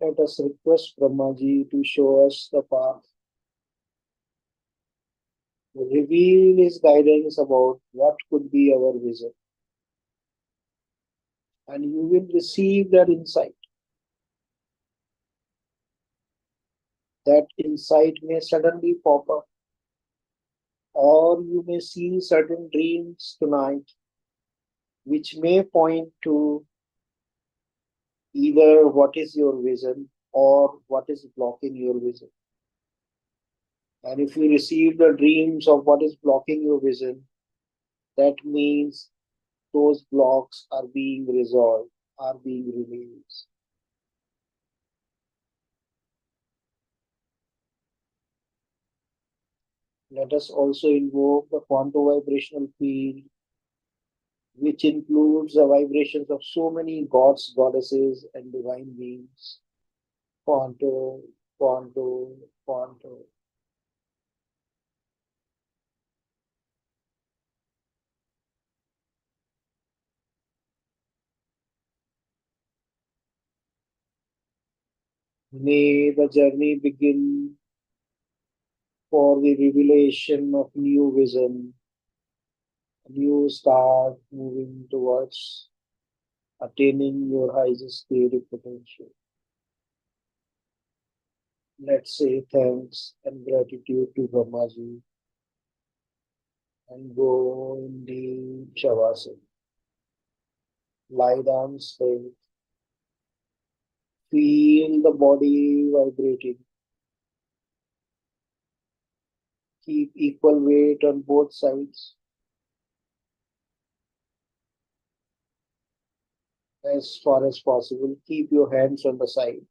Let us request Brahmaji to show us the path, reveal his guidance about what could be our vision, and you will receive that insight. That insight may suddenly pop up, or you may see certain dreams tonight which may point to either what is your vision or what is blocking your vision. And if you receive the dreams of what is blocking your vision, that means those blocks are being resolved, are being released. Let us also invoke the quantum vibrational field, which includes the vibrations of so many gods, goddesses, and divine beings. Quanto, quanto, quanto. May the journey begin for the revelation of new vision, a new start moving towards attaining your highest creative potential. Let's say thanks and gratitude to Brahmaji and go in deep Shavasana. Lie down straight. Feel the body vibrating. Keep equal weight on both sides. As far as possible, keep your hands on the side.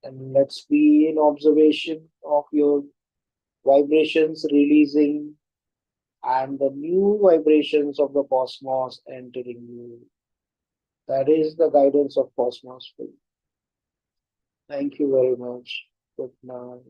And let's be in observation of your vibrations releasing and the new vibrations of the cosmos entering you. That is the guidance of cosmos. Thank you very much. Good night.